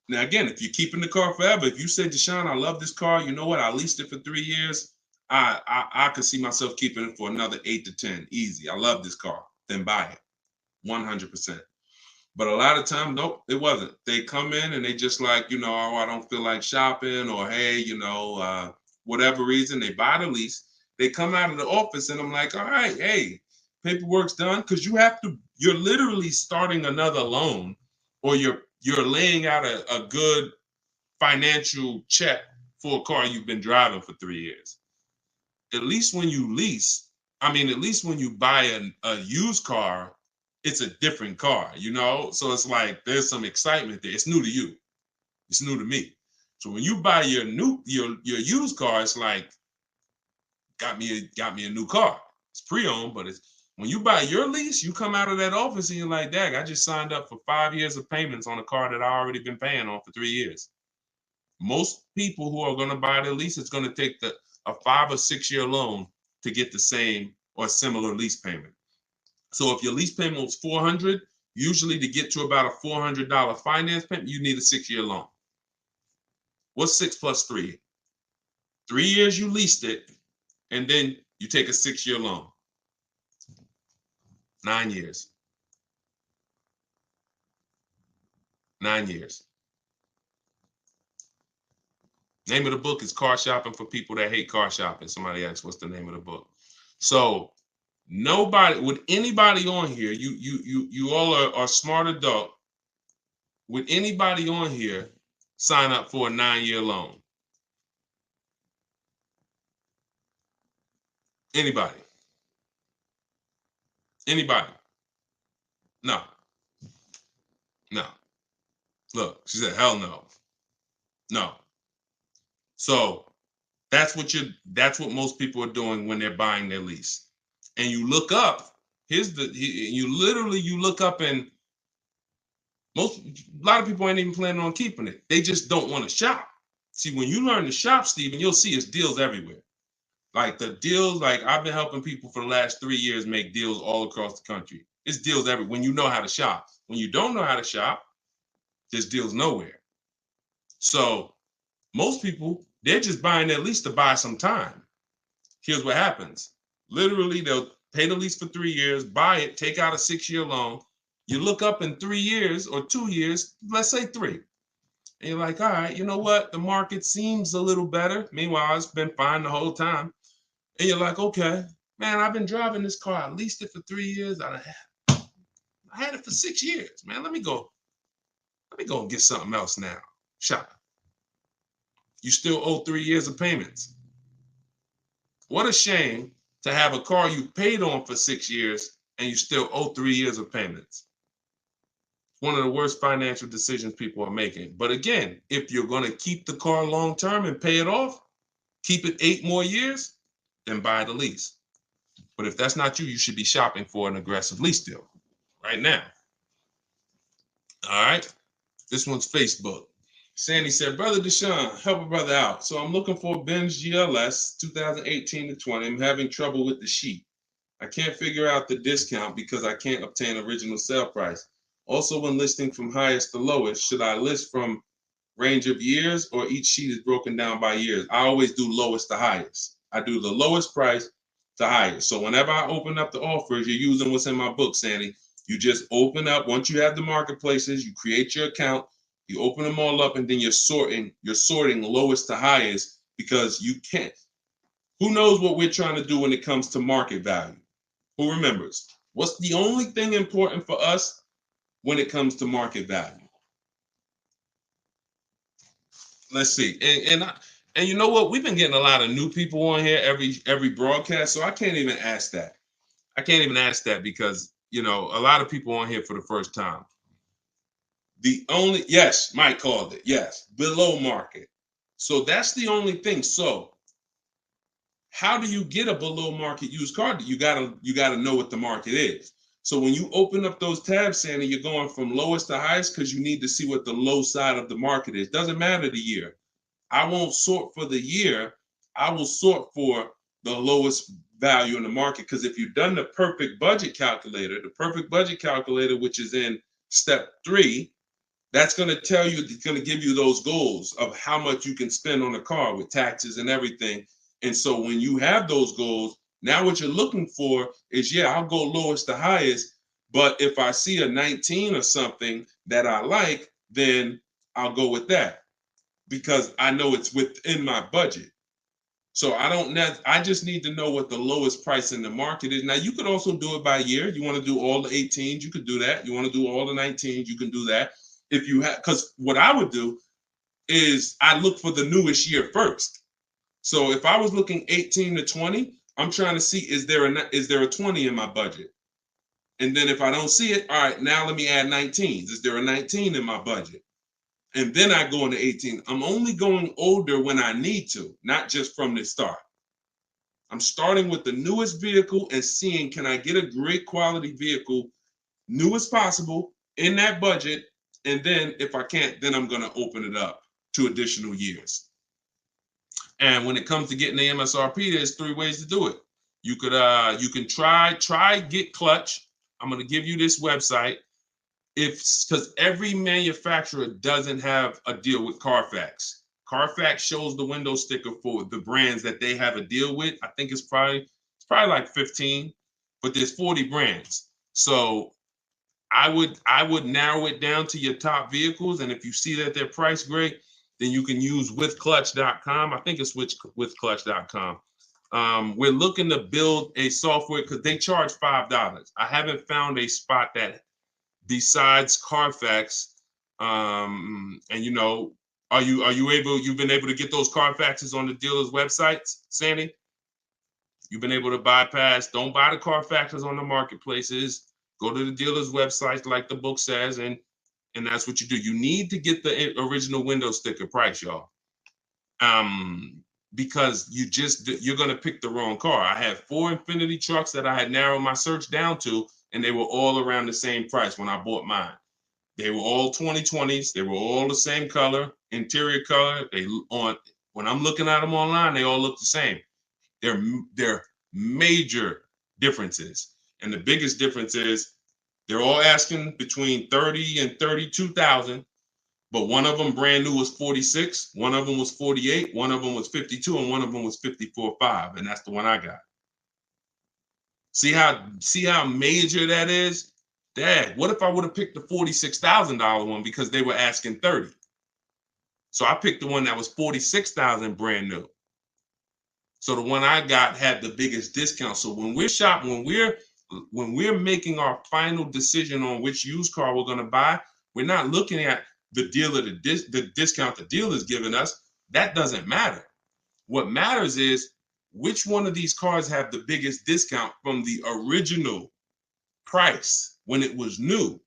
Now, again, if you're keeping the car forever, if you say, Deshone, I love this car, you know what? I leased it for 3 years. I could see myself keeping it for another 8 to 10. Easy. I love this car. Then buy it. 100%. But a lot of times, nope, it wasn't. They come in and they just like, you know, oh, I don't feel like shopping, or hey, you know, whatever reason, they buy the lease. They come out of the office and I'm like, all right, hey, paperwork's done, because you're literally starting another loan, or you're laying out a good financial check for a car you've been driving for 3 years. At least when you lease, at least when you buy a used car, it's a different car, you know? So it's like there's some excitement there. It's new to you. It's new to me. So when you buy your used car, it's like got me a new car. It's pre-owned, but it's when you buy your lease, you come out of that office and you're like, dang, I just signed up for 5 years of payments on a car that I already been paying on for 3 years. Most people who are going to buy their lease, it's going to take a 5 or 6 year loan to get the same or similar lease payment. So if your lease payment was $400, usually to get to about a $400 finance payment, you need a 6 year loan. What's 6 plus 3? 3 years you leased it, and then you take a 6 year loan. 9 years. 9 years. Name of the book is Car Shopping for People That Hate Car Shopping. Somebody asked, what's the name of the book? So anybody on here, you all are smart adult. Would anybody on here sign up for a 9 year loan? Anybody? Anybody? No. No. Look, she said, hell no. No. So that's what most people are doing when they're buying their lease. And you look up, you look up, and a lot of people ain't even planning on keeping it. They just don't want to shop. See, when you learn to shop, Stephen, you'll see it's deals everywhere. Like the deals, like I've been helping people for the last 3 years make deals all across the country. It's deals everywhere when you know how to shop. When you don't know how to shop, there's deals nowhere. So most people, they're just buying their lease to buy some time. Here's what happens. Literally, they'll pay the lease for 3 years, buy it, take out a 6 year loan. You look up in 3 years or 2 years, let's say 3. And you're like, all right, you know what? The market seems a little better. Meanwhile, it's been fine the whole time. And you're like, okay, man, I've been driving this car. I leased it for 3 years. I had it for 6 years, man. Let me go and get something else now. Shop. You still owe 3 years of payments. What a shame to have a car you paid on for 6 years and you still owe 3 years of payments. One of the worst financial decisions people are making. But again, if you're going to keep the car long term and pay it off, keep it 8 more years, then buy the lease. But if that's not you, you should be shopping for an aggressive lease deal right now. All right. This one's Facebook. Sandy said, Brother Deshone, help a brother out. So I'm looking for a Benz GLS 2018 to 20. I'm having trouble with the sheet. I can't figure out the discount because I can't obtain original sale price. Also, when listing from highest to lowest, should I list from range of years, or each sheet is broken down by years? I always do lowest to highest. I do the lowest price to highest. So whenever I open up the offers, you're using what's in my book, Sandy. You just open up, once you have the marketplaces, you create your account, you open them all up, and then you're sorting lowest to highest, because you can't. Who knows what we're trying to do when it comes to market value? Who remembers? What's the only thing important for us when it comes to market value? Let's see. And you know what? We've been getting a lot of new people on here every broadcast, so I can't even ask that. I can't even ask that because, you know, a lot of people on here for the first time. Yes, Mike called it. Yes, below market. So that's the only thing. So how do you get a below market used car? You gotta know what the market is. So when you open up those tabs, Sandy, you're going from lowest to highest because you need to see what the low side of the market is. Doesn't matter the year. I won't sort for the year. I will sort for the lowest value in the market, because if you've done the perfect budget calculator, which is in step 3, that's going to tell you, it's going to give you those goals of how much you can spend on a car with taxes and everything. And so when you have those goals, now what you're looking for is, I'll go lowest to highest, But if I see a 19 or something that I like, then I'll go with that because I know it's within my budget. So I just need to know what the lowest price in the market is. Now you could also do it by year. You want to do all the 18s, you could do that. You want to do all the 19s, you can do that. If you have, because what I would do is I look for the newest year first. So if I was looking 18 to 20, I'm trying to see is there a 20 in my budget? And then if I don't see it, all right, now let me add 19s. Is there a 19 in my budget? And then I go into 18. I'm only going older when I need to, not just from the start. I'm starting with the newest vehicle and seeing, can I get a great quality vehicle, new as possible, in that budget? And then if I can't, then I'm going to open it up to additional years. And when it comes to getting the MSRP, there's 3 ways to do it. You can try Get Clutch. I'm going to give you this website. Because every manufacturer doesn't have a deal with Carfax. Carfax shows the window sticker for the brands that they have a deal with. I think it's probably like 15, but there's 40 brands. So I would narrow it down to your top vehicles, and if you see that they're priced great, then you can use withclutch.com. I think it's withclutch.com. We're looking to build a software because they charge $5. I haven't found a spot that besides Carfax, and you've been able to get those Carfaxes on the dealers' websites, Sandy? You've been able to bypass, don't buy the Carfaxes on the marketplaces, go to the dealers' websites like the book says, and that's what you do. You need to get the original window sticker price, y'all. Because you're gonna pick the wrong car. I had 4 Infiniti trucks that I had narrowed my search down to, and they were all around the same price when I bought mine. They were all 2020s. They were all the same color, interior color. When I'm looking at them online, they all look the same. They're major differences, and the biggest difference is they're all asking between 30 and 32,000. But one of them brand new was 46, one of them was 48, one of them was 52, and one of them was 54.5, and that's the one I got. See how major that is? Dad, what if I would have picked the $46,000 one because they were asking 30? So I picked the one that was 46,000 brand new. So the one I got had the biggest discount. So when we're shopping, when we're making our final decision on which used car we're going to buy, we're not looking at the dealer, the discount the dealer is giving us. That doesn't matter. What matters is which one of these cars have the biggest discount from the original price when it was new.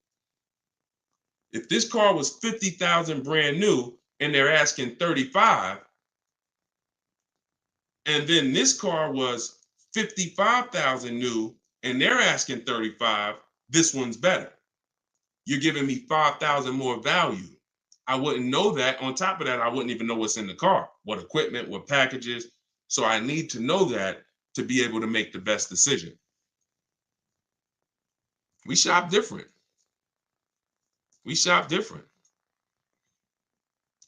If this car was 50,000 brand new and they're asking 35, and then this car was 55,000 new and they're asking 35, this one's better. You're giving me 5,000 more value. I wouldn't know that. On top of that, I wouldn't even know what's in the car, what equipment, what packages. So I need to know that to be able to make the best decision. We shop different. We shop different.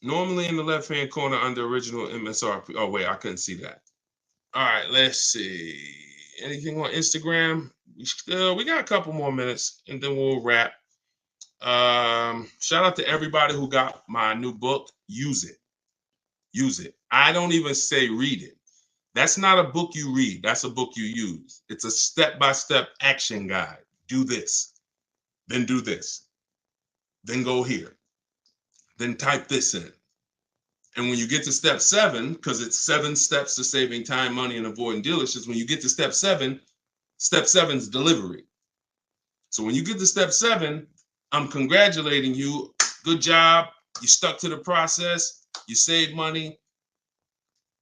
Normally in the left-hand corner under original MSRP. Oh, wait, I couldn't see that. All right, let's see. Anything on Instagram? We got a couple more minutes, and then we'll wrap. Shout out to everybody who got my new book. Use it. Use it. I don't even say read it. That's not a book you read. That's a book you use. It's a step-by-step action guide. Do this, then do this, then go here, then type this in. And when you get to step 7, because it's 7 steps to saving time, money, and avoiding dealerships, when you get to step 7 is delivery. So when you get to step 7, I'm congratulating you. Good job. You stuck to the process. You saved money.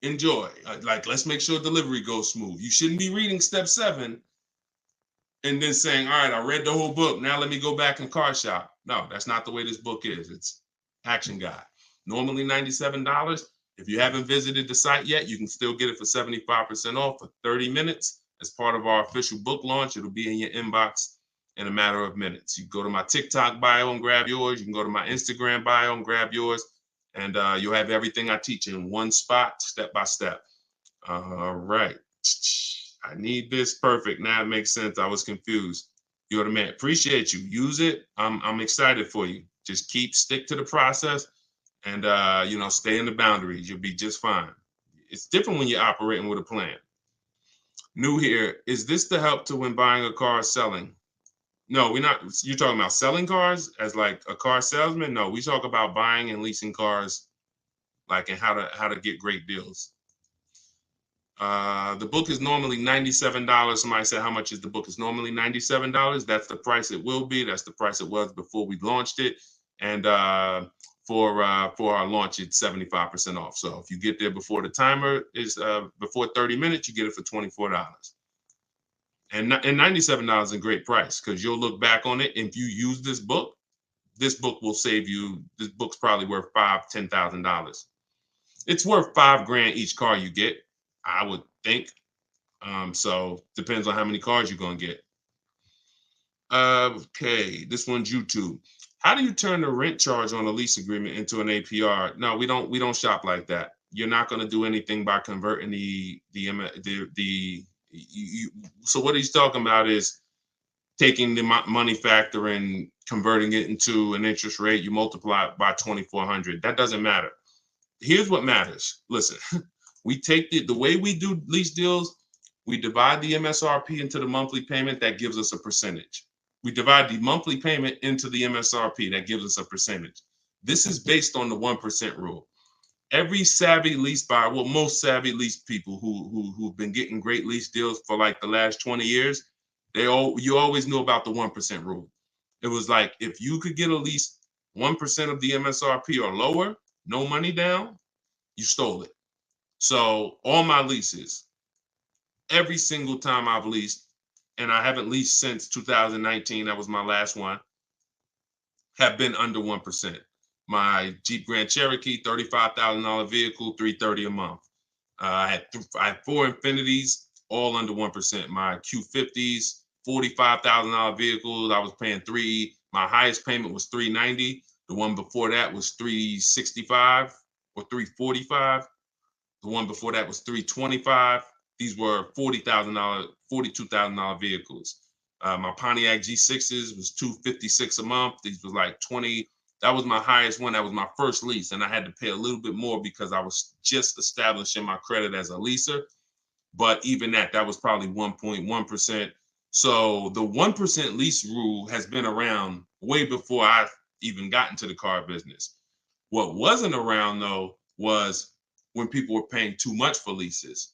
Enjoy. Like, let's make sure delivery goes smooth. You shouldn't be reading step 7 and then saying, all right, I read the whole book. Now let me go back and car shop. No, that's not the way this book is. It's action guide. Normally $97. If you haven't visited the site yet, you can still get it for 75% off for 30 minutes as part of our official book launch. It'll be in your inbox in a matter of minutes. You go to my TikTok bio and grab yours. You can go to my Instagram bio and grab yours. And you'll have everything I teach in one spot, step by step. All right. I need this. Perfect. Now it makes sense. I was confused. You're the man. Appreciate you. Use it. I'm excited for you. Just stick to the process, and stay in the boundaries. You'll be just fine. It's different when you're operating with a plan. New here. Is this the help to when buying a car or selling? No, we're not. You're talking about selling cars as like a car salesman? No, we talk about buying and leasing cars, like, and how to get great deals. The book is normally $97. Somebody said, how much is the book? It's normally $97. That's the price it will be. That's the price it was before we launched it. And for our launch, it's 75% off. So if you get there before the timer is before 30 minutes, you get it for $24. And $97 is a great price, because you'll look back on it. If you use this book will save you. This book's probably worth $10,000. It's worth $5,000 each car you get, I would think. So depends on how many cars you're gonna get. Okay, this one's YouTube. How do you turn the rent charge on a lease agreement into an APR? No, we don't shop like that. You're not gonna do anything by converting so what he's talking about is taking the money factor and converting it into an interest rate. You multiply it by 2,400. That doesn't matter. Here's what matters. Listen, we take the way we do lease deals, we divide the MSRP into the monthly payment. That gives us a percentage. We divide the monthly payment into the MSRP. That gives us a percentage. This is based on the 1% rule. Every savvy lease buyer, well, most savvy lease people who've been getting great lease deals for like the last 20 years, you always knew about the 1% rule. It was like, if you could get a lease 1% of the MSRP or lower, no money down, you stole it. So all my leases, every single time I've leased, and I haven't leased since 2019, that was my last one, have been under 1%. My Jeep Grand Cherokee, $35,000 vehicle, $330 a month. I had 4 Infinities, all under 1%. My Q50s, $45,000 vehicles, I was paying $3. My highest payment was $390. The one before that was $365 or $345. The one before that was $325. These were $40,000, $42,000 vehicles. My Pontiac G6s was $256 a month. These was like 20. That was my highest one. That was my first lease, and I had to pay a little bit more because I was just establishing my credit as a leaser. But even that was probably 1.1%. So the 1% lease rule has been around way before I even got into the car business. What wasn't around, though, was when people were paying too much for leases.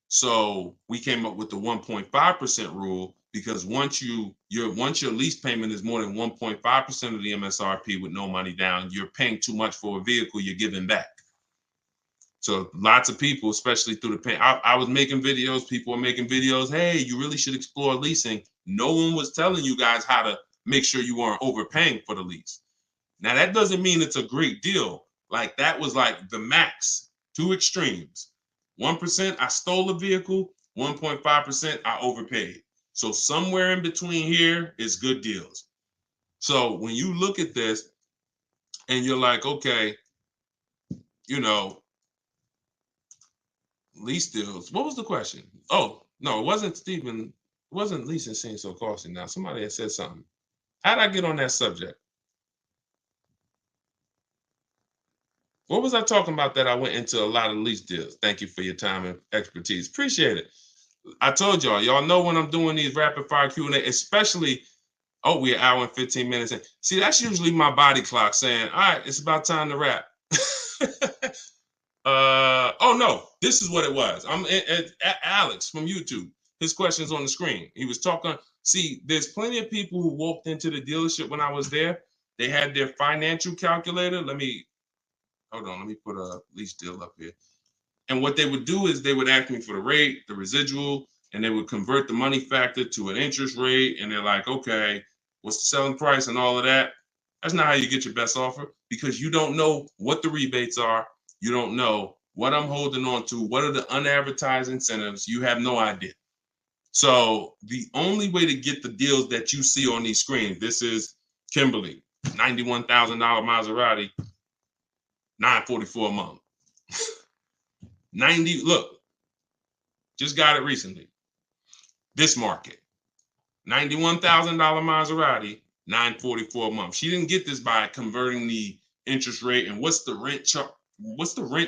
So we came up with the 1.5% rule, because once your lease payment is more than 1.5% of the MSRP with no money down, you're paying too much for a vehicle you're giving back. So lots of people, especially through the pay, I was making videos, people were making videos, hey, you really should explore leasing. No one was telling you guys how to make sure you weren't overpaying for the lease. Now, that doesn't mean it's a great deal. Like, that was like the max, 2 extremes. 1%, I stole a vehicle. 1.5%, I overpaid. So somewhere in between here is good deals. So when you look at this and you're like, okay, lease deals. What was the question? Oh, no, it wasn't Stephen. It wasn't leasing seems so costly now. Somebody had said something. How'd I get on that subject? What was I talking about that I went into a lot of lease deals? Thank you for your time and expertise. Appreciate it. I told y'all know when I'm doing these rapid fire Q&A, especially, we're an hour and 15 minutes in. See, that's usually my body clock saying, all right, it's about time to wrap. No, this is what it was. I'm at Alex from YouTube. His question's on the screen. He was talking. See, there's plenty of people who walked into the dealership when I was there. They had their financial calculator. Hold on, let me put a lease deal up here. And what they would do is they would ask me for the rate, the residual, and they would convert the money factor to an interest rate. And they're like, okay, what's the selling price and all of that? That's not how you get your best offer, because you don't know what the rebates are. You don't know what I'm holding on to. What are the unadvertised incentives? You have no idea. So the only way to get the deals that you see on these screens, this is Kimberly, $91,000 Maserati, $944 a month. 90, look, just got it recently. This market, $91,000 Maserati, $944 a month. She didn't get this by converting the interest rate and what's the rent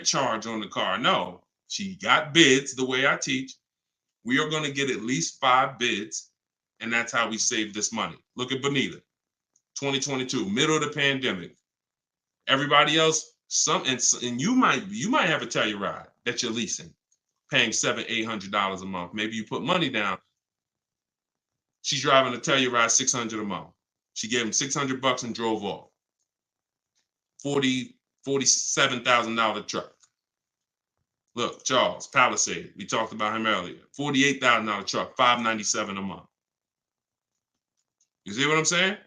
charge on the car. No, she got bids the way I teach. We are going to get at least 5 bids, and that's how we save this money. Look at Bonita, 2022, middle of the pandemic. Everybody else, and you might have a Telluride that you're leasing, paying $700-800 a month. Maybe you put money down. She's driving a Telluride $600 a month. She gave him $600 and drove off. $47,000 truck. Look, Charles, Palisade. We talked about him earlier. $48,000 truck, $597 a month. You see what I'm saying?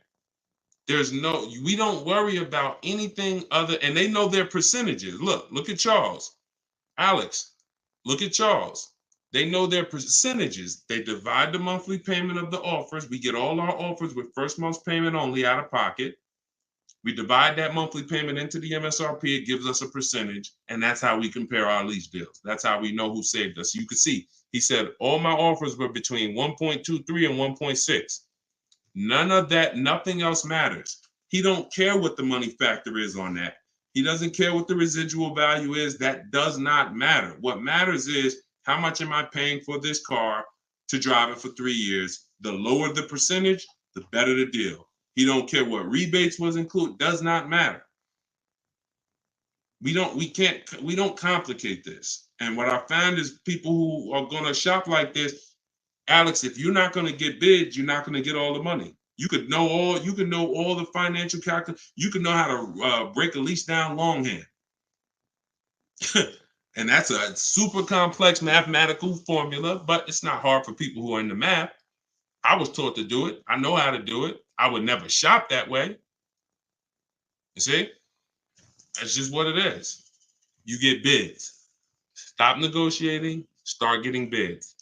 We don't worry about anything other, and they know their percentages. Look at Charles. Alex, look at Charles. They know their percentages. They divide the monthly payment of the offers. We get all our offers with first month's payment only out of pocket. We divide that monthly payment into the MSRP. It gives us a percentage, and that's how we compare our lease deals. That's how we know who saved us. You can see, he said all my offers were between 1.23 and 1.6. None of that, nothing else matters. He don't care what the money factor is on that. He doesn't care what the residual value is. That does not matter. What matters is how much am I paying for this car to drive it for 3 years? The lower the percentage, the better the deal. He don't care what rebates was included. Does not matter. We don't complicate this. And what I found is people who are going to shop like this, Alex, if you're not going to get bids, you're not going to get all the money. You could know all the financial calculation. You could know how to break a lease down longhand. And that's a super complex mathematical formula, but it's not hard for people who are in the math. I was taught to do it. I know how to do it. I would never shop that way. You see? That's just what it is. You get bids. Stop negotiating, start getting bids.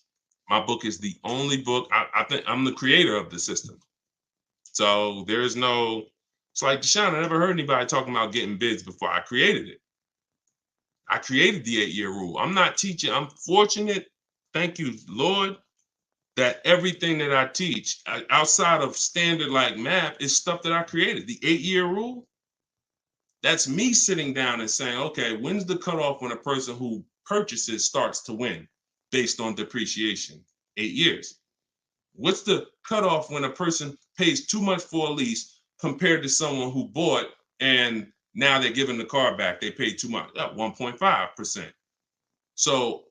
My book is the only book. I think I'm the creator of the system. So there's no, it's like Deshone, I never heard anybody talking about getting bids before. I created it. I created the 8-year rule. I'm not teaching. I'm fortunate, thank you, Lord, that everything that I teach outside of standard like math is stuff that I created. The 8-year rule, that's me sitting down and saying, okay, when's the cutoff when a person who purchases starts to win based on depreciation? 8 years. What's the cutoff when a person pays too much for a lease compared to someone who bought and now they're giving the car back? They paid too much, 1.5%. So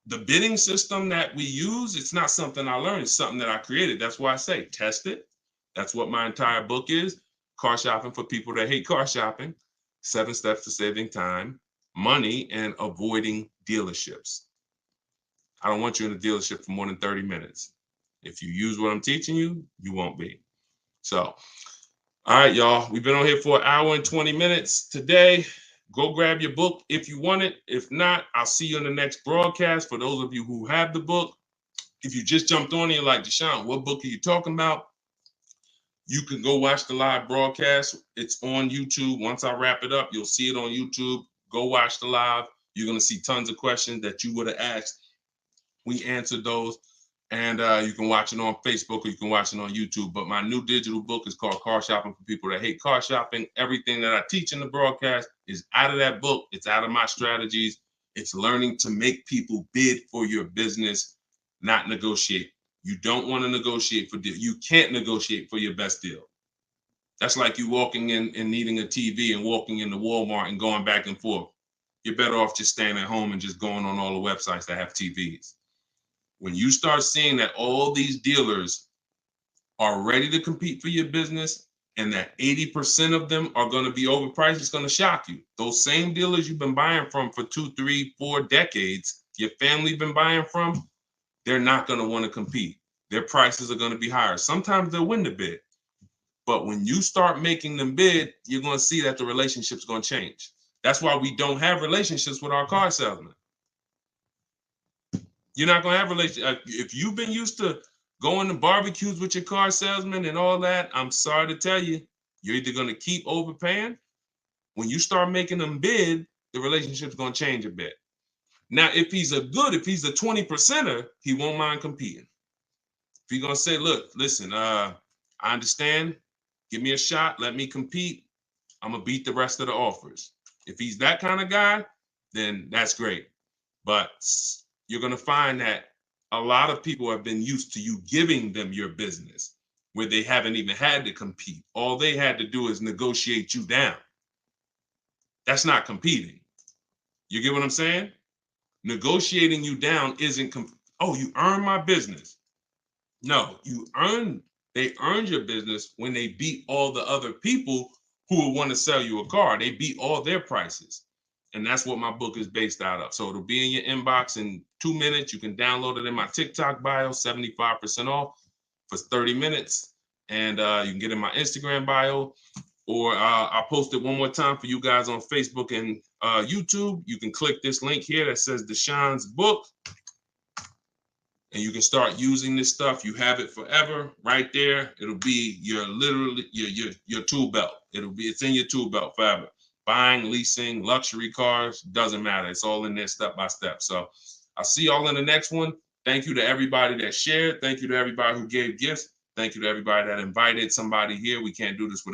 the bidding system that we use, it's not something I learned, it's something that I created. That's why I say test it. That's what my entire book is. Car shopping for people that hate car shopping. 7 steps to saving time, money, and avoiding dealerships. I don't want you in a dealership for more than 30 minutes. If you use what I'm teaching you, you won't be. So, all right, y'all. We've been on here for 1 hour and 20 minutes today. Go grab your book if you want it. If not, I'll see you in the next broadcast. For those of you who have the book, if you just jumped on here like Deshone, what book are you talking about? You can go watch the live broadcast. It's on YouTube. Once I wrap it up, you'll see it on YouTube. Go watch the live. You're going to see tons of questions that you would have asked. We answered those. And you can watch it on Facebook or you can watch it on YouTube. But my new digital book is called Car Shopping for People That Hate Car Shopping. Everything that I teach in the broadcast is out of that book. It's out of my strategies. It's learning to make people bid for your business, not negotiate. You don't want to negotiate for deal. You can't negotiate for your best deal. That's like you walking in and needing a TV and walking into Walmart and going back and forth. You're better off just staying at home and just going on all the websites that have TVs. When you start seeing that all these dealers are ready to compete for your business and that 80% of them are going to be overpriced, it's going to shock you. Those same dealers you've been buying from for 2, 3, 4 decades, your family been buying from, they're not going to want to compete. Their prices are going to be higher. Sometimes they'll win the bid. But when you start making them bid, you're going to see that the relationship's going to change. That's why we don't have relationships with our car salesmen. You're not going to have relationships. If you've been used to going to barbecues with your car salesman and all that, I'm sorry to tell you, you're either going to keep overpaying. When you start making them bid, the relationship's going to change a bit. Now, if he's a 20%er, he won't mind competing. If If you're gonna say, look, listen, I understand, give me a shot, let me compete, I'm gonna beat the rest of the offers. If he's that kind of guy, then that's great. But you're gonna find that a lot of people have been used to you giving them your business where they haven't even had to compete. All they had to do is negotiate you down. That's not competing. You get what I'm saying? Negotiating you down isn't, oh, you earned my business. No, they earned your business when they beat all the other people who would want to sell you a car. They beat all their prices. And that's what my book is based out of. So it'll be in your inbox in 2 minutes. You can download it in my TikTok bio, 75% off for 30 minutes. And you can get in my Instagram bio, or I'll post it one more time for you guys on Facebook and YouTube. You can click this link here that says Deshone's book, and you can start using this stuff. You have it forever right there. It'll be your tool belt. It's in your tool belt forever. Buying, leasing, luxury cars, doesn't matter. It's all in there step by step. So I'll see y'all in the next one. Thank you to everybody that shared. Thank you to everybody who gave gifts. Thank you to everybody that invited somebody here. We can't do this without